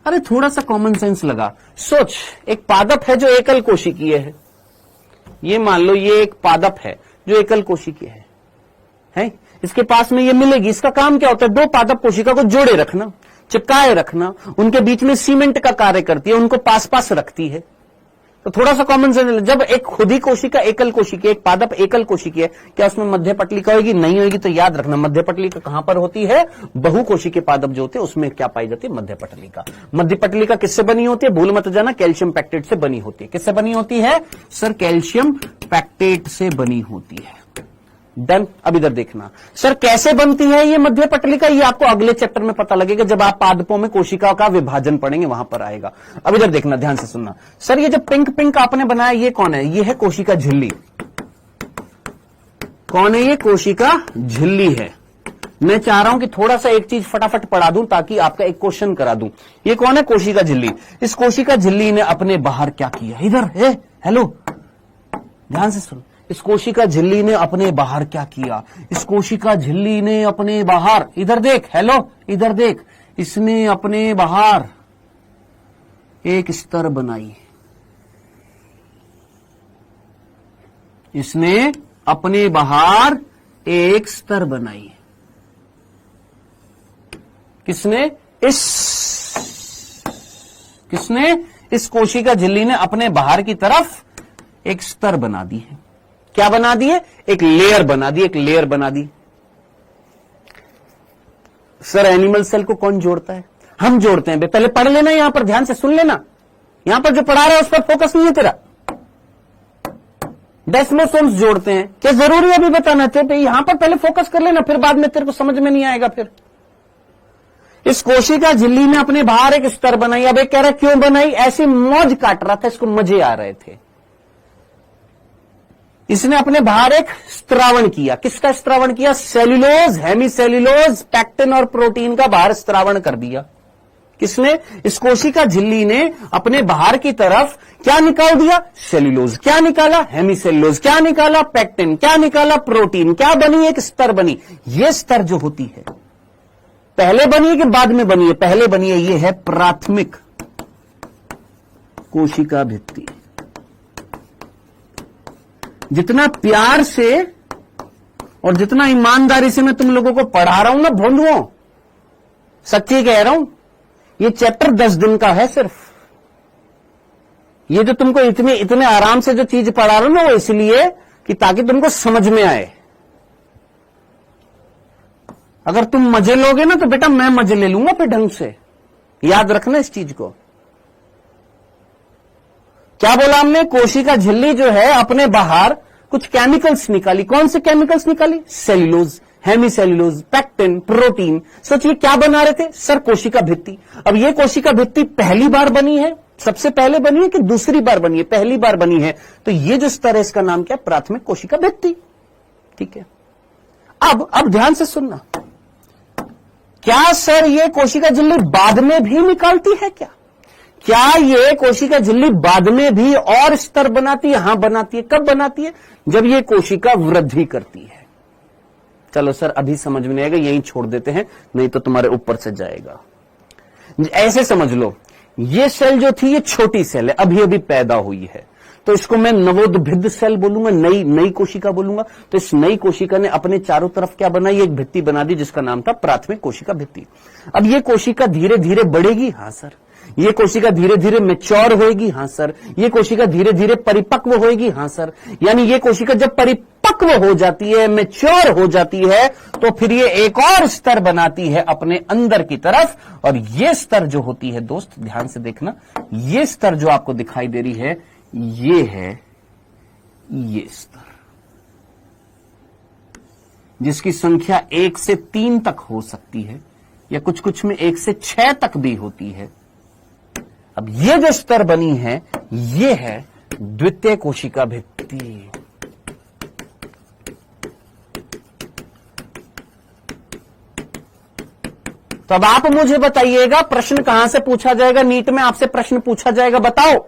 अरे थोड़ा सा कॉमन सेंस लगा, सोच। एक पादप है जो एकल कोशिकीय है, ये मान लो ये एक पादप है जो एकल कोशिकीय है? इसके पास में ये मिलेगी। इसका काम क्या होता है? दो पादप कोशिका को जोड़े रखना, चिपकाए रखना, उनके बीच में सीमेंट का कार्य करती है, उनको पास पास रखती है। तो थोड़ा सा कॉमन सेंस, जब एक खुद ही कोशिका एकल कोशिकी, एक पादप एकल कोशिकी है, क्या उसमें मध्य पटलिका होगी? नहीं होगी। तो याद रखना मध्य पटलिका कहां पर होती है? बहु कोशिकीय पादप जो होते हैं उसमें क्या पाई जाती है? मध्य पटलिका। मध्य पटलिका किससे बनी होती है? भूल मत जाना, कैल्शियम पैक्टेट से बनी होती है। किससे बनी होती है सर? कैल्शियम पैक्टेट से बनी होती है। डन। अब इधर देखना सर कैसे बनती है ये मध्य पटलिका, ये आपको अगले चैप्टर में पता लगेगा जब आप पादपों में कोशिका का विभाजन पढ़ेंगे, वहां पर आएगा। अब इधर देखना, ध्यान से सुनना सर, ये जो पिंक पिंक आपने बनाया ये कौन है? ये है कोशिका झिल्ली। कौन है ये? कोशिका झिल्ली है। मैं चाह रहा हूं कि थोड़ा सा एक चीज फटाफट पढ़ा दूं ताकि आपका एक क्वेश्चन करा दूं। ये कौन है? कोशिका झिल्ली। इस कोशिका झिल्ली ने अपने बाहर क्या किया? इधर है, हेलो ध्यान से सुन। इस कोशिका झिल्ली ने अपने बाहर क्या किया? इस कोशिका झिल्ली ने अपने बाहर, इधर देख, हेलो इधर देख, इसने अपने बाहर एक स्तर बनाई। इसने अपने बाहर एक स्तर बनाई। किसने? इस कोशिका झिल्ली ने अपने बाहर की तरफ एक स्तर बना दी है। क्या बना दी है? एक लेयर बना दी, एक लेयर बना दी। सर एनिमल सेल को कौन जोड़ता है? हम जोड़ते हैं। पहले पढ़ लेना, यहां पर ध्यान से सुन लेना। यहां पर जो पढ़ा रहा है उस पर फोकस नहीं है तेरा। डेस्मोसोम्स जोड़ते हैं। क्या जरूरी है अभी बताना? यहां पर पहले फोकस कर लेना, फिर बाद में तेरे को समझ में नहीं आएगा। फिर इस कोशिका झिल्ली ने अपने बाहर एक स्तर बनाई। अब एक कह रहा है क्यों बनाई? ऐसे मौज काट रहा था, इसको मजे आ रहे थे। इसने अपने बाहर एक स्त्रावण किया। किसका स्त्रावण किया? सेल्यूलोज, हेमीसेल्यूलोज, पैक्टिन और प्रोटीन का बाहर स्त्रावण कर दिया। किसने? इस कोशिका झिल्ली ने अपने बाहर की तरफ क्या निकाल दिया? सेल्यूलोज। क्या निकाला? हेमीसेल्यूलोज। क्या निकाला? पैक्टिन। क्या निकाला? प्रोटीन। क्या बनी? एक स्तर बनी। ये स्तर जो होती है पहले बनी है कि बाद में बनी है? पहले बनी है। ये है प्राथमिक कोशिका भित्ति। जितना प्यार से और जितना ईमानदारी से मैं तुम लोगों को पढ़ा रहा हूं ना भोंदुओं, सच्ची कह रहा हूं, ये चैप्टर 10 दिन का है सिर्फ। ये जो तुमको इतने आराम से जो चीज पढ़ा रहा हूं ना, वो इसलिए कि ताकि तुमको समझ में आए। अगर तुम मजे लोगे ना तो बेटा मैं मजे ले लूंगा फिर ढंग से। याद रखना इस चीज को। क्या बोला हमने? कोशिका झिल्ली जो है अपने बाहर कुछ केमिकल्स निकाली। कौन से केमिकल्स निकाली? Cellulose, hemicellulose, pectin, protein. सोचिए क्या बना रहे थे सर? कोशिका भित्ति। अब ये कोशिका भित्ति पहली बार बनी है, सबसे पहले बनी है कि दूसरी बार बनी है? पहली बार बनी है। तो ये जो स्तर है इसका नाम क्या? प्राथमिक कोशिका भित्ति। ठीक है। अब ध्यान से सुनना, क्या सर ये कोशिका झिल्ली बाद में भी निकालती है क्या? क्या ये कोशिका झिल्ली बाद में भी और स्तर बनाती है? हां बनाती है। कब बनाती है? जब ये कोशिका वृद्धि करती है। चलो सर अभी समझ में नहीं आएगा, यहीं छोड़ देते हैं, नहीं तो तुम्हारे ऊपर से जाएगा। ऐसे समझ लो, ये सेल जो थी ये छोटी सेल है, अभी अभी पैदा हुई है, तो इसको मैं नवोद्भिद सेल बोलूंगा, नई कोशिका बोलूंगा। तो इस नई कोशिका ने अपने चारों तरफ क्या बनाई? एक भित्ति बना दी जिसका नाम था प्राथमिक कोशिका भित्ति। अब ये कोशिका धीरे धीरे बढ़ेगी। हां सर। ये कोशिका धीरे धीरे मैच्योर होएगी। हां सर। ये कोशिका धीरे धीरे परिपक्व होएगी। हां सर। यानी ये कोशिका जब परिपक्व हो जाती है, मैच्योर हो जाती है, तो फिर ये एक और स्तर बनाती है अपने अंदर की तरफ। और ये स्तर जो होती है दोस्त ध्यान से देखना, ये स्तर जो आपको दिखाई दे रही है ये है ये स्तर, जिसकी संख्या 1 से 3 तक हो सकती है या कुछ कुछ में 1 से 6 तक भी होती है। अब ये जो स्तर बनी है ये है द्वितीय कोशिका भित्ति। तो अब आप मुझे बताइएगा, प्रश्न कहां से पूछा जाएगा? नीट में आपसे प्रश्न पूछा जाएगा, बताओ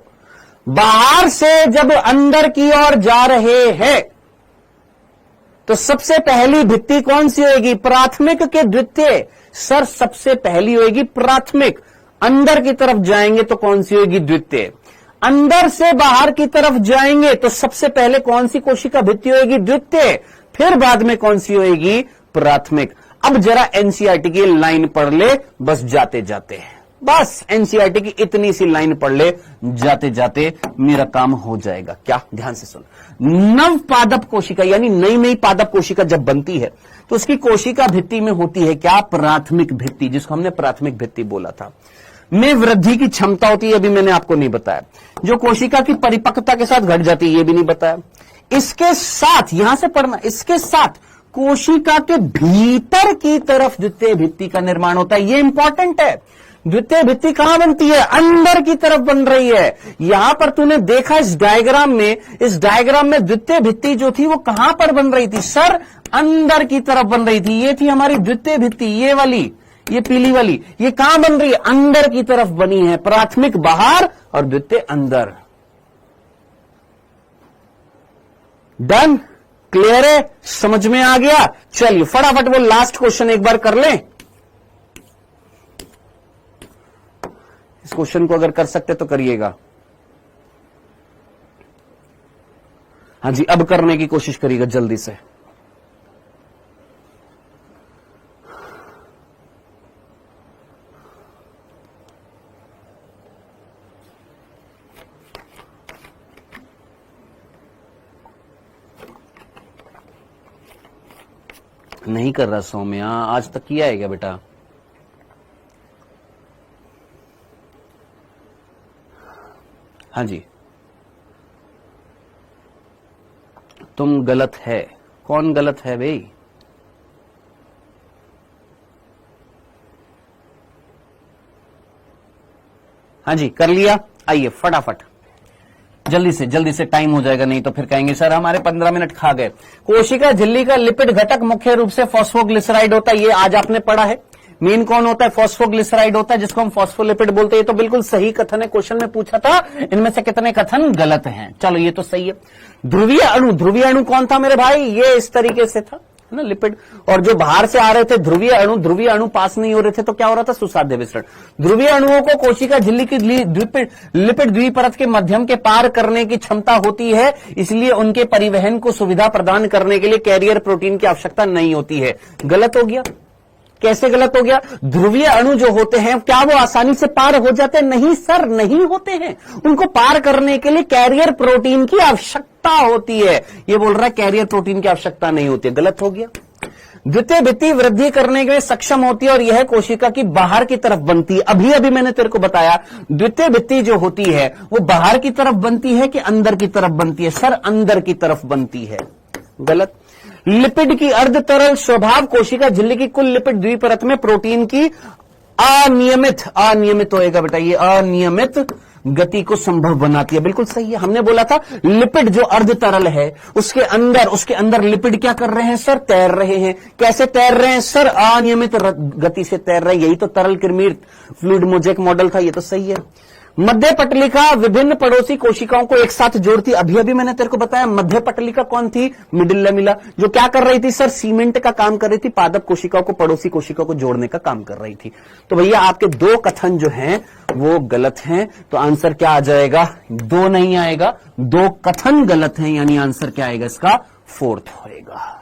बाहर से जब अंदर की ओर जा रहे हैं तो सबसे पहली भित्ति कौन सी होगी? प्राथमिक के द्वितीय? सर सबसे पहली होगी प्राथमिक। अंदर की तरफ जाएंगे तो कौन सी होगी? द्वितीय। अंदर से बाहर की तरफ जाएंगे तो सबसे पहले कौन सी कोशिका भित्ति होगी? द्वितीय। फिर बाद में कौन सी होगी? प्राथमिक। अब जरा एनसीईआरटी की लाइन पढ़ ले, बस जाते जाते हैं। बस एनसीईआरटी की इतनी सी लाइन पढ़ ले, जाते जाते मेरा काम हो जाएगा। क्या, ध्यान से सुन। नव पादप कोशिका यानी नई नई पादप कोशिका जब बनती है तो उसकी कोशिका भित्ति में होती है क्या, प्राथमिक भित्ति, जिसको हमने प्राथमिक भित्ति बोला था, में वृद्धि की क्षमता होती है, अभी मैंने आपको नहीं बताया। जो कोशिका की परिपक्वता के साथ घट जाती है, ये भी नहीं बताया। इसके साथ, यहां से पढ़ना, इसके साथ कोशिका के भीतर की तरफ द्वितीय भित्ति का निर्माण होता है। ये इंपॉर्टेंट है। द्वितीय भित्ति कहां बनती है, अंदर की तरफ बन रही है। यहां पर तूने देखा इस डायग्राम में द्वितीय भित्ति जो थी वो कहां पर बन रही थी सर, अंदर की तरफ बन रही थी। ये थी हमारी द्वितीय भित्ति, ये वाली, ये पीली वाली, ये कहां बन रही है, अंदर की तरफ बनी है। प्राथमिक बाहर और द्वितीय अंदर। डन, क्लियर है, समझ में आ गया। चलिए फटाफट वो लास्ट क्वेश्चन एक बार कर लें। इस क्वेश्चन को अगर कर सकते तो करिएगा। हाँ जी, अब करने की कोशिश करिएगा जल्दी से। नहीं कर रहा सौम्या, आज तक किया है क्या बेटा? हाँ जी, तुम गलत है। कौन गलत है भाई? हाँ जी, कर लिया। आइए फटाफट, जल्दी से टाइम हो जाएगा, नहीं तो फिर कहेंगे सर हमारे 15 मिनट खा गए। कोशिका झिल्ली का लिपिड घटक मुख्य रूप से फॉस्फोग्लिसराइड होता है, ये आज आपने पढ़ा है। मेन कौन होता है, फॉस्फोग्लिसराइड होता है, जिसको हम फॉस्फोलिपिड बोलते हैं। ये तो बिल्कुल सही कथन है, क्वेश्चन में पूछा था इनमें से कितने कथन गलत हैं। चलो ये तो सही है। ध्रुवीय अणु कौन था मेरे भाई, ये इस तरीके से था ना, लिपिड। और जो बाहर से आ रहे थे ध्रुवीय अणु पास नहीं हो रहे थे तो क्या हो रहा था, सुसाध्य विसरण। ध्रुवीय अणुओं को कोशिका झिल्ली की लिपिड द्विपरत के माध्यम के पार करने की क्षमता होती है, इसलिए उनके परिवहन को सुविधा प्रदान करने के लिए कैरियर प्रोटीन की आवश्यकता नहीं होती है। गलत हो गया। कैसे गलत हो गया? ध्रुवीय अणु जो होते हैं क्या वो आसानी से पार हो जाते हैं? नहीं सर, नहीं होते हैं। उनको पार करने के लिए कैरियर प्रोटीन की आवश्यकता होती है। ये बोल रहा है कैरियर प्रोटीन की आवश्यकता नहीं होती है। गलत हो गया। द्वितीय भित्ति वृद्धि करने के लिए सक्षम होती है और यह कोशिका की बाहर की तरफ बनती है। अभी मैंने तेरे को बताया द्वितीय भित्ति जो होती है वो बाहर की तरफ बनती है कि अंदर की तरफ बनती है? सर अंदर की तरफ बनती है। गलत। लिपिड की अर्ध तरल स्वभाव कोशिका झिल्ली की कुल लिपिड द्विपरत में प्रोटीन की अनियमित होएगा बेटा, ये अनियमित गति को संभव बनाती है। बिल्कुल सही है। हमने बोला था लिपिड जो अर्ध तरल है उसके अंदर लिपिड क्या कर रहे हैं सर, तैर रहे हैं। कैसे तैर रहे हैं सर? अनियमित गति से तैर रहे हैं। यही तो तरल कृमित फ्लूइड मोजेक मॉडल था। ये तो सही है। मध्य पटलिका विभिन्न पड़ोसी कोशिकाओं को एक साथ जोड़ती। अभी मैंने तेरे को बताया मध्य पटलिका कौन थी, मिडिल लैमेला, जो क्या कर रही थी सर, सीमेंट का काम कर रही थी, पादप कोशिकाओं को पड़ोसी कोशिकाओं को जोड़ने का काम कर रही थी। तो भैया आपके दो कथन जो हैं वो गलत हैं, तो आंसर क्या आ जाएगा? 2 नहीं आएगा, 2 कथन गलत हैं, यानी आंसर क्या आएगा इसका? 4th होएगा।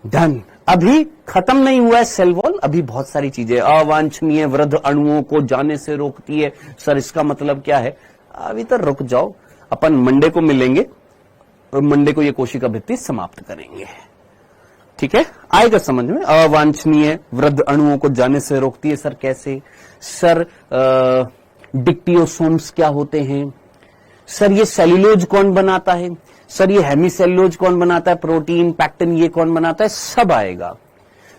डन। अभी खत्म नहीं हुआ है सेल वॉल, अभी बहुत सारी चीजें। अवांछनीय वृद्ध अणुओं को जाने से रोकती है। सर इसका मतलब क्या है? अभी तक रुक जाओ, अपन मंडे को मिलेंगे और मंडे को ये कोशिका भित्ति समाप्त करेंगे। ठीक है, आएगा समझ में। अवांछनीय वृद्ध अणुओं को जाने से रोकती है। सर कैसे? सर डिक्टियोसोम्स क्या होते हैं? सर ये सेल्यूलोज कौन बनाता है? सर ये हेमीसेल्यूलोज कौन बनाता है? प्रोटीन, पैक्टिन ये कौन बनाता है? सब आएगा।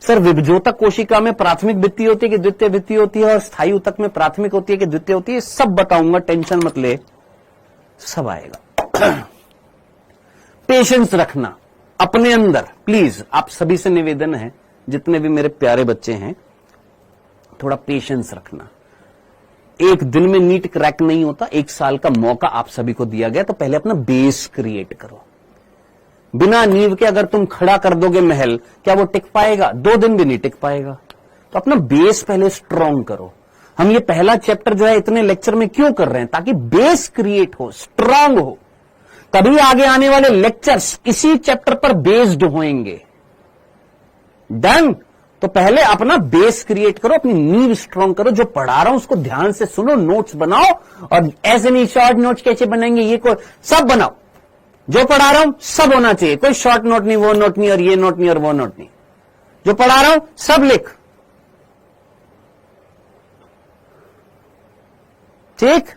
सर विभजोतक कोशिका में प्राथमिक भित्ति होती है कि द्वितीय भित्ति होती है, और स्थायी ऊतक में प्राथमिक होती है कि द्वितीय होती है? सब बताऊंगा, टेंशन मत ले, सब आएगा। पेशेंस रखना अपने अंदर प्लीज। आप सभी से निवेदन है, जितने भी मेरे प्यारे बच्चे हैं, थोड़ा पेशेंस रखना। एक दिन में नीट क्रैक नहीं होता। 1 साल का मौका आप सभी को दिया गया, तो पहले अपना बेस क्रिएट करो। बिना नींव के अगर तुम खड़ा कर दोगे महल, क्या वो टिक पाएगा? 2 दिन भी नहीं टिक पाएगा। तो अपना बेस पहले स्ट्रांग करो। हम ये पहला चैप्टर जो है इतने लेक्चर में क्यों कर रहे हैं? ताकि बेस क्रिएट हो, स्ट्रांग हो। तभी आगे आने वाले लेक्चर्स इसी चैप्टर पर बेस्ड होंगे। डन। तो पहले अपना बेस क्रिएट करो, अपनी नींव स्ट्रांग करो। जो पढ़ा रहा हूं उसको ध्यान से सुनो, नोट्स बनाओ, और ऐसे नहीं शॉर्ट नोट्स कैसे बनेंगे, ये को सब बनाओ। जो पढ़ा रहा हूं सब होना चाहिए, कोई शॉर्ट नोट नहीं, वो नोट नहीं, और ये नोट नहीं, और वो नोट नहीं। जो पढ़ा रहा हूं सब लिख, ठीक।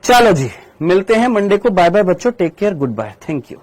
चलो जी, मिलते हैं मंडे को। बाय बाय बच्चों, take care, goodbye, thank you.